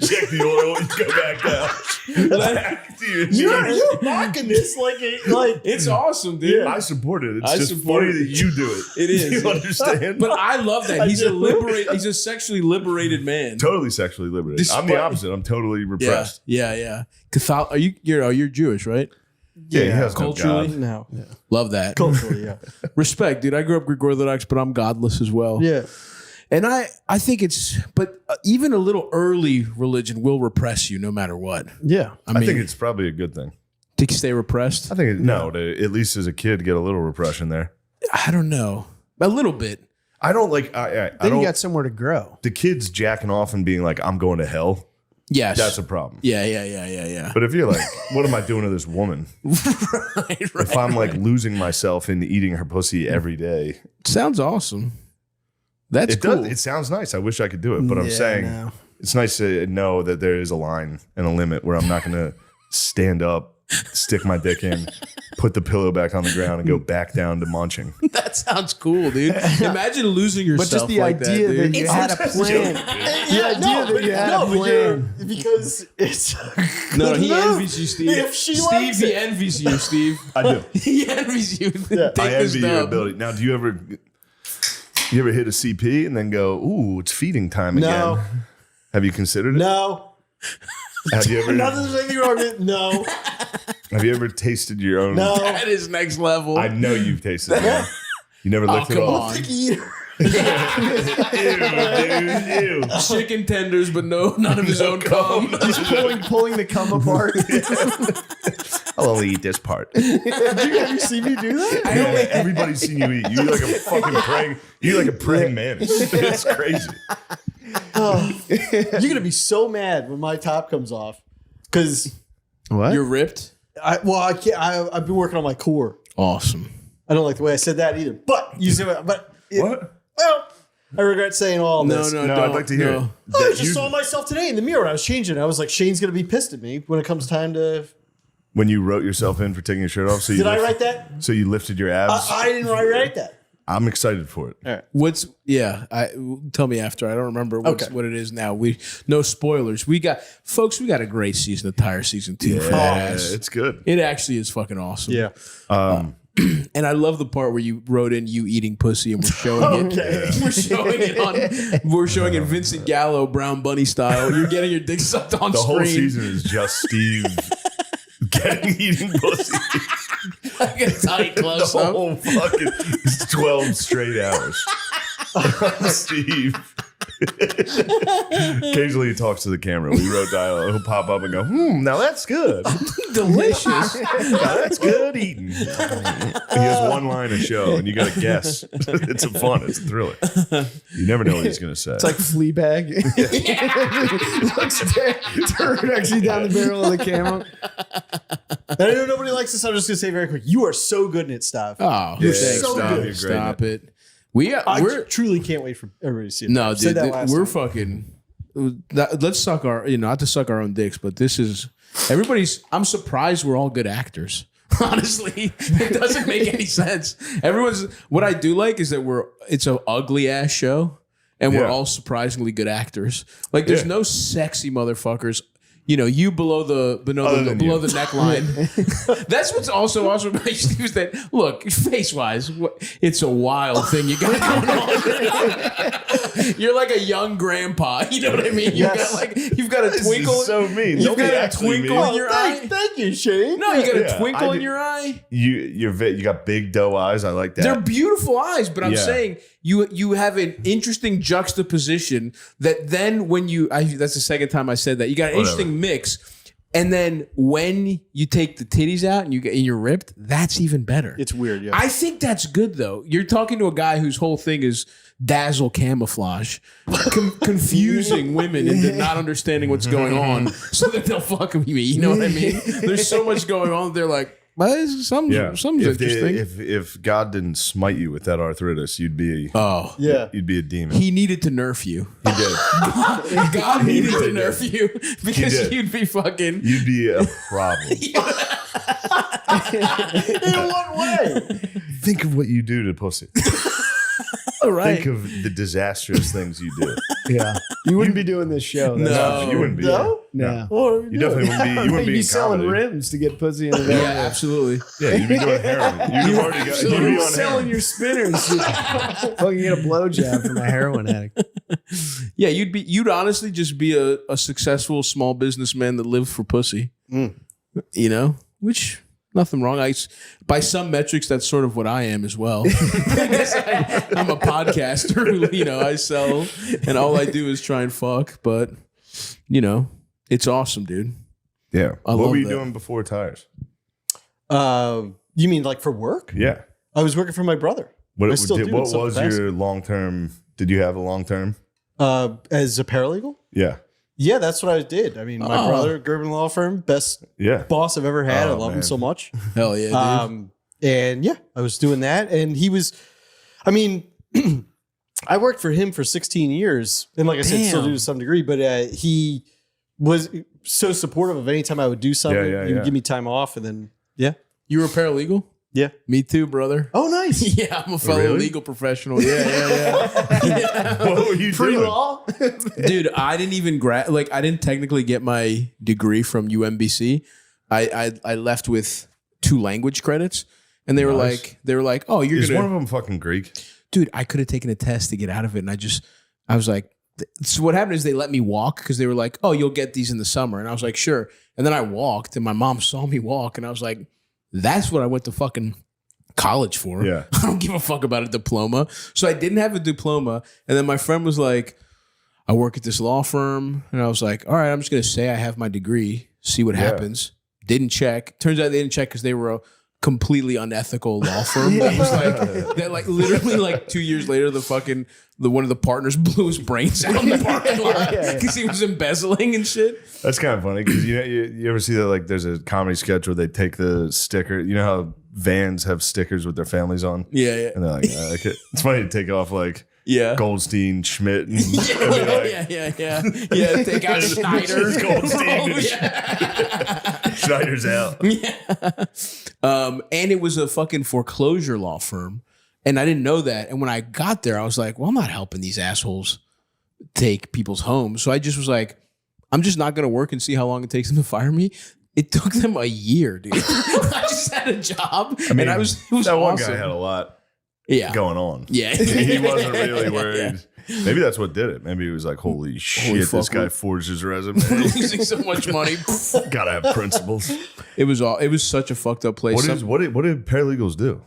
check the oil. You go back down. Back to your You're mocking this like It's awesome, dude. I support it. It's I just support funny it. that you do it. It is. You understand? But I love that. I He's a do. He's a sexually liberated man. Totally sexually liberated. I'm the Despite- opposite. I'm totally Yeah, repressed. yeah. Catholic? You're Jewish, right? Yeah, he has no Culturally, God. No. love that. Culturally, yeah. Respect, dude. I grew up Greek Orthodox, but I'm godless as well. Yeah. And I think but even a little early religion will repress you no matter what. Yeah. I mean, I think it's probably a good thing. to stay repressed. I think to at least as a kid get a little repression there. I don't know, a little bit. I don't like. I Then don't. you got somewhere to grow. The kids jacking off and being like, "I'm going to hell." Yes, That's a problem. Yeah. But if you're like, "What am I doing to this woman?" right. If I'm like losing myself in eating her pussy every day, Sounds awesome. That's it cool. does. It sounds nice. I wish I could do it, but I'm saying no. it's nice to know that there is a line and a limit where I'm not going to stand up, stick my dick in, put the pillow back on the ground, and go back down to munching. That sounds cool, dude. Imagine losing yourself But just the like idea that, dude. that you had a plan. The idea that you had a plan. Because it's No, he No. envies you, Steve. If she Steve, likes he it. envies you, Steve. I do. He envies you. Yeah. Take I this envy your dub. ability. Now, do you ever hit a CP and then go, "Ooh, it's feeding time again"? No. Have you considered it? no. Have you ever? Not that there's anything wrong with it. No. Have you ever tasted your own? No. That is next level. I know you've tasted it. You never licked it come off. on. Picky eater. Ew, dude, ew. Chicken tenders, but none of his own cum. Just pulling the cum apart. I'll only eat this part. Have you seen me do that? Everybody's seen you eat. You eat like a fucking praying. You eat like a praying mantis. It's crazy. You're gonna be so mad when my top comes off because What? You're ripped. I can't. I've been working on my core. Awesome. I don't like the way I said that either. But you see what? But What? well, I regret saying all this. No, No, don't. I'd like to hear No. it. I That just you- saw myself today in the mirror. I was changing. I was like, Shane's gonna be pissed at me when it comes time to. when you wrote yourself in for taking your shirt off. So you Did I write that? So you lifted your abs. I didn't write that. I'm excited for it. Tell me after. I don't remember what it is now. No spoilers. We got a great season of Tire Season 2 for that ass. It's good. It actually is fucking awesome. Yeah. And I love the part where you wrote in you eating pussy and we're showing it. We're showing it Vincent Gallo Brown Bunny style. You're getting your dick sucked on The screen. whole season is just Steve eating pussy. Like a tight The close up. whole fucking 12 straight hours. Steve Occasionally he talks to the camera. We wrote dialogue. He'll pop up and go, now that's good. Delicious. Now that's good eating. He has one line a show, and you got to guess. It's fun. It's a thriller. You never know what he's going to say. It's like Fleabag. Turn actually down the barrel of the camera. I know nobody likes this. I'm just gonna say very quick. You are so good at stuff. Oh, you're thanks, so stop good. it. Stop it. I truly can't wait for everybody to see it. No, Said dude, that last we're time. fucking. Let's suck our, not to suck our own dicks, but this is everybody's. I'm surprised we're all good actors. Honestly, it doesn't make any sense. What I do like is that it's an ugly ass show, and we're all surprisingly good actors. Like, there's no sexy motherfuckers. You below the neckline. That's what's also awesome about you is that, look, face wise, it's a wild thing you got going on. You're like a young grandpa. You know what I mean? You've got a twinkle. This is so mean. You've got a twinkle in your eye. Thank you, Shane. No, you got a twinkle in your eye. You got big doe eyes. I like that. They're beautiful eyes, but I'm saying you have an interesting juxtaposition that then when that's the second time I said that, you got an interesting mix, and then when you take the titties out and you're ripped, that's even better. It's weird. Yeah, I think that's good though. You're talking to a guy whose whole thing is dazzle camouflage, confusing women into not understanding what's going on so that they'll fuck with me. You know what I mean? There's so much going on. They're like, well, something's interesting. If God didn't smite you with that arthritis, you'd be you'd be a demon. He needed to nerf you. He did. God needed to nerf you because you'd be fucking. You'd be a problem. In what way? Think of what you do to pussy. All right. Think of the disastrous things you do. Yeah, you wouldn't be doing this show. No, you wouldn't be. No. You definitely wouldn't be. You wouldn't You'd be be in selling comedy. rims to get pussy in the Yeah, absolutely. Yeah, you'd be doing heroin. You'd already got. You'd be on selling heroin. your spinners. Fucking get a blowjob from a heroin addict. Yeah, you'd honestly just be a successful small businessman that lived for pussy. Which nothing wrong. By some metrics, that's sort of what I am as well. I'm a podcaster who, I sell, and all I do is try and fuck. But it's awesome, dude. Yeah. I What love were you that. doing before tires? You mean like for work? Yeah. I was working for my brother. What I still do in was some capacity. your long term? Did you have a long term? As a paralegal? Yeah. Yeah, that's what I did. I mean, my brother, Gerben Law Firm, best boss I've ever had. I love him so much. Hell yeah, dude. And yeah, I was doing that. And he was, I worked for him for 16 years. And like I said, still do to some degree, but he was so supportive of any time I would do something. He would give me time off. And then, You were a paralegal? Yeah. Me too, brother. Oh, nice. Yeah, I'm a fellow legal professional. Yeah. What were you doing? Law? Dude, I didn't even I didn't technically get my degree from UMBC. I left with 2 language credits, and they were like, oh, you're Is gonna. one of them fucking Greek? Dude, I could have taken a test to get out of it, and I was like, so what happened is they let me walk because they were like, oh, you'll get these in the summer, and I was like, sure. And then I walked, and my mom saw me walk, and I was like, that's what I went to fucking college for. Yeah. I don't give a fuck about a diploma. So I didn't have a diploma. And then my friend was like, I work at this law firm. And I was like, all right, I'm just going to say I have my degree, see what happens. Didn't check. Turns out they didn't check because they were a completely unethical law firm. That was that literally 2 years later, one of the partners blew his brains out in the parking lot because he was embezzling and shit. That's kind of funny because you ever see that there's a comedy sketch where they take the sticker. You know how vans have stickers with their families on? Yeah. And they're like, it's funny to take off Goldstein, Schmidt, and Yeah. Take out Schneider. Goldstein. Schneider's out. And it was a fucking foreclosure law firm. And I didn't know that. And when I got there, I was like, well, I'm not helping these assholes take people's homes. So I just was like, I'm just not going to work and see how long it takes them to fire me. It took them a year, dude. I just had a job. And it was that one awesome. guy had a lot going on. Yeah. He wasn't really worried. Maybe that's what did it. Maybe he was like, holy shit, this guy forged his resume. We're losing so much money. Gotta have principles. It was such a fucked up place. What did paralegals do?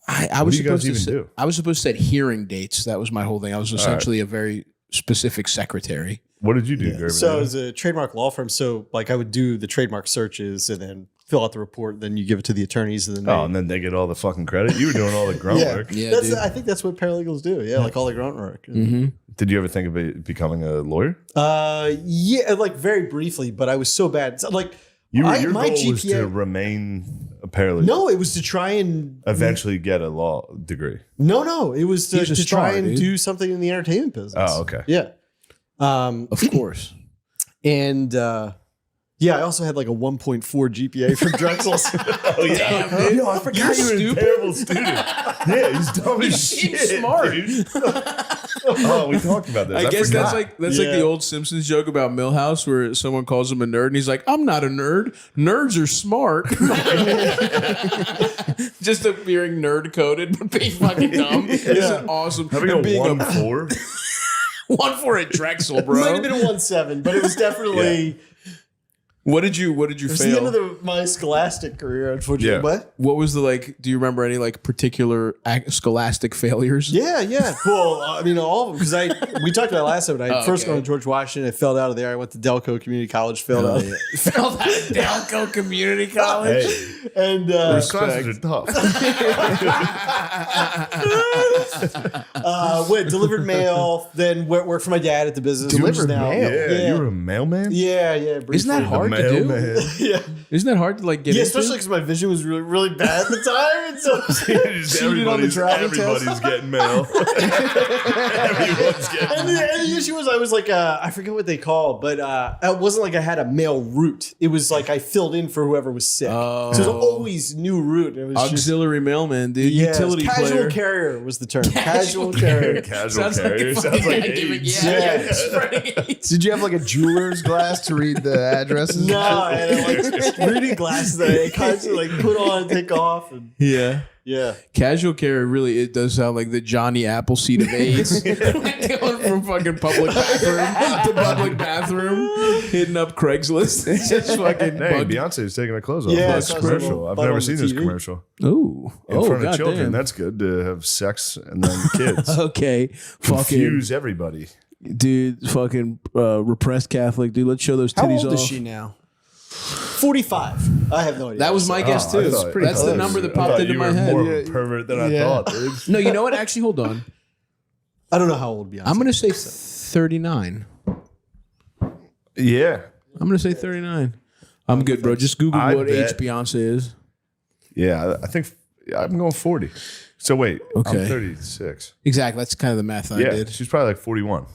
I was supposed to set hearing dates. That was my whole thing. I was essentially a very specific secretary. What did you do, Gerben? So it was a trademark law firm. So like I would do the trademark searches and then fill out the report. Then you give it to the attorneys, and then and then they get all the fucking credit. You were doing all the grunt work. Yeah, I think that's what paralegals do. Yeah, like all the grunt work. Mm-hmm. Did you ever think about becoming a lawyer? Yeah, like very briefly, but I was so bad. So, like Your my goal was GPA to remain a paralegal. No, it was to try and eventually get a law degree. No, it was to, He's a to try star, and dude. do something in the entertainment business. Oh, okay. Yeah. Of course. And yeah, I also had like a 1.4 GPA from Drexel's. Oh yeah, Damn, yo, I forgot you were a terrible student. Yeah, he's dumb as shit. smart. Dude. Oh, we talked about this. I guess forgot. that's like the old Simpsons joke about Milhouse where someone calls him a nerd and he's like, I'm not a nerd. Nerds are smart. Just appearing nerd coded but being fucking dumb. Isn't awesome. Having And a being 1.4. 1.4 at Drexel, It might bro. have been a 1.7, but it was definitely What did you it was the fail? end of my scholastic career, unfortunately. Yeah. What? What was the do you remember any particular scholastic failures? Yeah. Well, I mean, all of them, because we talked about it last time. I first gone to George Washington. I failed out of there. I went to Delco Community College. Failed out. Failed out of Delco Community College. Hey, And those classes are tough. went delivered mail. Then worked for my dad at the business. Delivered now. mail? Yeah, you were a mailman? Yeah. Briefly. Isn't that hard to do? Mailman. Yeah. Isn't that hard to get Yeah, into? especially because my vision was really, really bad at the time. And so cheated on the driving test. Everybody's getting mail. Everyone's getting And the issue was I was like, I forget what they call, but it wasn't like I had a mail route. It was like I filled in for whoever was sick. So it was always new route. It was Auxiliary mailman, dude. just, Utility casual player. carrier was the term. Casual carrier. Casual Sounds like a carrier. fucking Sounds like giving- AIDS. yeah, spreading AIDS. Did you have like a jeweler's glass to read the addresses? No, I had like reading glasses that I constantly like put on and take off. And Yeah. yeah. Casual carrier really, it does sound like the Johnny Appleseed of AIDS. Going from fucking public bathroom to public bathroom, hitting up Craigslist. It's just fucking Hey, bug. Beyonce's taking her clothes off. Yeah, That's I saw commercial. some I've butt never on seen the this TV. commercial. Ooh. In front of children, goddamn. that's good to have sex and then kids. Okay. Fucking, Confuse everybody. dude, fucking repressed Catholic, dude. Let's show those How titties old off. is she now? 45. I have no idea. That was my guess, I too. thought- That's the I number that thought popped into you my were head. more of a pervert than I thought, dude. No, you know what? Actually, hold on. I don't know how old Beyonce. I'm going to say 39. Yeah. I'm going to say 39. I'm good, bro. Just Google I what bet- age Beyonce is. Yeah, I think I'm going 40. So wait, Okay. I'm 36. Exactly. That's kind of the math I Yeah, did. she's probably like 41.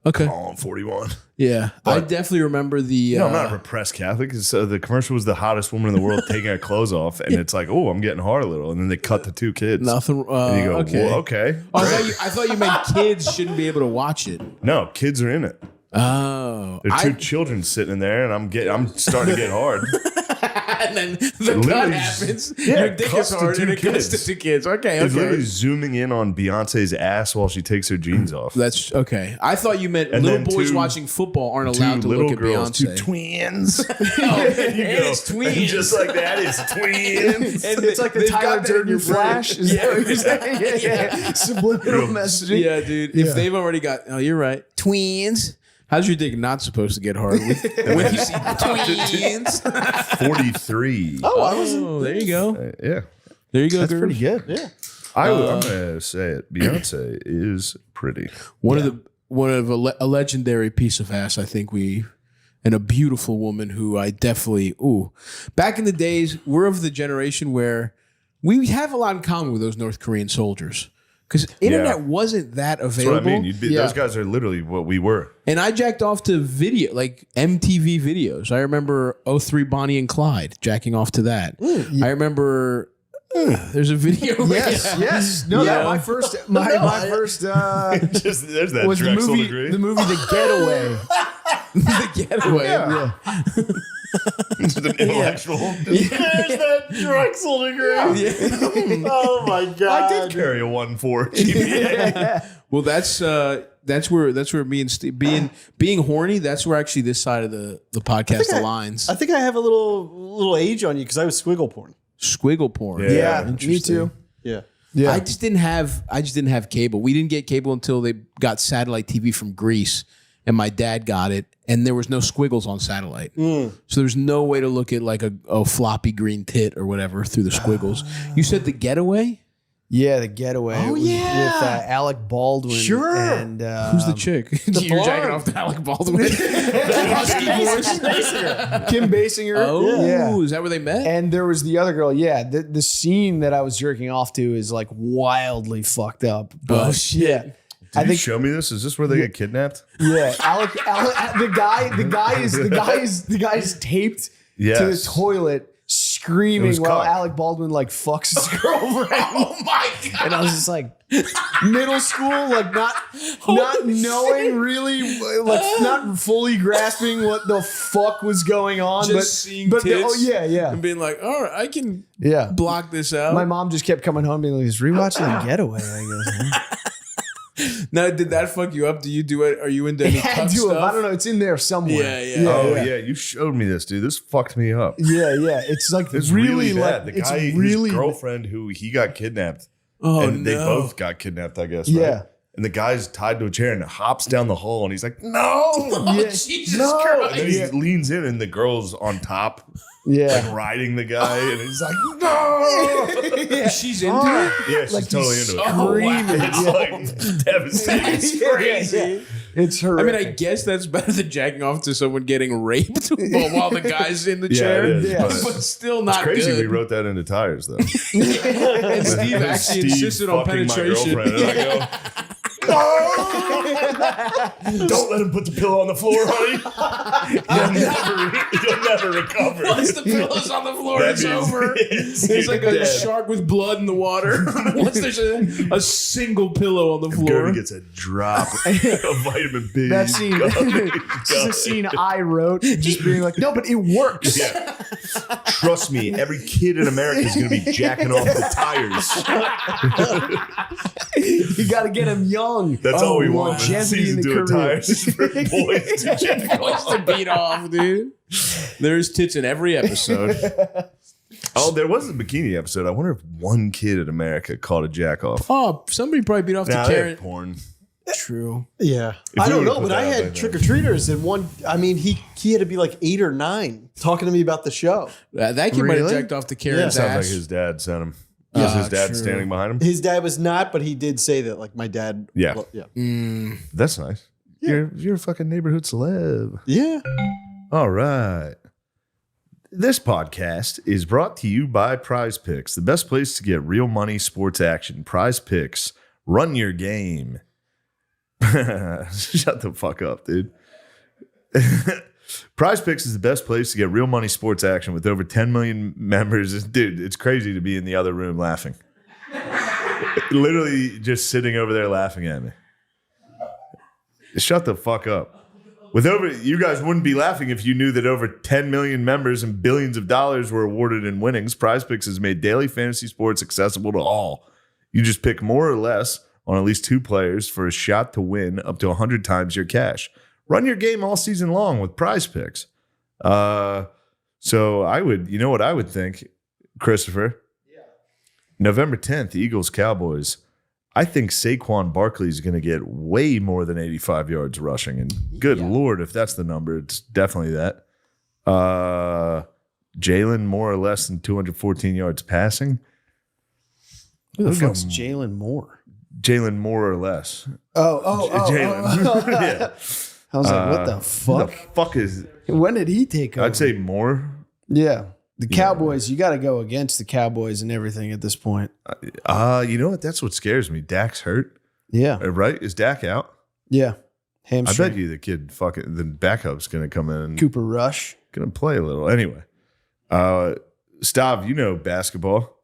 Okay. Oh, I'm 41. Yeah. I But- definitely remember the. No, I'm not a repressed Catholic. The commercial was the hottest woman in the world taking her clothes off, and it's like, oh, I'm getting hard a little, and then they cut the two kids. Nothing. And you go, okay. well, okay. Oh, I thought you meant kids shouldn't be able to watch it. No, kids are in it. Oh. There are two children sitting in there, and I'm starting to get hard. And then the cut Literally, happens. yeah, Your dick cuts is to hard two and it cuts to kids. 2 kids. Okay. It's Okay. literally zooming in on Beyonce's ass while she takes her jeans off. That's okay. I thought you meant And little then boys two- watching football aren't Two allowed to little look at girls, two Beyonce. twins. Oh, And you go, it's twins. and just like that, it's twins. And It's like the they've Tyler got that in Durden your brain. flash. Is that what you're saying? Yeah. Subliminal messaging. Yeah, dude. If they've already got, oh, you're right. Twins. How's your dick not supposed to get hard when you see twins? 43. Oh, there you go. Yeah. There you go. That's Gerv. pretty good. Yeah. I'm gonna say it. Beyonce is pretty. One of a legendary piece of ass. I think and a beautiful woman who I definitely back in the days, we're of the generation where we have a lot in common with those North Korean soldiers because internet wasn't that That's available. what I mean. Those guys are literally what we were. And I jacked off to video, like MTV videos. I remember 03 Bonnie and Clyde jacking off to that. I remember there's a video. Yes. No, Yeah. my first Just, there's that was the Drexel movie. degree. The movie The Getaway. The Getaway. Yeah. Just an intellectual. There's that Drexel degree. Oh my god! I did carry a 1.4 GPA. Well, that's where me and Steve being horny. That's where actually this side of the podcast aligns. I think I have a little age on you because I was squiggle porn. Squiggle porn. Yeah, Me too. Yeah. Yeah. I just didn't have cable. We didn't get cable until they got satellite TV from Greece, and my dad got it, and there was no squiggles on satellite. So there's no way to look at like a floppy green tit or whatever through the squiggles. You said The Getaway? Yeah, The Getaway. Oh, It was yeah. with Alec Baldwin. Sure. And Who's the chick? You're jacking off to Alec Baldwin. Kim Basinger. Oh, Yeah. is that where they met? And there was the other girl. Yeah, the scene that I was jerking off to is like wildly fucked up. But, shit. Yeah. Did you show me this? Is this where they get kidnapped? Yeah, Alec, the guy is taped to the Yes. toilet, screaming was while cocked. Alec Baldwin like fucks his girlfriend. Oh my God. And I was just like, middle school, like not knowing really, like not fully grasping what the fuck was going on, Just seeing but tits oh yeah, and being like, all right, I can yeah. block this out. My mom just kept coming home being like, "Just rewatching The Getaway." I guess. Now, did that fuck you up? Do you do it? Are you into any It had cup to have. stuff? I don't know. It's in there somewhere. Yeah. Oh yeah, you showed me this, dude. This fucked me up. Yeah. It's like It's really bad. like The it's guy, really his girlfriend, who he got kidnapped. Oh, and they no. both got kidnapped, I guess. Yeah. Right? And the guy's tied to a chair and hops down the hall, and he's like, "No, Yeah. Jesus no!" Christ. And then he leans in, and the girl's on top, Yeah. like riding the guy, and he's like, "No!" She's into it? Yeah, she's Like totally he's into it. screaming. It's like devastating. It's crazy. It's I horrific. mean, I guess that's better than jacking off to someone getting raped while the guy's in the Yeah, chair. it is, Yeah. But still It's not crazy good. we wrote that into Tires, though. And Steve actually Steve insisted on fucking my penetration. girlfriend, and I go, "No! Don't let him put the pillow on the floor, honey. You'll never recover." Once the pillow's on the floor, That it's means- over. Yes, It's like a dead. shark with blood in the water. Once there's a single pillow on the floor. Gordon gets a drop of vitamin B. that scene. It's just a scene I wrote, just being like, "No, but it works." Yeah. Trust me, every kid in America is going to be jacking off the Tires. You got to get him young. That's all we want. Longevity in Season the 2 of career. Tires is for boys to jack Boys to beat off, dude. There's tits in every episode. Oh, there was a bikini episode. I wonder if one kid in America caught a jack off. Oh, somebody probably beat off Nah, the they Karen. have porn. True. Yeah. If I we don't would've know, put but I that out had by trick or treaters, and one, I mean, he had to be like 8 or 9 talking to me about the show. That kid might have Really? jacked off to Karen's Sounds ass. like his dad sent him. Was his dad true. standing behind him? His dad was not, but he did say that, like, my dad. Yeah. Well, yeah. That's nice. You're a fucking neighborhood celeb. Yeah. All right. This podcast is brought to you by Prize Picks, the best place to get real money sports action. Prize Picks, run your game. Shut the fuck up, dude. Prize Picks is the best place to get real money sports action with over 10 million members. Dude, it's crazy to be in the other room laughing. Literally just sitting over there laughing at me. Shut the fuck up. You guys wouldn't be laughing if you knew that over 10 million members and billions of dollars were awarded in winnings. Prize Picks has made daily fantasy sports accessible to all. You just pick more or less on at least 2 players for a shot to win up to 100 times your cash. Run your game all season long with Prize Picks. So I would, you know what I would think, Christopher? Yeah. November 10th, Eagles Cowboys. I think Saquon Barkley is going to get way more than 85 yards rushing. And good Lord, if that's the number, it's definitely that. Jalen more or less than 214 yards passing. Who the fuck's Jalen Moore? Jalen more or less. Jalen. Yeah. I was like, what the Who fuck? the fuck is? When did he take over? I'd say more. Yeah. The Cowboys, you got to go against the Cowboys and everything at this point. You know what? That's what scares me. Dak's hurt. Yeah. Right? Is Dak out? Yeah. I Hamstring. bet you the kid the backup's going to come in and Cooper Rush. going to play a little. Anyway. Stav, you know basketball.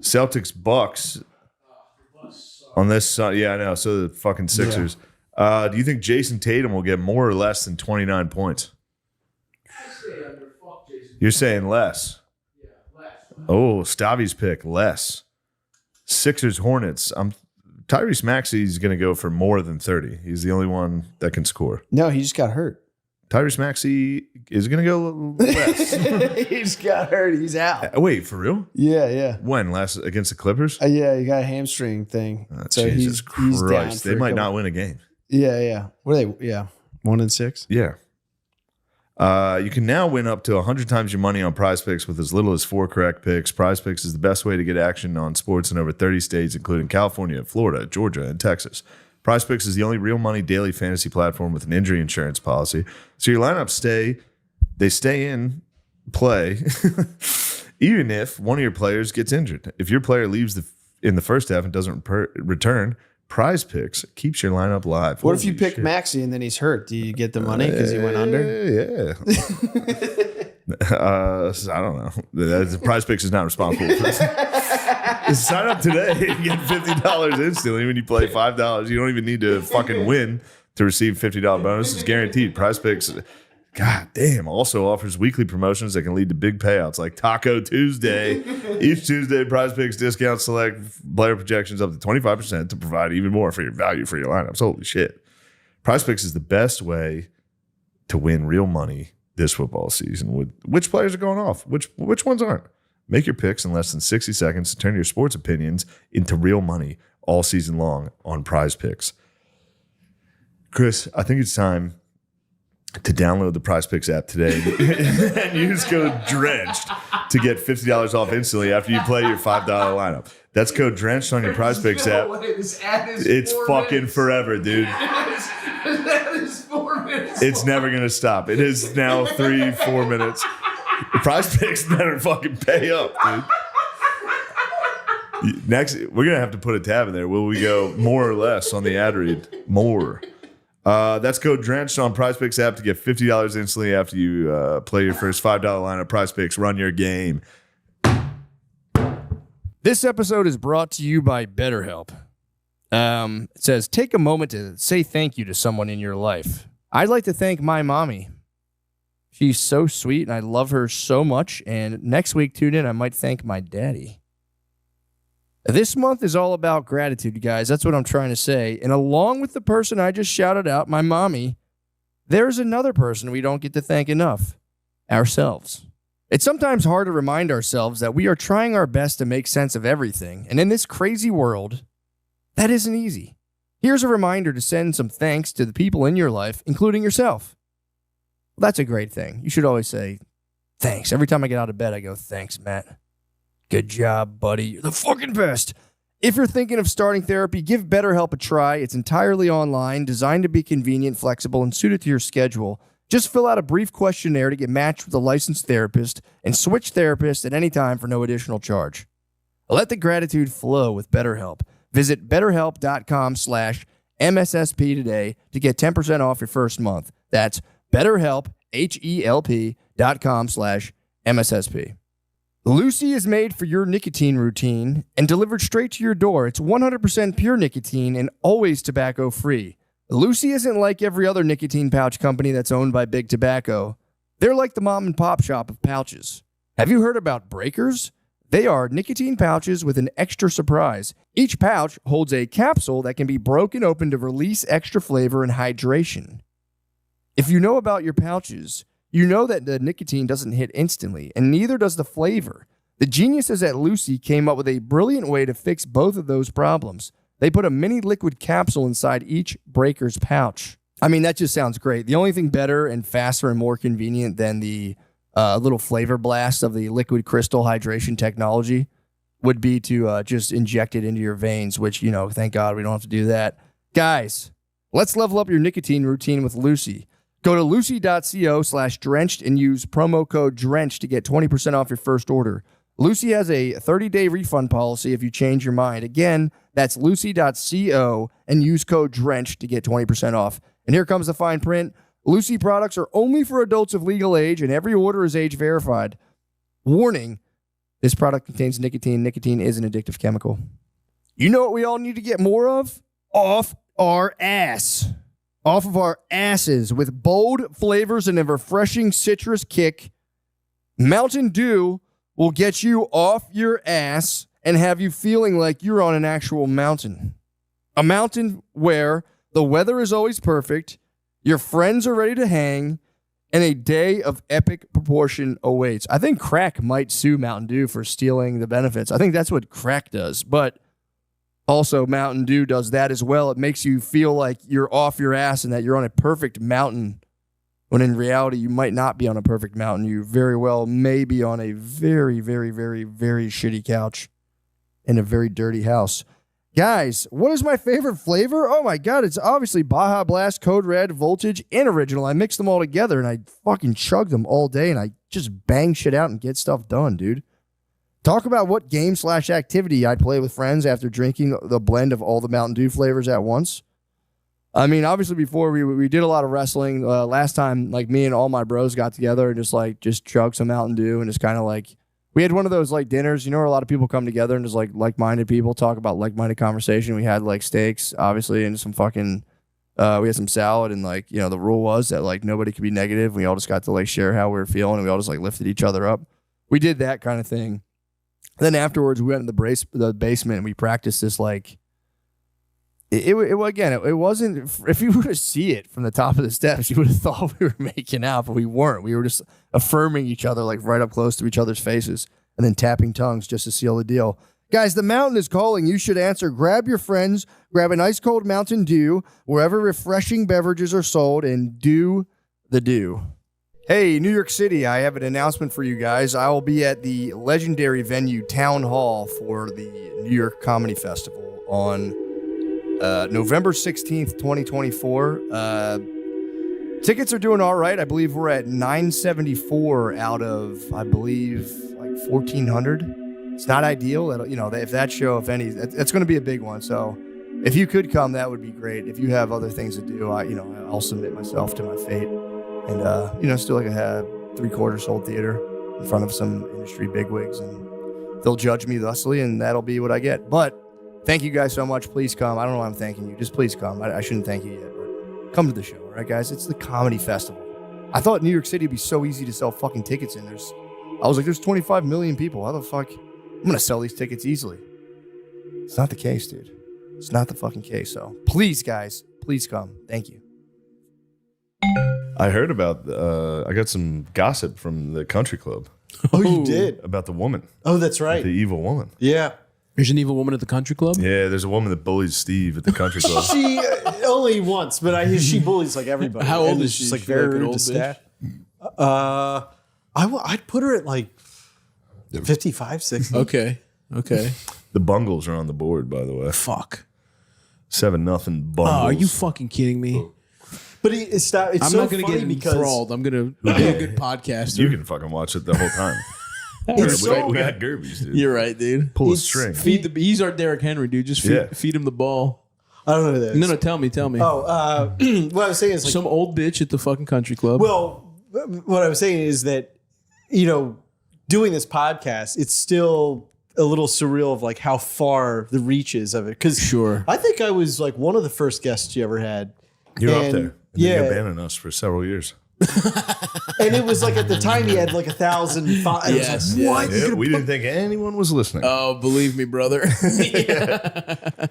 Celtics Bucks on this side. Yeah, I know. So the fucking Sixers. Do you think Jason Tatum will get more or less than 29 points? You're saying less. Yeah, less. Oh, Stavi's pick, less. Sixers Hornets. Tyrese Maxey's going to go for more than 30. He's the only one that can score. No, he just got hurt. Tyrese Maxey is going to go less. He's got hurt. He's out. Wait, for real? Yeah. When? Last against the Clippers? Yeah, he got a hamstring thing. So Jesus he's down Christ. for They a might couple- not win a game. Yeah. What are they? Yeah. 1-6. Yeah. You can now win up to 100 times your money on Prize Picks with as little as 4 correct picks. Prize Picks is the best way to get action on sports in over 30 states, including California, Florida, Georgia, and Texas. Prize Picks is the only real money daily fantasy platform with an injury insurance policy. So your lineups stay in play, even if one of your players gets injured. If your player leaves in the first half and doesn't return, Prize Picks keeps your lineup live. What if you pick Maxey and then he's hurt? Do you get the money because he went under? Yeah. I don't know. The Prize Picks is not responsible for this. Sign up today and get $50 instantly when you play $5. You don't even need to fucking win to receive $50 bonus. It's guaranteed. Prize Picks, god damn, also offers weekly promotions that can lead to big payouts like Taco Tuesday. Each Tuesday, Prize Picks discounts select player projections up to 25% to provide even more for your value for your lineups. Holy shit. Prize Picks is the best way to win real money this football season. With which players are going off, which ones aren't. Make your picks in less than 60 seconds to turn your sports opinions into real money all season long on Prize Picks. Chris, I think it's time to download the Prize Picks app today and use code DRENCHED to get $50 off instantly after you play your $5 lineup. That's code DRENCHED on your Prize Picks app. It's fucking forever, dude. That is 4 minutes. It's never going to stop. It is now 3-4 minutes. The Prize Picks better fucking pay up, dude. Next, we're going to have to put a tab in there. Will we go more or less on the ad read? More. That's code DRENCHED on Prize Picks app to get $50 instantly after you play your first $5 lineup. Prize Picks, run your game. This episode is brought to you by BetterHelp. It says, take a moment to say thank you to someone in your life. I'd like to thank my mommy. She's so sweet, and I love her so much. And next week, tune in, I might thank my daddy. This month is all about gratitude, guys. That's what I'm trying to say. And along with the person I just shouted out, my mommy, there's another person we don't get to thank enough, ourselves. It's sometimes hard to remind ourselves that we are trying our best to make sense of everything. And in this crazy world, that isn't easy. Here's a reminder to send some thanks to the people in your life, including yourself. Well, that's a great thing. You should always say, thanks. Every time I get out of bed, I go, thanks, Matt. Good job, buddy. You're the fucking best. If you're thinking of starting therapy, give BetterHelp a try. It's entirely online, designed to be convenient, flexible, and suited to your schedule. Just fill out a brief questionnaire to get matched with a licensed therapist and switch therapists at any time for no additional charge. Let the gratitude flow with BetterHelp. Visit BetterHelp.com/MSSP today to get 10% off your first month. That's BetterHelp, HELP.com/MSSP. Lucy is made for your nicotine routine and delivered straight to your door. It's 100% pure nicotine and always tobacco-free. Lucy isn't like every other nicotine pouch company that's owned by Big Tobacco. They're like the mom and pop shop of pouches. Have you heard about Breakers? They are nicotine pouches with an extra surprise. Each pouch holds a capsule that can be broken open to release extra flavor and hydration. If you know about your pouches, you know that the nicotine doesn't hit instantly, and neither does the flavor. The geniuses at Lucy came up with a brilliant way to fix both of those problems. They put a mini liquid capsule inside each Breaker's pouch. I mean, that just sounds great. The only thing better and faster and more convenient than the little flavor blast of the liquid crystal hydration technology would be to just inject it into your veins, which, you know, thank God we don't have to do that. Guys, let's level up your nicotine routine with Lucy. Go to lucy.co/drenched and use promo code DRENCHED to get 20% off your first order. Lucy has a 30-day refund policy if you change your mind. Again, that's lucy.co and use code DRENCHED to get 20% off. And here comes the fine print. Lucy products are only for adults of legal age, and every order is age verified. Warning, this product contains nicotine. Nicotine is an addictive chemical. You know what we all need to get more of? Off our ass. Off of our asses with bold flavors and a refreshing citrus kick. Mountain Dew will get you off your ass and have you feeling like you're on an actual mountain. A mountain where the weather is always perfect, your friends are ready to hang, and a day of epic proportion awaits. I think Crack might sue Mountain Dew for stealing the benefits. I think that's what Crack does, but also Mountain Dew does that as well. It makes you feel like you're off your ass and that you're on a perfect mountain, when in reality you might not be on a perfect mountain. You very well may be on a very, very, very, very shitty couch in a very dirty house. Guys, what is my favorite flavor? Oh my God, it's obviously Baja Blast, Code Red, Voltage, and Original. I mix them all together and I fucking chug them all day and I just bang shit out and get stuff done, dude. Talk about what game/activity I'd play with friends after drinking the blend of all the Mountain Dew flavors at once. I mean, obviously before we did a lot of wrestling. Last time, like me and all my bros got together and just chugged some Mountain Dew and just kind of like, we had one of those like dinners, where a lot of people come together and just like-minded people talk about like-minded conversation. We had like steaks, obviously, and some fucking, we had some salad, and the rule was that like nobody could be negative. We all just got to like share how we were feeling, and we all just like lifted each other up. We did that kind of thing. Then afterwards, we went in the basement and we practiced this like, it wasn't, if you were to see it from the top of the steps, you would have thought we were making out, but we weren't. We were just affirming each other, like right up close to each other's faces, and then tapping tongues just to seal the deal. Guys, the mountain is calling. You should answer. Grab your friends, grab an ice cold Mountain Dew, wherever refreshing beverages are sold, and do the do. Hey, New York City, I have an announcement for you guys. I will be at the legendary venue Town Hall for the New York Comedy Festival on November 16th, 2024. Tickets are doing all right. I believe we're at $974 out of, I believe, like 1,400. It's not ideal. If that show, if any, it's going to be a big one. So if you could come, that would be great. If you have other things to do, I'll submit myself to my fate. And, it's still like a 3/4 sold theater in front of some industry bigwigs, and they'll judge me thusly, and that'll be what I get. But thank you guys so much. Please come. I don't know why I'm thanking you. Just please come. I shouldn't thank you yet, but come to the show, all right, guys? It's the comedy festival. I thought New York City would be so easy to sell fucking tickets in. I was like, there's 25 million people. How the fuck? I'm going to sell these tickets easily. It's not the case, dude. It's not the fucking case. So please, guys, please come. Thank you. I heard about, I got some gossip from the country club. Oh, you did? About the woman. Oh, that's right. The evil woman. Yeah. There's an evil woman at the country club? Yeah, there's a woman that bullies Steve at the country club. She only once, but she bullies like everybody. How old is she? She's like She very like an rude old to staff. I'd put her at like 55, 60. Okay. The Bungles are on the board, by the way. Fuck. 7-0 Bungles. Oh, are you fucking kidding me? But it's I'm so not going to funny get because enthralled. I'm going to be a good podcaster. You can fucking watch it the whole time. It's we got Gerbies, dude. You're right, dude. Pull a string. He's our Derrick Henry, dude. Just feed him the ball. I don't know who that is. No, tell me. Oh, what I was saying is like, some old bitch at the fucking country club. well, what I was saying is that, doing this podcast, it's still a little surreal of like how far the reach is of it. Because I think I was like one of the first guests you ever had. You're up there. And Yeah. you abandoned us for several years. And it was like at the time he had like 1,000. Yes, what? Yeah, we didn't think anyone was listening. Oh, believe me, brother.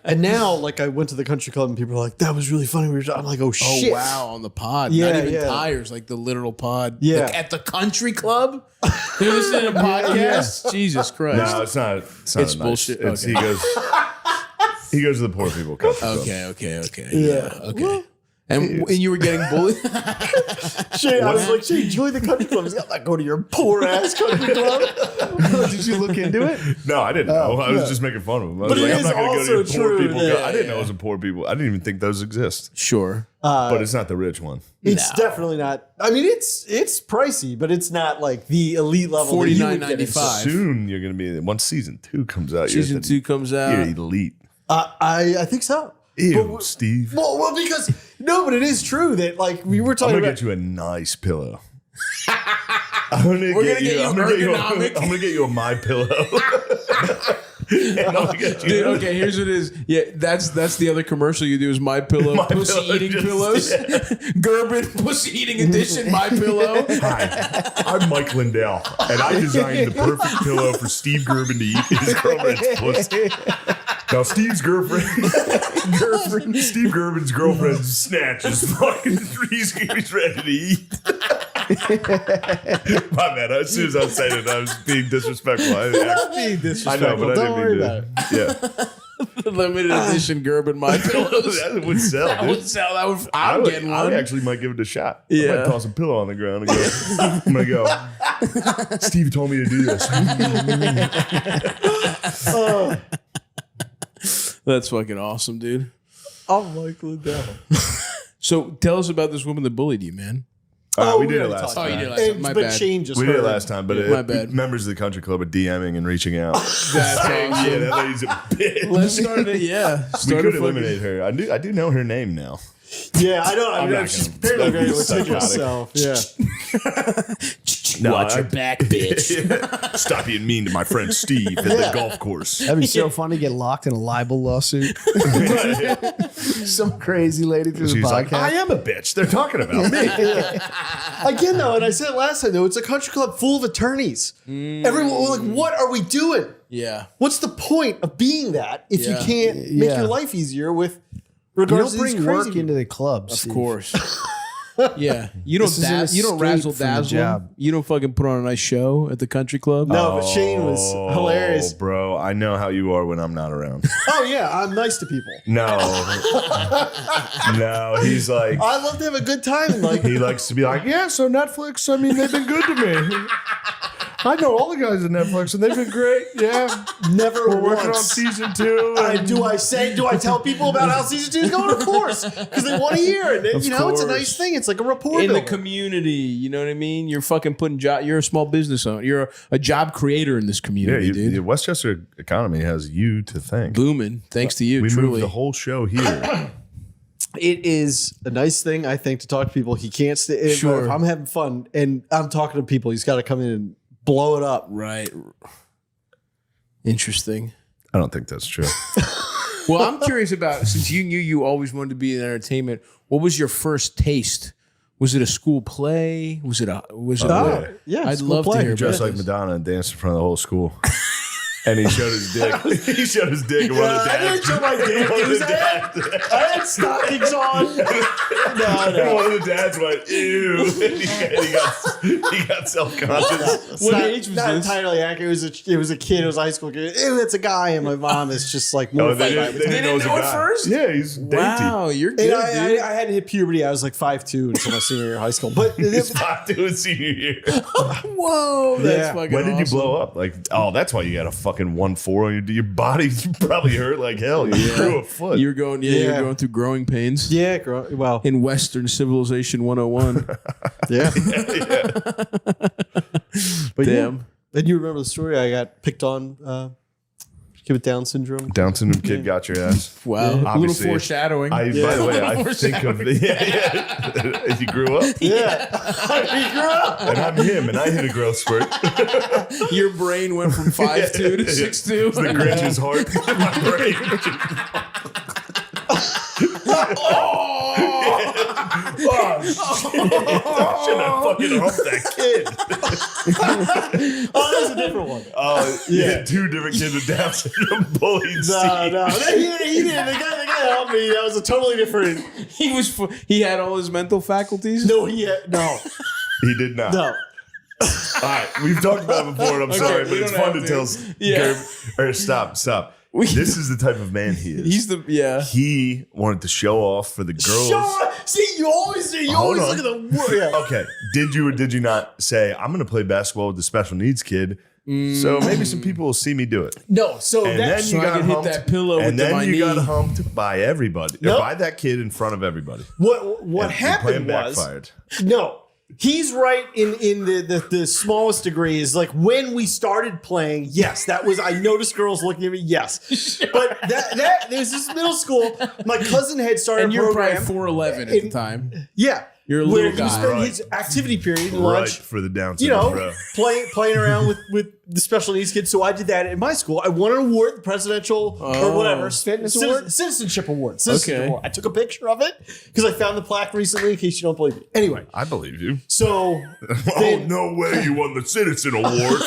And now, like, I went to the country club and people are like, that was really funny. I'm like, oh, shit. Oh, wow, on the pod. Yeah, Not even yeah. tires, like the literal pod. Yeah. Like, at the country club? You're listening to podcasts? Jesus Christ. No, it's not. It's It's nice. bullshit. It's, Okay. He goes to the poor people country club. Okay. Yeah. Okay. And you were getting bullied? Shay, I was like, Shay, join the country club. He's got to go to your poor ass country club. Did you look into it? No, I didn't know. I was just making fun of him. I was But like, it I'm is not going to go to your also poor true. people. Yeah, I didn't know it was a poor people. I didn't even think those exist. Sure. But it's not the rich one. It's definitely not. I mean, it's pricey, but it's not like the elite level. that you would get into. $49.95. Soon you're going to be, once season 2 comes out, Season 2 comes out. you're elite. I think so. Ew, Steve. Well, because but it is true that like we were I'm talking going to about. get you a nice pillow. I'm going to We're gonna get you ergonomic. I'm going to get you a My Pillow. And I'm gonna get you- Dude, okay, here's what it is. Yeah, that's the other commercial you do is My Pillow, My pussy Pillow, eating just- pillows. Gerben, pussy eating edition, My Pillow. Hi, I'm Mike Lindell, and I designed the perfect pillow for Steve Gerben to eat his girlfriend's pussy. Now, Steve Gerben's girlfriend's snatch is fucking he's ready to eat. My bad. As soon as I was saying it, I was being disrespectful. Being disrespectful. I know, but Don't I worry didn't mean to. Yeah. The limited edition Gerben My Pillows. That would sell. That dude. would sell. I'm getting one. I actually might give it a shot. I Yeah. might toss a pillow on the ground and go, I'm going to go, Steve told me to do this. That's fucking awesome, dude. I'm Mike Liddell. So tell us about this woman that bullied you, man. We did it last time. Oh, you did it last time. My But bad. Shane just We did it heard. last time, but My bad. members of the country club are DMing and reaching out. That's saying, awesome. yeah, that lady's a bitch. Let's start it. Yeah. We Start could a eliminate her. I do know her name now. Yeah, I know. I'm not She's gonna- apparently very that'd be litigious. psychotic. So, yeah. No, Watch your back, bitch. Stop being mean to my friend Steve at the golf course. That'd be so fun to get locked in a libel lawsuit. Some crazy lady through the She's like, podcast. I am a bitch. They're talking about me. Again, though, and I said it last time, though, it's a country club full of attorneys. Everyone, like, what are we doing? Yeah. What's the point of being that if you Yeah. can't make Yeah. your life easier with You regards don't to these bring crazy work into the club. Of Steve. course. Yeah. You don't This is an you don't escape razzle from the dazzle. job. You don't fucking put on a nice show at the country club. No, but Shane was hilarious. Bro, I know how you are when I'm not around. Oh, yeah, I'm nice to people. No. No, he's like, I love to have a good time. Like, he likes to be like, yeah, so Netflix, I mean, they've been good to me. I know all the guys at Netflix, and they've been great. Yeah. never We're working on once. season 2. Do I tell people about how season 2 is going? Of course, because they want to hear it. Of You know, it's a course. nice thing. It's like a report in the builder. community, you know what I mean? You're fucking putting job. You're a small business owner. You're a job creator in this Yeah, community, dude. the Westchester economy has you to thank. Booming, thanks to you. We truly. moved the whole show here. It is a nice thing, I think, to talk to people. He can't stay. Sure. If I'm having fun and I'm talking to people, he's got to come in and blow it up. Right. Interesting. I don't think that's true. Well, I'm curious about, since you knew you always wanted to be in entertainment, what was your first taste? Was it a school play? Was it Yeah, I'd school love play. to hear Dressed about like this. Madonna and danced in front of the whole school. And he showed his dick. He showed his dick. And one of the I dads. didn't show my dick. One of It was- the dads. I had stockings on. And one of the dads went, ew. And he got self-conscious. What age was not this? entirely accurate. It was a kid. It was a high school kid. Ew, it's a guy. And my mom is just like Oh, mortified they by didn't, it. they didn't know it was a know it guy. first? Yeah, he's dainty. Wow, you're good, And dude. I hadn't hit puberty. I was like 5'2" until my senior year of high school. But He's 5'2" in senior year. Whoa, that's Yeah. fucking When did you awesome. blow up? Like, oh, that's why you got a fucking 1.4 on your body's probably hurt like hell. You grew a foot. You're going, you're going through growing pains. yeah, well, In Western Civilization 101. yeah. But Damn. yeah. And you remember the story? I got picked on. Kid with Down syndrome. Down syndrome kid got your ass. Wow. A little Obviously. foreshadowing. By the way, I think of as you grew up, Yeah, he grew up. and I'm him, and I hit a growth spurt. Your brain went from 5'2" to 6'2". It's the Grinch's heart. My brain. Oh, shouldn't have fucking humped that kid. Oh, that was a different one. Oh, yeah, 2 different kids with Down syndrome bullied Steve. No, he didn't. The guy helped me. That was a totally different. He had all his mental faculties. No. He did not. No. All right, we've talked about it before, and I'm Okay, sorry, we but it's don't fun have to to. tell. Yeah. Or stop. This is the type of man he is. He's the He wanted to show off for the girls. See, you always Hold look on. at the word. Yeah. Okay, did you or did you not say I'm going to play basketball with the special needs kid? So maybe some people will see me do it. No, so And that then you I got can hit humped. that pillow and with then my you got knee. humped by everybody, Nope. or by that kid in front of everybody. what And the happened plan was backfired. no. He's right in the smallest degree. Is like when we started playing. Yes, that was. I noticed girls looking at me. Yes, but that there's this middle school. My cousin had started and a you're program. probably 4'11" at the time. Yeah, You're a where little he was guy. spending Right. his activity period in Right lunch. for the Down You syndrome, know, bro. playing around with the special needs kids. So I did that in my school. I won an award, the presidential or whatever citizenship award. Citizenship Okay. award. I took a picture of it because I found the plaque recently. In case you don't believe me. Anyway, I believe you. so Oh, no way you won the Citizen Award.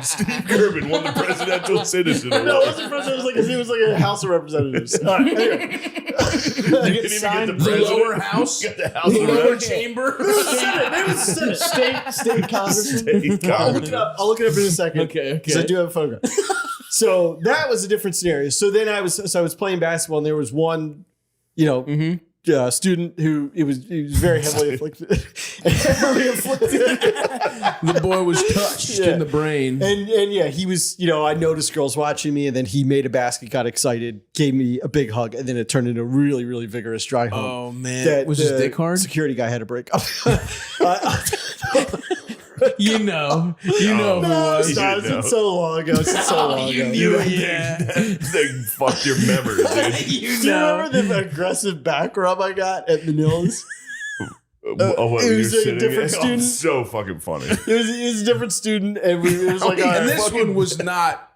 Steve Gerben won the Presidential Citizen Award. no, it wasn't president. It was like a House of Representatives. All right, anyway. didn't even get the The president. lower house, You got the House the of lower Reps. chamber. State congressman. State I'll look it up. I'll look it up in a second. Okay. Because I do have a photograph. So that was a different scenario. So then I was playing basketball, and there was one, student who he was very heavily afflicted. The boy was touched in the brain. And yeah, he was, I noticed girls watching me, and then he made a basket, got excited, gave me a big hug, and then it turned into a really, really vigorous dry hug. Oh man, That was his the dick hard? Security guy had to break up. You know who it was. It's been so long ago. It's so long ago. They fucked your memory, dude. Do you remember the aggressive back rub I got at Manila's? What, it you're was a sitting different in? student. Oh, so fucking funny. It was a different student, and it was like, all right, And this fucking- one was not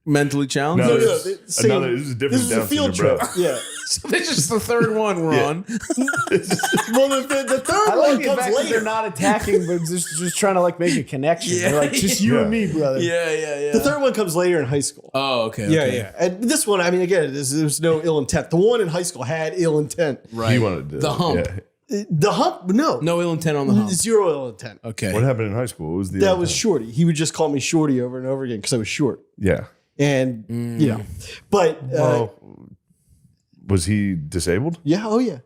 mentally challenged. No, No, this same- this is a different This is a Down field syndrome, trip. bro. Yeah. So this is the third one we're on. Well, the third I one like the comes fact that later. they're not attacking, but just trying to like make a connection. They're like, just you and me, brother. Yeah. The third one comes later in high school. Oh, okay. Yeah. And this one, I mean, again, there's no ill intent. The one in high school had ill intent. Right. He wanted to do The it, hump. yeah. The hump, no. No ill intent on the hump. Zero ill intent. Okay. What happened in high school? What was the That other was thing? Shorty. He would just call me Shorty over and over again because I was short. Yeah. And, but, Was he disabled? yeah, oh yeah.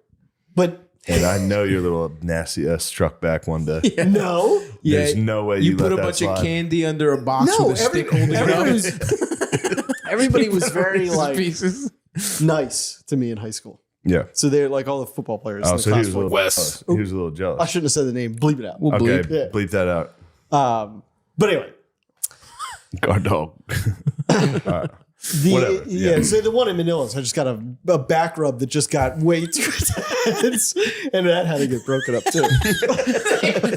But, And I know your little nasty ass struck back one day. no. There's no way you you put let a that bunch slide. of candy under a box No, with a stick holding it up. everybody was very, like, Pieces. nice to me in high school. Yeah. So they're like all the football players. Oh, in the so he class was a were little like, jealous. He was a little I jealous. shouldn't have said the name. Bleep it out. We'll Okay, bleep. Yeah. bleep that out. But anyway, Guard dog. Whatever. Yeah. So the one in Manila's, I just got a back rub that just got way too intense, and that had to get broken up too.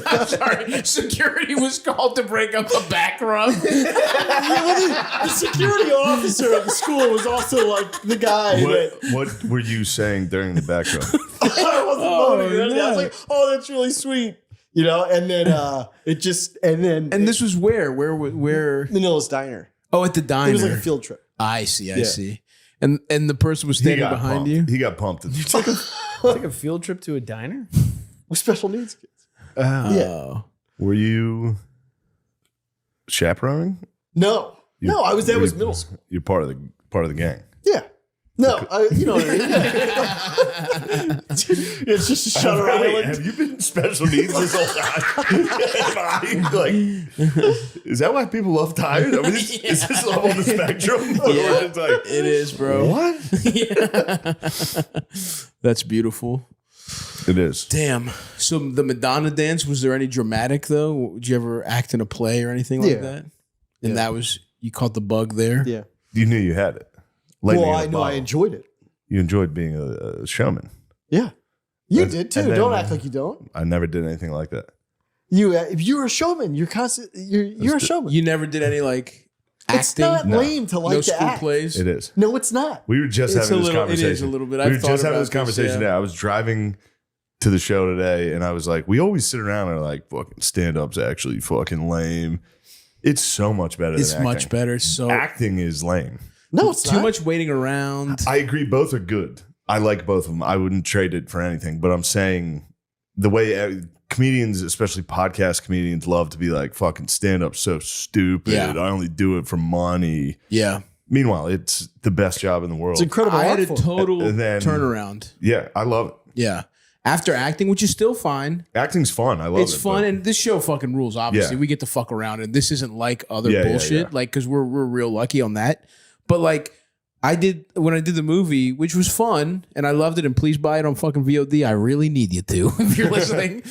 I'm sorry. Security was called to break up a back rub. The security officer at the school was also like the guy that What were you saying during the back rub? I wasn't moaning. I was like, "Oh, that's really sweet," and then And this was where Manila's Diner. Oh, at the diner. It was like a field trip. I see. And the person was standing behind you. He got pumped. You took a field trip to a diner with special needs kids. Oh. Yeah. Were you chaperoning? No, that was middle school. You're part of the gang. Yeah. No, you know what I mean. It's just a Shutter Island. Have you been special needs this whole time? Is that why people love tired? I mean, is this level of the spectrum? Yeah, It's like, it is, bro. what? That's beautiful. It is. Damn. So the Madonna dance, was there any dramatic though? Did you ever act in a play or anything like that? And that was, you caught the bug there? Yeah. You knew you had it. Well, I know I enjoyed it. You enjoyed being a showman. Yeah. You And- did too. and then- Don't act like you don't. I never did anything like that. If you're a showman, you're a showman. You never did any like It's acting? not lame to like No to school act. plays? It is. No, it's not. We were just It's having a this little- it is conversation. a little bit. We I've were thought just having about this this, conversation yeah. today. I was driving to the show today, and I was like, we always sit around and are like, fucking stand-up's actually fucking lame. It's so much better It's than much acting. better. So Acting is lame. No, it's too not. much waiting around. I agree. Both are good. I like both of them. I wouldn't trade it for anything. But I'm saying the way comedians, especially podcast comedians, love to be like, fucking stand-up so stupid. Yeah. I only do it for money. Yeah. Meanwhile, it's the best job in the world. It's incredible. I had a art form. total And then- turnaround. Yeah, I love it. Yeah. After acting, which is still fine. Acting's fun. I love it. It's fun, but- and this show fucking rules. Obviously, Yeah. we get to fuck around, and this isn't like other Yeah, yeah, bullshit. yeah. Like, because we're real lucky on that. But like, when I did the movie, which was fun, and I loved it. And please buy it on fucking VOD. I really need you to if you're listening.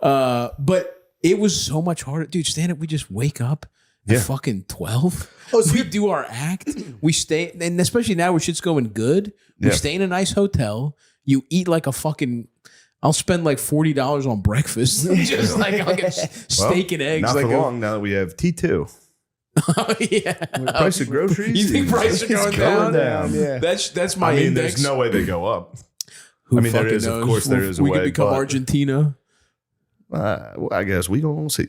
But it was so much harder, dude. Stand up. We just wake up at fucking 12. Oh, so we do our act. We stay, and especially now where shit's going good. We Yeah. stay in a nice hotel. You eat like a fucking. I'll spend like $40 on breakfast. Just like I'll get steak and eggs. Not like for long now that we have T2. yeah. Price of groceries. You think prices are It's going down? Yeah. That's my I mean, index. there's no way they go up. Who I mean, there fucking is, of knows? course, there is a we way, could become but- Argentina. Well, I guess we gonna see.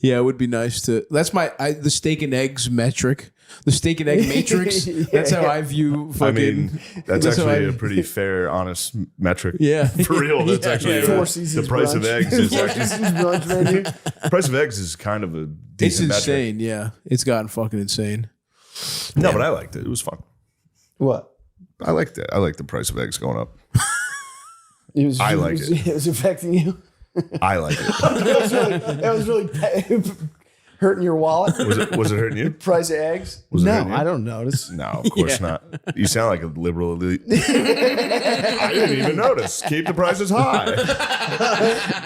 Yeah, it would be nice to. That's the steak and eggs metric. The steak and egg matrix. That's how I view fucking. I mean, that's actually a pretty fair, honest metric. Yeah. For real. That's actually Four Seasons the price of brunch. eggs is Four actually Seasons brunch menu. price of eggs is kind of a It's decent insane. Yeah, it's gotten fucking insane. metric. No, but I liked it. It was fun. What? I liked it. I liked the price of eggs going up. I like it. It was affecting you. I like it. that was really hurting your wallet. Was it hurting you? Price of eggs? Was it No, hurting you? I don't notice. No, of course not. You sound like a liberal elite. I didn't even notice. Keep the prices high.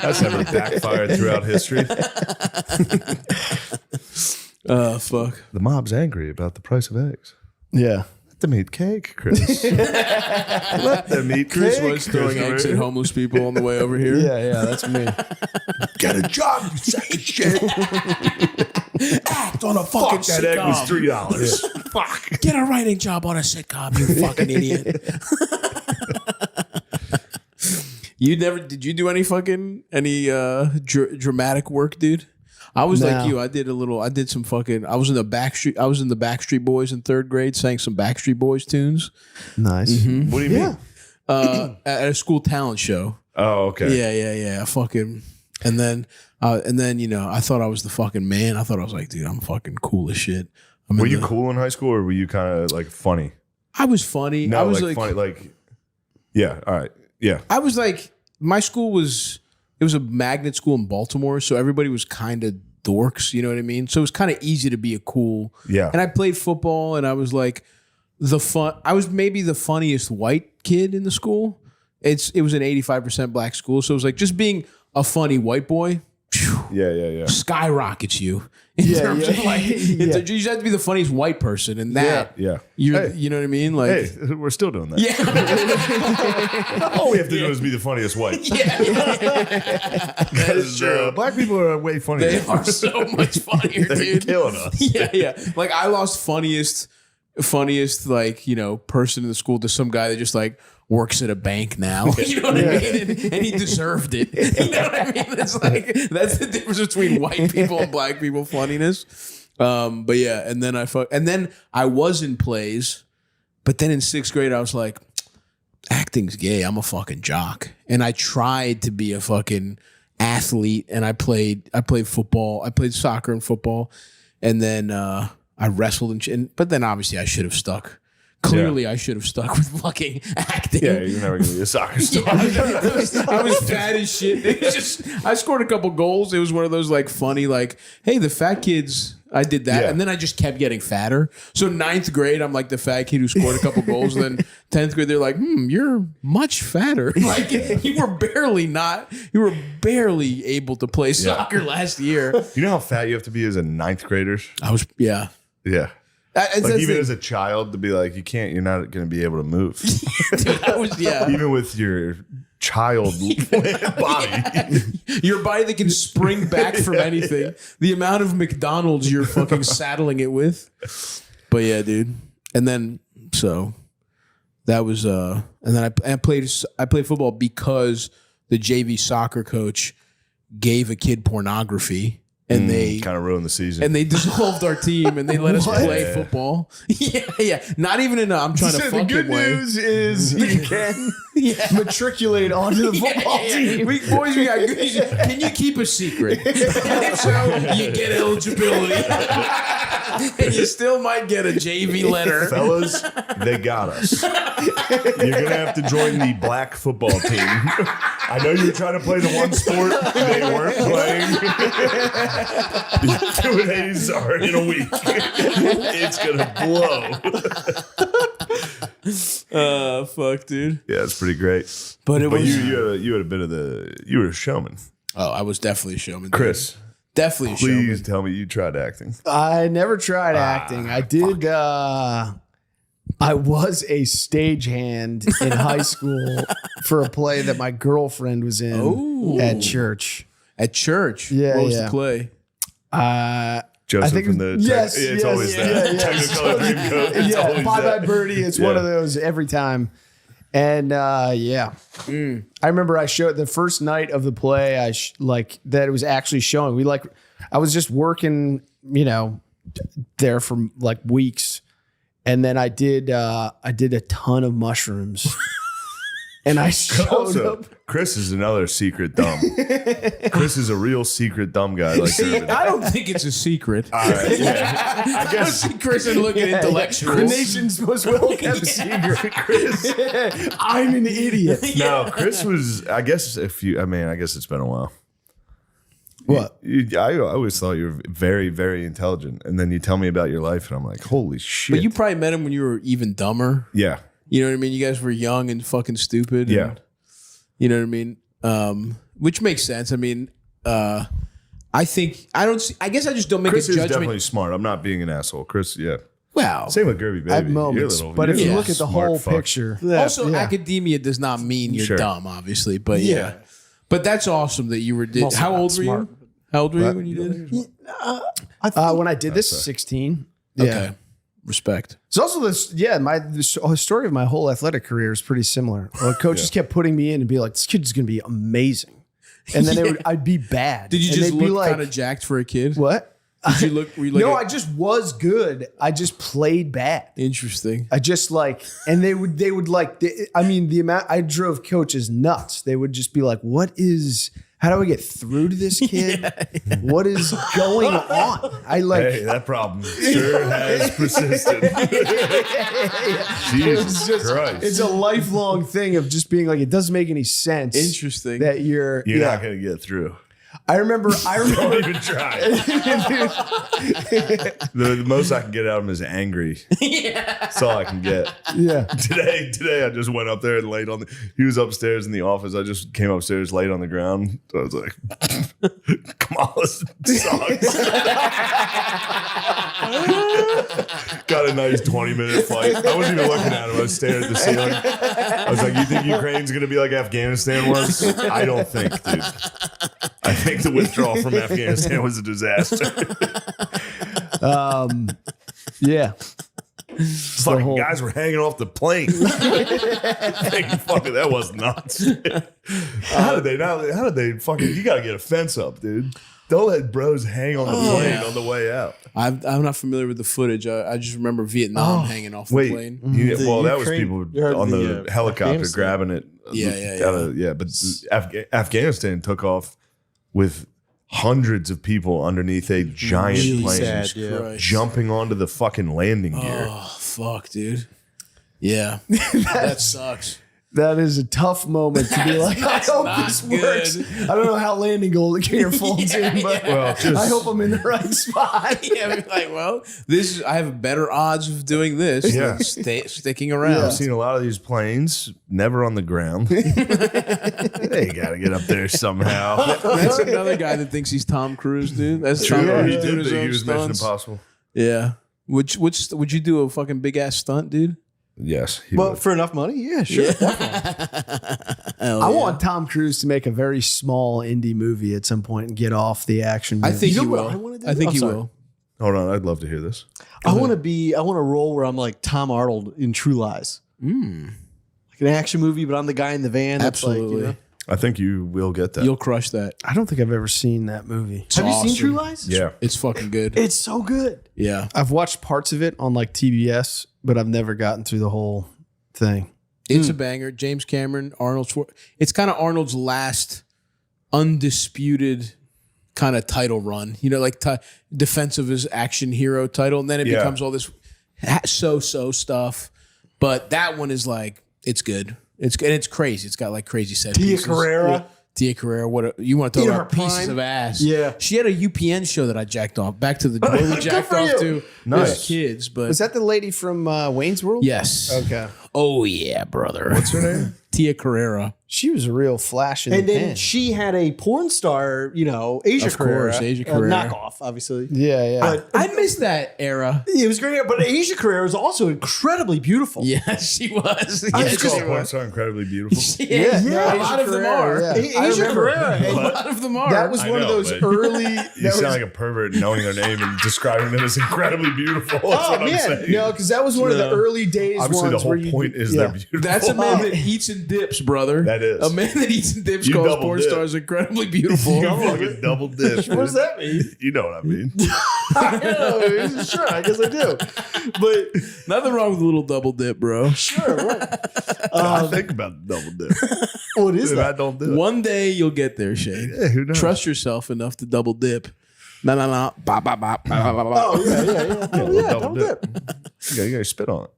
That's never backfired throughout history. Fuck. The mob's angry about the price of eggs. Yeah. Let them eat cake, Chris. Let them eat Chris cake. was throwing eggs at homeless people on the way over here. Yeah, that's me. Get a job, you sack of shit. Act on a fucking Fuck, that egg was sitcom. $3. Fuck. Get a writing job on a sitcom, you fucking idiot. Did you do any dramatic work, dude? I was like you. I did some fucking. I was in the Backstreet Boys in third grade, sang some Backstreet Boys tunes. Nice. What do you mean? At a school talent show. Oh, okay. Yeah. Fucking. And then I thought I was the fucking man. I thought I was like, dude, I'm fucking cool as shit. Were you cool in high school, or were you kind of like funny? I was funny. No, I was like funny. Like, yeah. All right. Yeah. I was like, my school was a magnet school in Baltimore, so everybody was kind of dorks, you know what I mean? So it was kind of easy to be a cool. Yeah. And I played football, and I was like I was maybe the funniest white kid in the school. It was an 85% black school, so it was like just being a funny white boy. Yeah. Skyrockets you in terms of like you just have to be the funniest white person, and that Yeah. you know what I mean? Like, Hey, we're still doing that. yeah, All we have to do is be the funniest white. that is true. Black people are way funnier. They are so much funnier, They're dude. killing us. Yeah. Like I lost funniest like, person in the school to some guy that just like works at a bank now. You know what I mean? And he deserved it. You know what I mean? It's like that's the difference between white people and black people funniness. But yeah, and then I was in plays, but then in 6th grade I was like, acting's gay. I'm a fucking jock. And I tried to be a fucking athlete, and I played football. I played soccer and football, and then I wrestled but then obviously I should have stuck. Clearly, I should have stuck with fucking acting. Yeah, you're never gonna be a soccer star. I was fat as shit. It was just I scored a couple goals. It was one of those like funny, like, hey, the fat kids. I did that, and then I just kept getting fatter. So 9th grade, I'm like the fat kid who scored a couple goals. And then 10th grade, they're like, you're much fatter. Like you were barely able to play soccer last year. You know how fat you have to be as a 9th grader? I was, yeah. Yeah. Like even as a child to be like, you're not going to be able to move. Dude, I was, Even with your child body. Your body that can spring back from anything. The amount of McDonald's you're fucking saddling it with. But yeah, dude. And then, so that was, and then I played football because the JV soccer coach gave a kid pornography. And they kind of ruined the season. And they dissolved our team, and they let us play football. Yeah. Not even in I'm trying to fuck the good way. news is you can matriculate onto the football team. Boys, we got good. Can you keep a secret? If so, you get eligibility. And you still might get a JV letter. Fellas, they got us. You're going to have to join the black football team. I know you're trying to play the one sport they weren't playing. 2 days are in a week. It's going to blow. Fuck, dude. Yeah, it's pretty great. But you had a bit of you were a showman. Oh, I was definitely a showman. Chris. Dude. Definitely a showman. Please tell me you tried acting. I never tried acting. I did. I was a stagehand in high school for a play that my girlfriend was in at church. At church? Yeah. What was the play? Joseph I think from the it's always that Technicolor Dreamcoat. Yeah, Bye Bye Birdie. It's one of those every time. And yeah, I remember I showed the first night of the play. That it was actually showing. I was just working, there for like weeks, and then I did a ton of mushrooms, and I showed up. Chris is another secret dumb. Chris is a real secret dumb guy. Like I don't think it's a secret. All right, yeah. I guess Chris is looking intellectual. The nation's most well kept secret. Chris, I'm an idiot. No, Chris was. I guess I guess it's been a while. What? I always thought you were very, very intelligent, and then you tell me about your life, and I'm like, holy shit. But you probably met him when you were even dumber. Yeah. You know what I mean? You guys were young and fucking stupid. Yeah. And, you know what I mean? Which makes sense. I mean, I guess I just don't make Chris a judgment. is definitely smart. I'm not being an asshole. Chris, yeah. Wow. Same with Gerby Baby. At moments, but if you look at the whole picture, also academia does not mean you're dumb, obviously. But yeah. But that's awesome that you were. How old were you? How old were you when you did it? When I did this, 16. Okay. Respect. It's also the story of my whole athletic career is pretty similar. Coaches kept putting me in and be like, this kid's going to be amazing. And then I'd be bad. Did you and just they'd be look like, kind of jacked for a kid? What? Did you look? Were you like No, I just was good. I just played bad. Interesting. I just and they would the amount I drove coaches nuts. They would just be like, how do I get through to this kid? What is going on? Hey, that problem sure has persisted. Jesus Christ. It's a lifelong thing of just being like, it doesn't make any sense. Interesting. That you're not going to get through. I remember. Don't even try. The most I can get out of him is angry. That's all I can get. Yeah. Today I just went up there and laid on he was upstairs in the office. I just came upstairs, laid on the ground. I was like, come on, this sucks. Got a nice 20-minute fight. I wasn't even looking at him. I was staring at the ceiling. I was like, you think Ukraine's going to be like Afghanistan was? I don't think, dude. I think the withdrawal from Afghanistan was a disaster. Yeah. Fucking guys were hanging off the plane. Fucking, that was nuts. How did they fucking, you got to get a fence up, dude. Don't let bros hang on the plane on the way out. I'm not familiar with the footage. I just remember Vietnam hanging off the plane. That was people on the helicopter grabbing it. Yeah. But Afghanistan took off with hundreds of people underneath a giant plane, jumping onto the fucking landing gear. Oh, fuck, dude. Yeah. That sucks. That is a tough moment to be like, I hope this works. I don't know how landing gear folds in, but I hope I'm in the right spot. Yeah, we're like, I have better odds of doing this than sticking around. Yeah, I've seen a lot of these planes never on the ground. They got to get up there somehow. That's another guy that thinks he's Tom Cruise, dude. That's true. Tom He Cruise did his think own he was Mission stunts. Impossible. Yeah. Would you do a fucking big ass stunt, dude? Yes. For enough money? Yeah, sure. I want Tom Cruise to make a very small indie movie at some point and get off the action. I think movie. he will. I think he will. Hold on, I'd love to hear this. I want to roll where I'm like Tom Arnold in True Lies. Like an action movie, but I'm the guy in the van. Absolutely. That's I think you will get that. You'll crush that. I don't think I've ever seen that movie. Have you seen True Lies? Yeah. It's fucking good. It's so good. Yeah. I've watched parts of it on like TBS, but I've never gotten through the whole thing. It's a banger. James Cameron, Arnold Schwarzenegger. It's kind of Arnold's last undisputed kind of title run. You know, like defense of his action hero title. And then it becomes all this so-so stuff. But that one is like, it's good. It's good. And it's crazy. It's got like crazy set pieces. Tia Carrera, you want to talk about pieces of ass? Yeah, she had a UPN show that I jacked off. Back to the door we jacked off to as kids. But was that the lady from Wayne's World? Yes. Okay. Oh yeah, brother. What's her name? Tia Carrera. She was a real flash in And the then pan. she had a porn star, Asia Of Carrera. course, Asia Carrera. Knockoff, obviously. Yeah. But I miss that era. it was great. But Asia Carrera was also incredibly beautiful. Yeah, she was. I Yeah, just call porn star incredibly beautiful. yeah, Yeah, a lot of them are. yeah. Asia Carrera. A lot of them are. That was I one of know, those but early. You sound like a pervert knowing their name and describing them as incredibly beautiful. That's what I'm saying. No, because that was one of the early days. Obviously, the ones whole where you- point is yeah. they're beautiful. That's a man that eats and dips, brother. That is. A man that eats and dips You calls double porn dip. stars incredibly beautiful. You fucking double dish. What does that mean? You know what I mean. I know, sure, I guess I do. But Nothing wrong with a little double dip, bro. sure, right. I think about the double dip. What is Dude, I that? don't do it. One day you'll get there, Shane. Yeah, who knows? Trust yourself enough to double dip. No. Bop, bop, bop, bop, bop, bop. Oh yeah. Oh yeah, double dip. You gotta spit on it.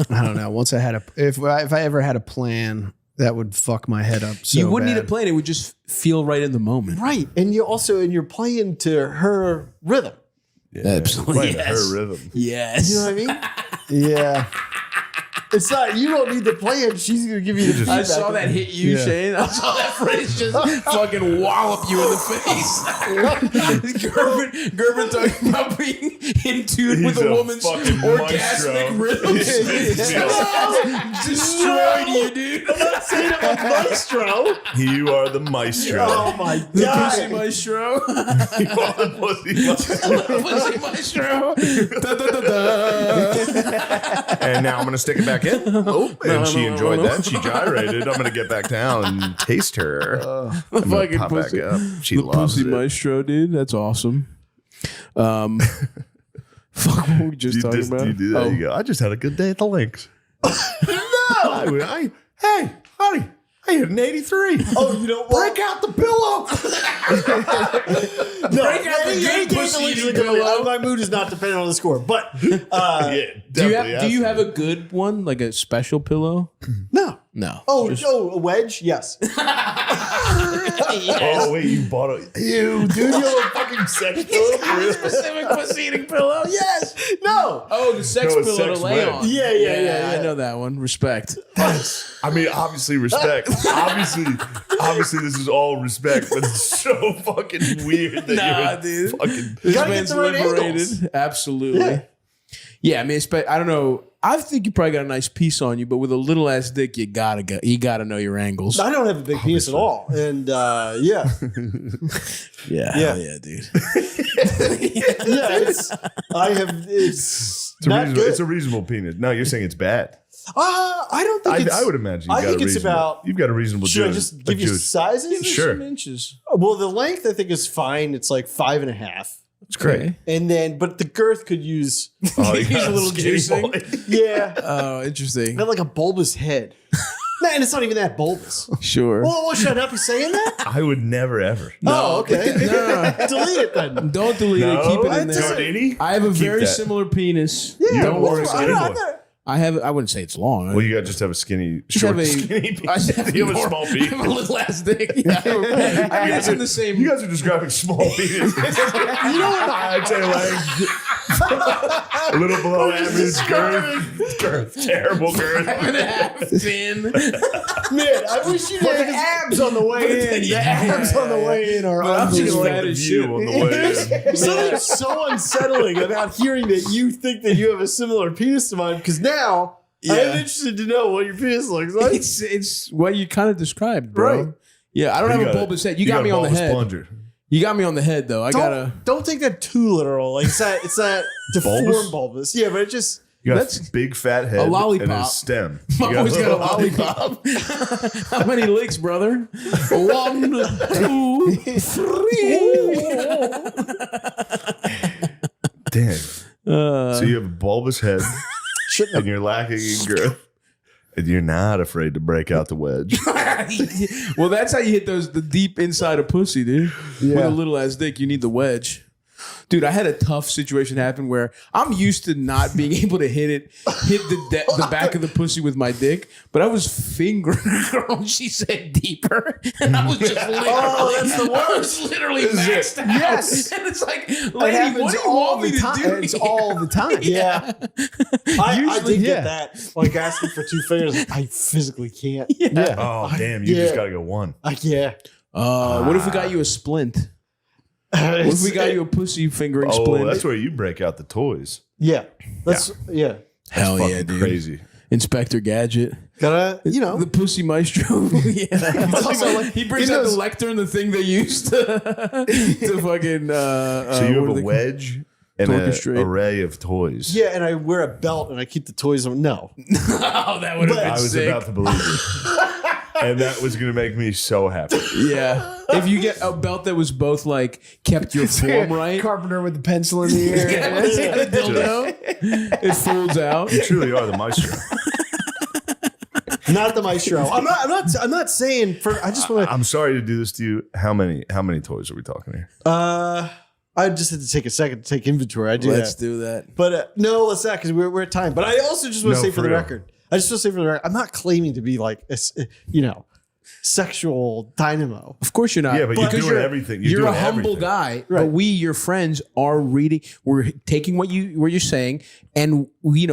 I don't know. Once I had if I ever had a plan, that would fuck my head up. So You wouldn't need bad. a plan. It would just feel right in the moment. Right, and you're playing to her rhythm. Absolutely. Playing Yes. her rhythm. Yes. You know what I mean? Yeah. It's not. You don't need the plan. She's gonna give you the feedback. I saw that hit you, Yeah. Shane. I saw that phrase just fucking wallop you in the face. Gervin talking about being in tune with He's a a woman's fucking orgasmic maestro. rhythm. He's Destroyed you, dude. I'm not saying I'm a maestro. You are the maestro. Oh my The god! pussy maestro. You are the pussy maestro. Pussy maestro. Da, da, da, da. And now I'm gonna stick it back in. Oh, and she enjoyed no. that. She gyrated. I'm gonna get back down and taste her. I'm gonna Fucking pop pussy. back up. She The loves pussy it. maestro, dude. That's awesome. Fuck, what were we just talking about? You do that. Oh. You go, I just had a good day at the links. Hey, honey, I hit an 83. Oh, you know what? Break out the pillow. No, Break out the any good game pussy the league's eating gonna win. pillow. My mood is not dependent on the score, but Yeah, Do you definitely have a good one, like a special pillow? no. No. Oh, a wedge? Yes. Oh wait, you bought a dude, you have a fucking sex pillow for real? Specific pussy eating pillow? Yes. No. Oh, the sex No, a pillow sex to lay wedge. on. Yeah. I know that one. Respect. I mean, obviously respect. obviously, this is all respect, but it's so fucking weird that you're dude. fucking. This gotta man's get the right liberated. angles. Absolutely. Yeah, I mean, I don't know. I think you probably got a nice piece on you, but with a little ass dick, you gotta know your angles. I don't have a big penis at all, and yeah, Yeah, Yeah. yeah, dude. it's not It's good. a reasonable penis. No, you're saying it's bad. I don't think it's. I would imagine. I think it's about. You've got a reasonable. Should I Jew- just a give you Jew- sizes? Sure. Some inches. Well, the length I think is fine. It's like 5.5. It's great. And then, but the girth could use. Oh, you He's got a little skinny juicing. boy. Yeah. Oh, interesting. Got like a bulbous head. Man, it's not even that bulbous. Sure. Well, should I not be saying that? I would never ever. Oh, okay. Delete it then. Don't delete it. Keep it in there. Gardini? I have a Keep very that. similar penis. You have Don't a worry. skinny boy. I wouldn't say it's long. Well, you got to just have a skinny, Just short, have a- skinny I penis. have You have a more- small I penis. have a little ass dick. Yeah. I mean, it's in the same. You guys are describing small penis. You know what? I'd say like a little below average girth. Terrible girth. Thin. Man, I wish you had the abs on the way in. The abs on the way in are I'm just unbelievable. fat The as view shit. on the way in. There's something so unsettling about hearing that you think that you have a similar penis to mine, because now I'm interested to know what your penis looks like. It's what you kind of described, bro. Right. Yeah, I don't have a bulbous head. You got me on the head. Plunger. You got me on the head, though. Don't take that too literal. Like it's that deformed bulbous. Yeah, but it just. You got That's a big fat head a lollipop. and a stem. My You boy's got a lollipop. How many licks, brother? 1, 2, 3. Damn. So you have a bulbous head and you're lacking in girth. And you're not afraid to break out the wedge. Well, that's how you hit the deep inside of pussy, dude. With Yeah. a little ass dick, you need the wedge. Dude, I had a tough situation happen where I'm used to not being able to hit the back of the pussy with my dick, but I was fingering a girl and she said deeper, and I was just literally, that's the worst. I was literally maxed out. Yes. And it's like, It lady, happens what do you all want me the to time. do? It's all the time. Yeah. I Usually, did yeah. get that. Like asking for 2 fingers. I physically can't. Yeah. Oh, damn. You just got to go one. Yeah. What if we got you a splint? What if we got you a pussy fingering Oh, splint? that's where you break out the toys. Yeah. Yeah. Hell That's yeah, fucking dude. crazy. Inspector Gadget. Gotta, The pussy maestro. Yeah. also like, he brings he out knows- the lectern, the thing they used to fucking. So you have a wedge and To an orchestrate. array of toys. Yeah, and I wear a belt and I keep the toys on. No. Oh, that would have been I was sick. about to believe you. And that was going to make me so happy. Yeah. If you get a belt that was both like kept your form right. Carpenter with the pencil in the ear. Yeah, it's got a dildo. It folds out. You truly are the maestro. Not the maestro. I'm not saying for I just want to I'm sorry to do this to you. How many toys are we talking here? I just had to take a second to take inventory. I do Let's that. do that. But no, let's not because we're at time. But I also just want to No, say for for the real. record, I'm not claiming to be like sexual dynamo. Of course you're not. Yeah, but you're Because doing everything. You're You're doing a humble everything. guy, but we, your friends, are reading. We're taking what you're saying, and we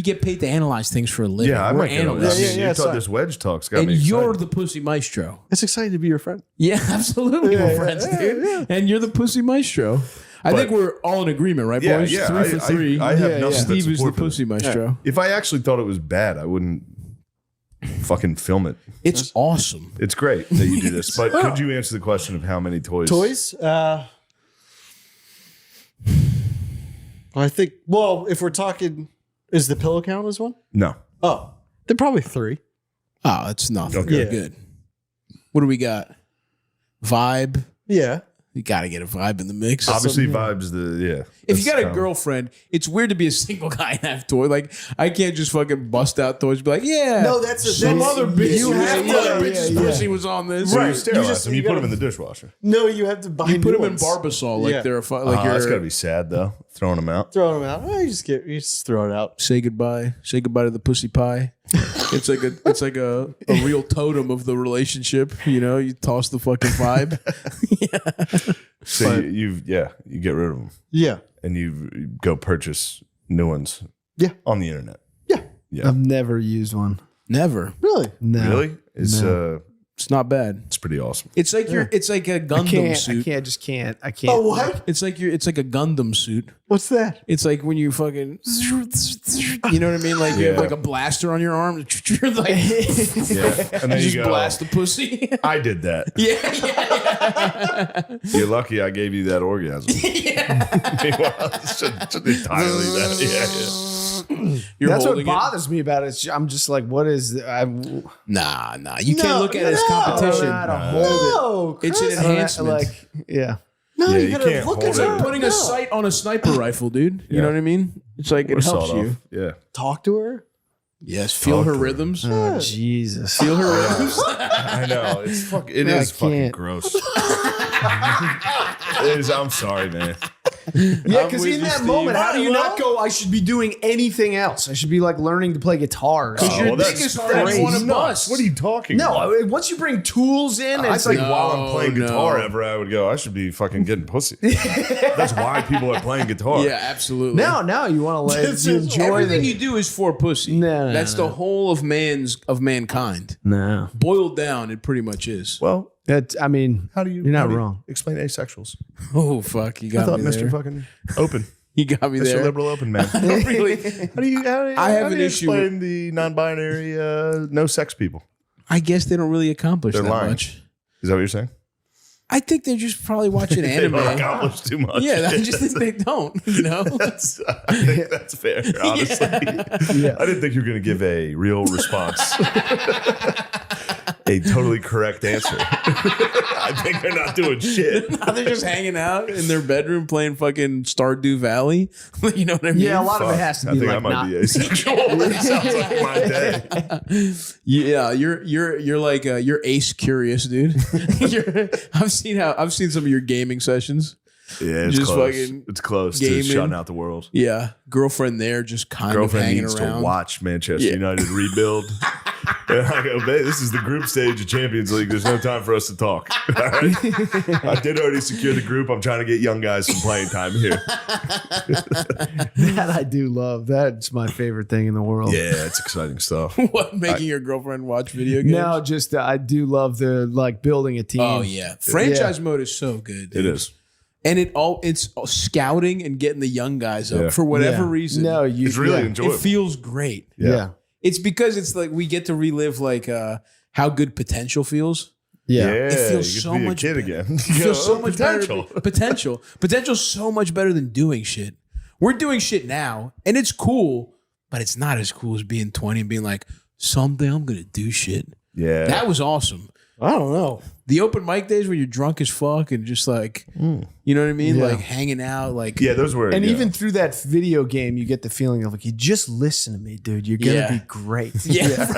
get paid to analyze things for a living. Yeah, I we're might get on that. analysts. You thought this wedge talk's got And me you're excited. the pussy maestro. It's exciting to be your friend. Yeah, absolutely, Yeah, we're yeah, friends, yeah, dude. yeah. And you're the pussy maestro. I think we're all in agreement, right, Yeah, boys? yeah. 3 for 3. I have nothing but Steve is the support for pussy this. maestro. If I actually thought it was bad, I wouldn't fucking film it. It's awesome. It's great that you do this. But could you answer the question of how many toys? Toys? I think. Well, if we're talking, is the pillow count as one? No. Oh, they're probably 3. Oh, that's nothing. Okay. Yeah. Good. What do we got? Vibe. Yeah. You got to get a vibe in the mix. Obviously, vibes. If you got a common. girlfriend, it's weird to be a single guy and have toys. Like, I can't just fucking bust out toys and be like, yeah. No, that's some other bitch. you have to- other bitch's yeah. pussy was on this. So you Right. sterilize You just- them. you You put gotta- them in the dishwasher. No, you have to buy. You put new them in ones. Barbasol like Yeah. they're like you're. That's got to be sad though. Throwing them out. Throw them out. You just throw it out. Say goodbye. Say goodbye to the pussy pie. It's like a real totem of the relationship. You toss the fucking vibe. So you get rid of them. Yeah. And you go purchase new ones. Yeah. On the internet. Yeah. Yeah. I've never used one. Never. Really? No. Really? It's not bad. It's pretty awesome. It's like it's like a Gundam suit. I can't. Oh, what? It's like it's like a Gundam suit. What's that? It's like when you fucking, you know what I mean? Like you have like a blaster on your arm. You're like, Yeah. And then you you just go, blast the pussy. I did that. Yeah. You're lucky I gave you that orgasm. Meanwhile, it's just entirely that. Yeah. You're That's what holding it. bothers me about it. I'm just like, what is? Nah. You can't look at it as competition. No, It's an Chris. enhancement. Like, yeah. No, Yeah, you you gotta can't look hold It's at it. like putting a sight on a sniper rifle, dude. You Yeah. know what I mean? It's like it Or helps sawed you. off. Yeah. Talk to her. Yes, feel her rhythms. Oh, Jesus. Feel her rhythms. I know. It's it I is fucking can't. gross. It is. I'm sorry, man. Yeah, because with in you, that Steve. moment, how do you Well- not go, I should be doing anything else? I should be like learning to play guitar. Oh, Your well, dick that's is hard as you want to nuts. bust. What are you talking No, about? I mean, once you bring tools in, I it's think like, while I'm playing guitar no. ever, I would go, I should be fucking getting pussy. That's why people are playing guitar. Yeah, absolutely. now you want to let you enjoy Everything the, you do is for pussy. No, That's the whole of mankind. No. Boiled down, it pretty much is. Well, I mean, how do you? You're not how do you wrong. Explain asexuals. Oh fuck, you I got thought me Mr. there. Fucking Open. You got me Mr. there. Liberal Open Man. Really? How do you? I have how do an you issue explain the non-binary, no sex people. I guess they don't really accomplish They're that lying. much. Is that what you're saying? I think they're just probably watching They anime. don't accomplish too much. Yeah, I just think they don't. You know. I think that's fair. Honestly, I didn't think you were going to give a real response. A totally correct answer. I think they're not doing shit. Now they're just hanging out in their bedroom playing fucking Stardew Valley. You know what I mean? yeah, a lot of it has to I be think like I might not. be asexual. It sounds like my day. Yeah, you're like you're ace curious, dude. I've seen some of your gaming sessions. Yeah, it's Just close. fucking It's close gaming. to shutting out the world. Yeah, girlfriend there, just kind Girlfriend of hanging needs around. to watch Manchester Yeah. United rebuild. And I go, babe, this is the group stage of Champions League. There's no time for us to talk. All right? I did already secure the group. I'm trying to get young guys some playing time here. That I do love. That's my favorite thing in the world. Yeah, it's exciting stuff. What, making your girlfriend watch video games? No, just I do love the like building a team. Oh yeah, franchise mode is so good. Dude. It is. And it's scouting and getting the young guys up Yeah. for whatever Yeah. reason. No, It's really enjoyable. It feels great. Yeah. It's because it's like we get to relive like how good potential feels. Yeah. It feels you get so to be much a kid better. again. It feels so much potential. better. Potential's so much better than doing shit. We're doing shit now, and it's cool, but it's not as cool as being 20 and being like, someday I'm gonna do shit. Yeah. That was awesome. I don't know. The open mic days where you're drunk as fuck and just like, you know what I mean? Yeah. Like hanging out, like Yeah, those were. And yeah. even through that video game, you get the feeling of like, you just listen to me, dude. You're gonna Yeah. be great. Yeah,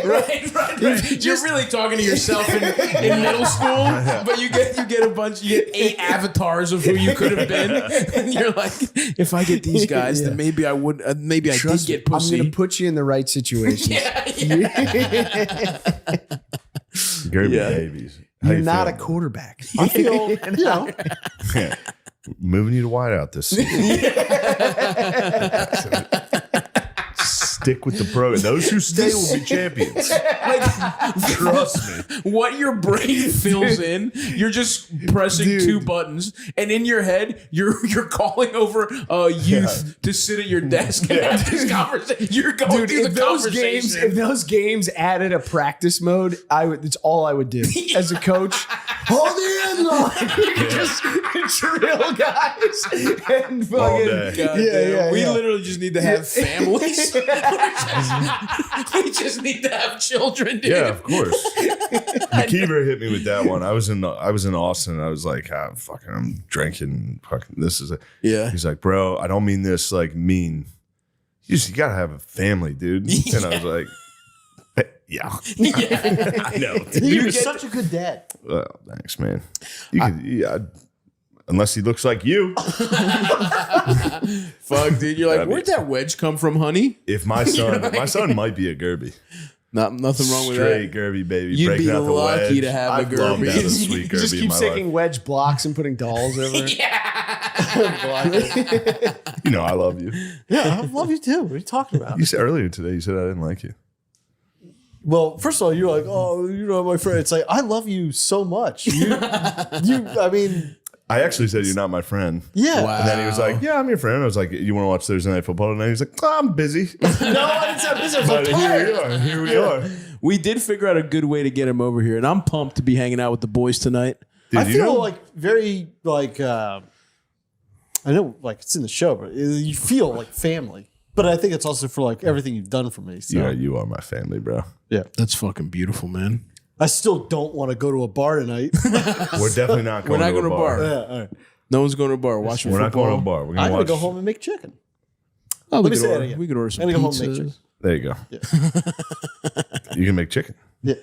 right. You're really talking to yourself in middle school, but you get you get 8 avatars of who you could have been, and you're like, if I get these guys, then maybe I would, maybe I did get pussy. I'm gonna put you in the right situation. Gerby Yeah. babies. How You're you not a feeling? quarterback. I feel, you know, Moving you to wideout this season. Stick with the program. Those who stay will be champions. Trust me. What your brain fills in, you're just pressing 2 buttons, and in your head, you're calling over youth to sit at your desk and have this conversation. You're going dude, through if the conversation. if those games added a practice mode, it's all I would do as a coach. Hold the end line. Just drill guys and All fucking day. Goddamn. We yeah. literally just need to have families. We just need to have children, dude. Yeah, of course. McKeever hit me with that one. I was in Austin. And I was like, I'm drinking. Fucking, this is it. Yeah. He's like, bro, I don't mean this like mean. You gotta have a family, dude. And I was like, yeah, I know. Dude. You're such a good dad. Well, thanks, man. You could, unless he looks like you. Fuck, dude. You're like, where'd that wedge come from, honey? If my son might be a Gerby. Nothing wrong with Straight that. Gerby baby. You'd breaking be out the lucky wedge. to have a I've loved Gerby. having a sweet He just Gerby in keeps my taking life. wedge blocks and putting dolls over it. You know I love you. Yeah, I love you too. What are you talking about? You said earlier today, you said I didn't like you. Well, first of all, you're like, oh, you're not my friend. It's like, I love you so much. I mean, I actually said you're not my friend. yeah. Wow. And then he was like, yeah, I'm your friend. I was like, you want to watch Thursday Night Football tonight? He's like, oh, I'm busy. No, I didn't say business. But here we are. We did figure out a good way to get him over here, and I'm pumped to be hanging out with the boys tonight. Dude, I you feel know- like very like I know like it's in the show, but you feel like family. But I think it's also for like everything you've done for me. So Yeah, you are my family, bro. yeah. That's fucking beautiful, man. I still don't want to go to a bar tonight. We're definitely not going We're not to going a to a bar. bar. Yeah, all right. No one's going to a bar. Watching We're not football. going to a bar. We're I'm going to gonna watch. go home and make chicken. Oh, Let we me could say that order, again. we could order some I'm gonna go home and make pizzas. chicken. There you go. You can make chicken. Yeah,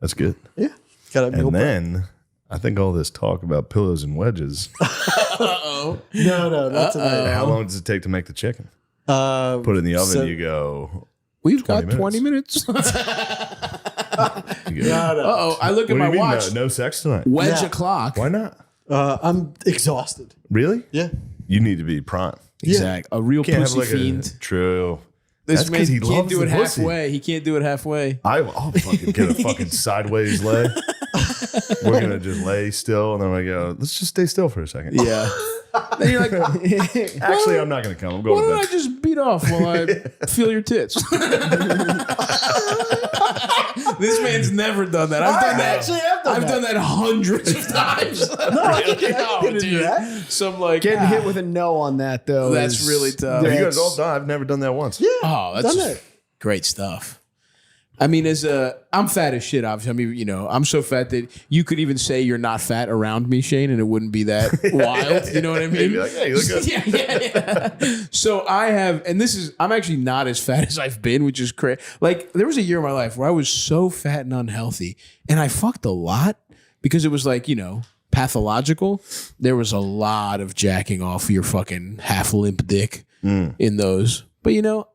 That's good. yeah. Got a meal And prep. then I think all this talk about pillows and wedges. No, not tonight. How long does it take to make the chicken? Put it in the oven. so- You go. We've 20 got 20 minutes. You go. Uh-oh. I look What at do my you mean? watch. No sex tonight. Wedge No. o'clock. Why not? I'm exhausted. Really? Yeah. You need to be prime. Exact. A real Can't have pussy like fiend. True. This That's man 'cause he can't loves do the it pussy. halfway. He can't do it halfway. I'll fucking get a fucking sideways lay. We're gonna just lay still, and then I go. Let's just stay still for a second. Yeah. Then you're like, Actually, I'm not gonna come. I'm why going don't I to bed. just beat off while I feel your tits? This man's never done that. I've done that. actually have done I've that. done that hundreds of times. I can get into that. Some like Getting hit with a no on that though. That's is- really tough. Have you guys that's- all done? I've never done that once. Yeah. Oh, that's done just it. great stuff. I mean, I'm fat as shit, obviously. I mean, you know, I'm so fat that you could even say you're not fat around me, Shane, and it wouldn't be that wild. You know what I mean? You'd be like, hey, you look good. yeah. So I have, and I'm actually not as fat as I've been, which is crazy. Like, there was a year in my life where I was so fat and unhealthy, and I fucked a lot because it was like, you know, pathological, there was a lot of jacking off your fucking half limp dick in those. But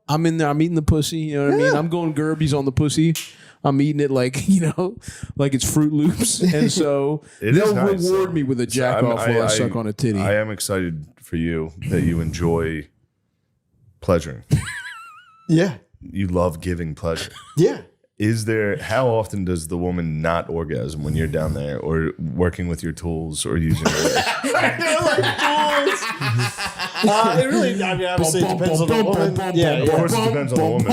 I'm in there. I'm eating the pussy. You know what I mean? I'm going Gerbies on the pussy. I'm eating it like like it's Fruit Loops, and so they'll reward me with a jack off while I suck on a titty. I am excited for you that you enjoy pleasuring. Yeah. You love giving pleasure. Yeah. How often does the woman not orgasm when you're down there or working with your tools or using your legs? It really, obviously it depends on the woman. Of course it depends on the woman.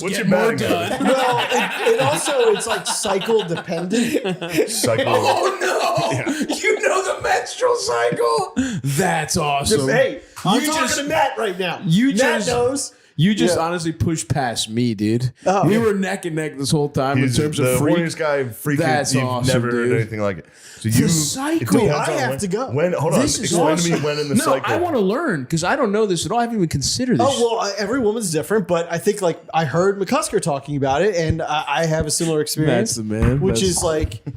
What's your batting average? Well, it also, it's like cycle dependent. Oh no! You know the menstrual cycle. That's awesome. Hey, I'm talking to Matt right now. Matt knows. You just honestly pushed past me, dude. We were neck and neck this whole time in terms of the freak. horniest guy freaking. That's You've awesome, never dude. heard anything like it. So The cycle. I have to go. Hold on. This is Explain awesome. to me when in the cycle. I want to learn because I don't know this at all. I haven't even considered this. Oh, well, every woman's different, but I think I heard McCusker talking about it, and I have a similar experience. That's the man. Which is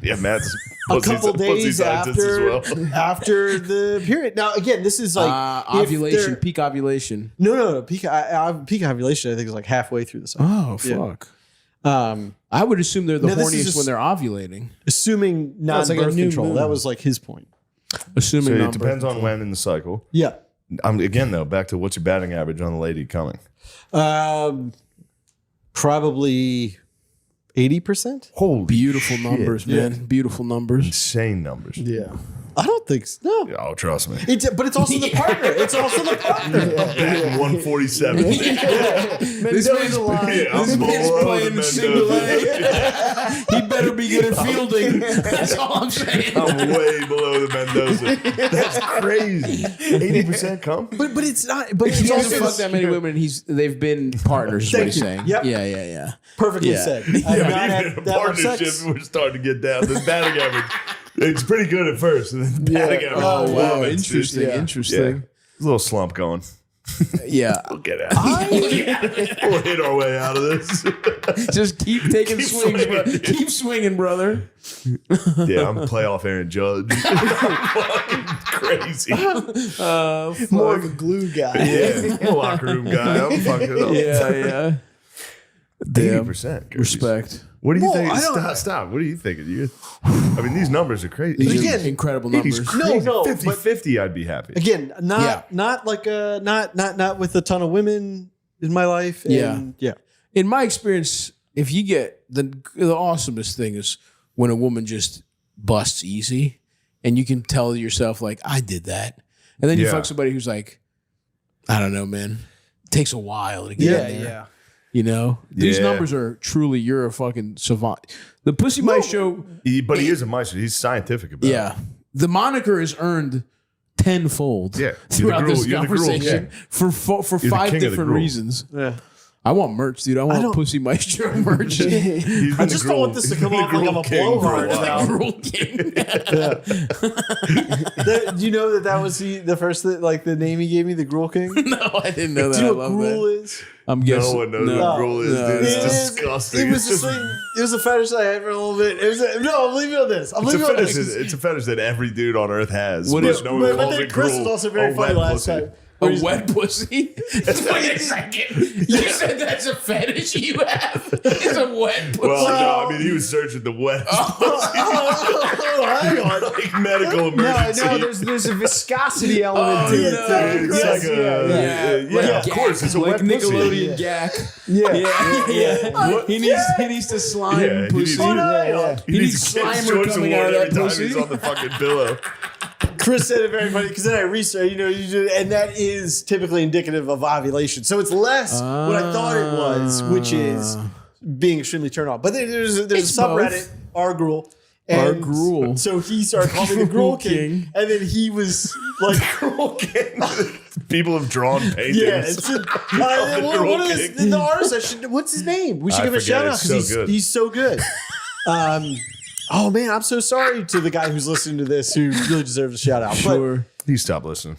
Yeah, Matt's a couple days scientist as well. after the period. Now, again, this is like ovulation, peak ovulation. No. Peak ovulation, I think, is like halfway through the cycle. Oh, fuck. I would assume they're the No, this is horniest just- when they're ovulating. Assuming it's like a non-birth new control. moon. That was like his point. Assuming So it non-birth depends on control. when in the cycle. Yeah. Again, though, back to what's your batting average on the lady coming? Probably 80%. Holy Beautiful shit. numbers, man. Beautiful numbers. Insane numbers. Yeah. I don't think so. No. Oh, trust me. But it's also the partner. It's also the partner. Batting 147. This man's I'm below playing the single Mendoza. A. He better be good at fielding. That's all I'm saying. I'm way below the Mendoza. That's crazy. 80% come? But it's not. But He it's hasn't also fucked that many women. They've been partners. Is what he's saying. Yep. Yeah. perfectly Yeah. said. Yeah, I've but not even had in a that much partnership, sex. we're starting to get down. The batting average, it's pretty good at first. And then the batting average. Oh, wow. it's just- Interesting. Interesting. Yeah. There's a little slump going. Yeah. We'll get out. We'll hit our way out of this. Just keep taking Keep swings, bro. swinging. Keep swinging, brother. Yeah, I'm playoff Aaron Judge. Fucking crazy. More of a glue guy. Yeah, I'm a locker room guy. I'm fucking up. Yeah. Damn. 80%. Respect. What do you Well, think? I don't- Stop. What are you thinking? I mean, these numbers are crazy. These Again, are incredible 80's numbers. crazy. No, 50-50, I'd be happy. Again, not like not with a ton of women in my life. And yeah. In my experience, if you get the awesomest thing is when a woman just busts easy and you can tell yourself like, I did that. And then you Yeah. fuck somebody who's like, I don't know, man. It takes a while to get in there. You know? These Yeah. numbers are truly, you're a fucking savant. The Pussy Mice Show. But he is a maestro. He's scientific about it. Yeah. The moniker is earned tenfold Yeah. throughout You're the this gruel conversation for the five king of the different gruel. reasons. Yeah. I want merch, dude. I want Pussy Maestro merch. He's I been just the don't want gruel- this to he's come been the off like I'm a gruel king for a blowhard while. now. Gruel King. Do you know that was the first the name he gave me, the Gruel King? No, I didn't know that. Do you I know what love gruel that. is? I'm No guessing. one knows what gruel is, dude. It's disgusting. It was It's just like, it was a fetish I had for a little bit. I'm leaving it on this. I'm It's a, leaving it on fetish, this. it's a fetish that every dude on earth has. What but is- no one But calls then it Chris gruel. was also very Oh, funny wet last pussy. time. A wet pussy? Wait a second. You said that's a fetish you have? It's a wet pussy. Well, no, I mean, he was searching the wet Hang on. like medical emergency. No, there's a viscosity element to it. It's like Yeah. of course, it's a like wet pussy. Nickelodeon gack. Yeah. He needs to slime Yeah, he pussy. needs- He He needs needs to get Slimer George coming Award out of every that time pussy. he's on the fucking pillow. Chris said it very funny because then I researched, and that is typically indicative of ovulation. So it's less what I thought it was, which is being extremely turned on. But then there's a It's subreddit, rGruel. And rGruel. So he started calling me the Gruel King. King. And then he was like, Gruel King. People have drawn paintings. yeah. It's what is King. the artist? What's his name? We should I give a forget, shout out it's because so good. he's so good. Oh man, I'm so sorry to the guy who's listening to this who really deserves a shout out. Sure. You stop listening.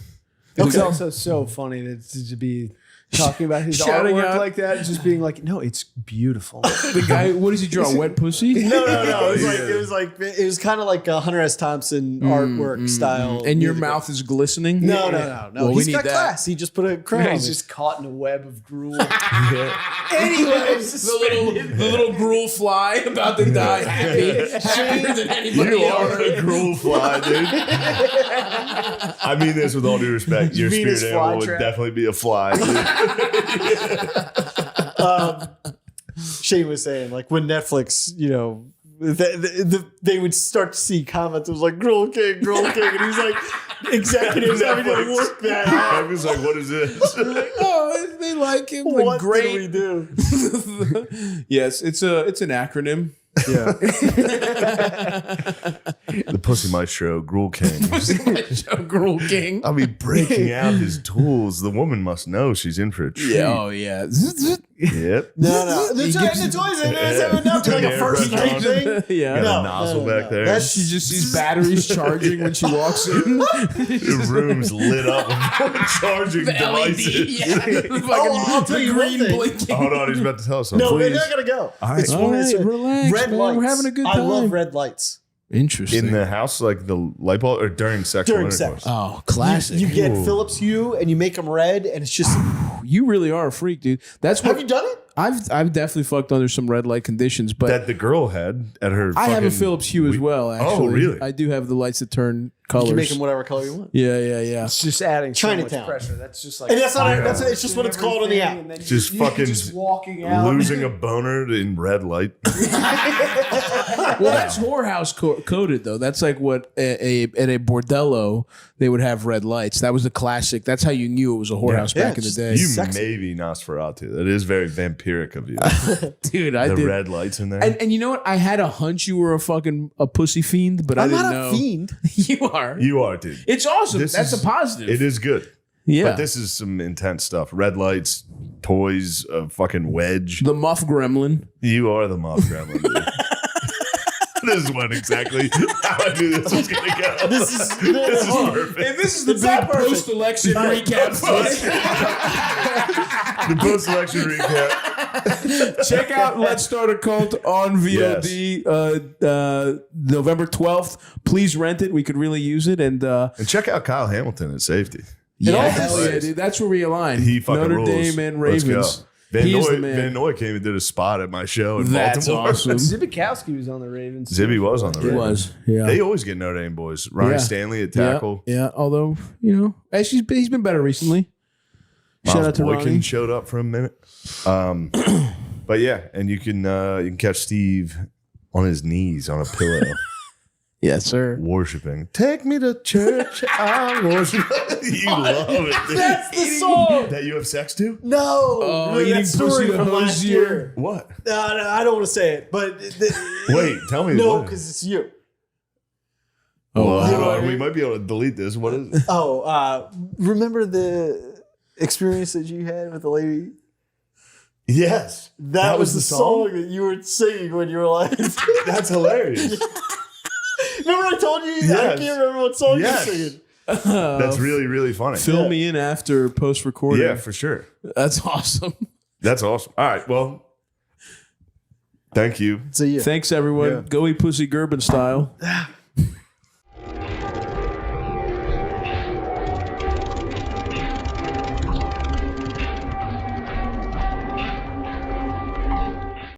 It's also so funny to be talking about his Shouting artwork out. like that, and just being like, "No, it's beautiful." The guy, what does he draw? Wet pussy? No. It was kind of like a Hunter S. Thompson artwork style. And your mouth is glistening? No. Well, He's we got need that. class. He just put a crown on He's it. just caught in a web of gruel. Anyways, The little gruel fly about to die. Happier than anybody You else. are a gruel fly, dude. I mean this with all due respect. Your Venus spirit animal would flytrap. definitely be a fly. Dude. Shane was saying, like, when Netflix, they would start to see comments. It was like Gruel King, and he's like, executives having to work that out. I was like, what is this? Oh, they like him. What Great. did we do? Yes, it's an acronym. Yeah. The Pussy Maestro, Gruel King. Gruel King. I'll be breaking out his tools. The woman must know she's in for a treat. Yeah, oh yeah. Yep. No. The toys in there is having enough to like a first night thing. Yeah. Got a nozzle back there. She just sees batteries charging when she walks in. The room's lit up with charging devices. I'll tell you one thing. blinking. Hold on, he's about to tell us something. No, we're Please. not gonna go. All right. All right, relax, Red man. lights. We're having a good I time. love red lights. Interesting. In the house, like the light bulb, or during sexual During intercourse? sex. Oh, classic. You get Philips Hue and you make them red, and it's just. You really are a freak, dude. That's what Have you done it? I've definitely fucked under some red light conditions, but That the girl had at her. I have a fucking Philips Hue as well. Actually, really? I do have the lights that turn You colors. can make them whatever color you want. Yeah. It's just adding so much Chinatown. pressure. That's just like, And that's not. fire That's it's just what it's called on the app. and then Just you fucking just walking out. losing a boner in red light. Well, that's whorehouse coded though. That's like what at a bordello they would have red lights. That was the classic. That's how you knew it was a whorehouse back in the day. You may be Nosferatu. That is very vampiric of you. Dude, I the did. red lights in there. And you know what? I had a hunch you were a pussy fiend, but I I'm didn't not know. a fiend. You are. You are, dude. It's awesome. This That's is- a positive. It is good. Yeah. But this is some intense stuff. Red lights, toys, a fucking wedge. The muff gremlin. You are the mob gremlin, dude. This is what exactly how I knew this was going to go. This is perfect. And this is the big post-election recap. The post-election recap. Check out Let's Start a Cult on VOD November 12th. Please rent it. We could really use it. And check out Kyle Hamilton at safety. hell yeah, dude. That's where we align. He fucking Notre rules. Dame and Let's go. Ravens. Van He's the Noy, man. Van Noy came and did a spot at my show in That's Baltimore. awesome. Zibikowski was on the Ravens. Zibby was on the He Ravens. was, yeah. They always get Notre Dame boys. Ronnie Yeah. Stanley at tackle. Yeah, although, actually, he's been better recently. Shout Miles out to Boykin Ronnie. showed up for a minute. But yeah, and you can catch Steve on his knees on a pillow. Yes, sir. Worshiping. Take me to church. I worship. You love it. Dude. That's the song. That you have sex to? No. Oh, Really, eating that story pussy the from last hosier. year. What? No, I don't want to say it, but Wait, tell me. no, what? because it's you. Well, You know hold what I on. We mean? might be able to delete this. What is it? Oh, remember the experience that you had with the lady? Yes. That was the song that you were singing when you were like. That's hilarious. Remember I told you? I Yes. can't remember what song Yes. you're singing. That's really, really funny. Fill me in after post-recording. Yeah, for sure. That's awesome. That's awesome. All right. Well, thank you. See ya. Thanks, everyone. Yeah. Go eat pussy Gerben style.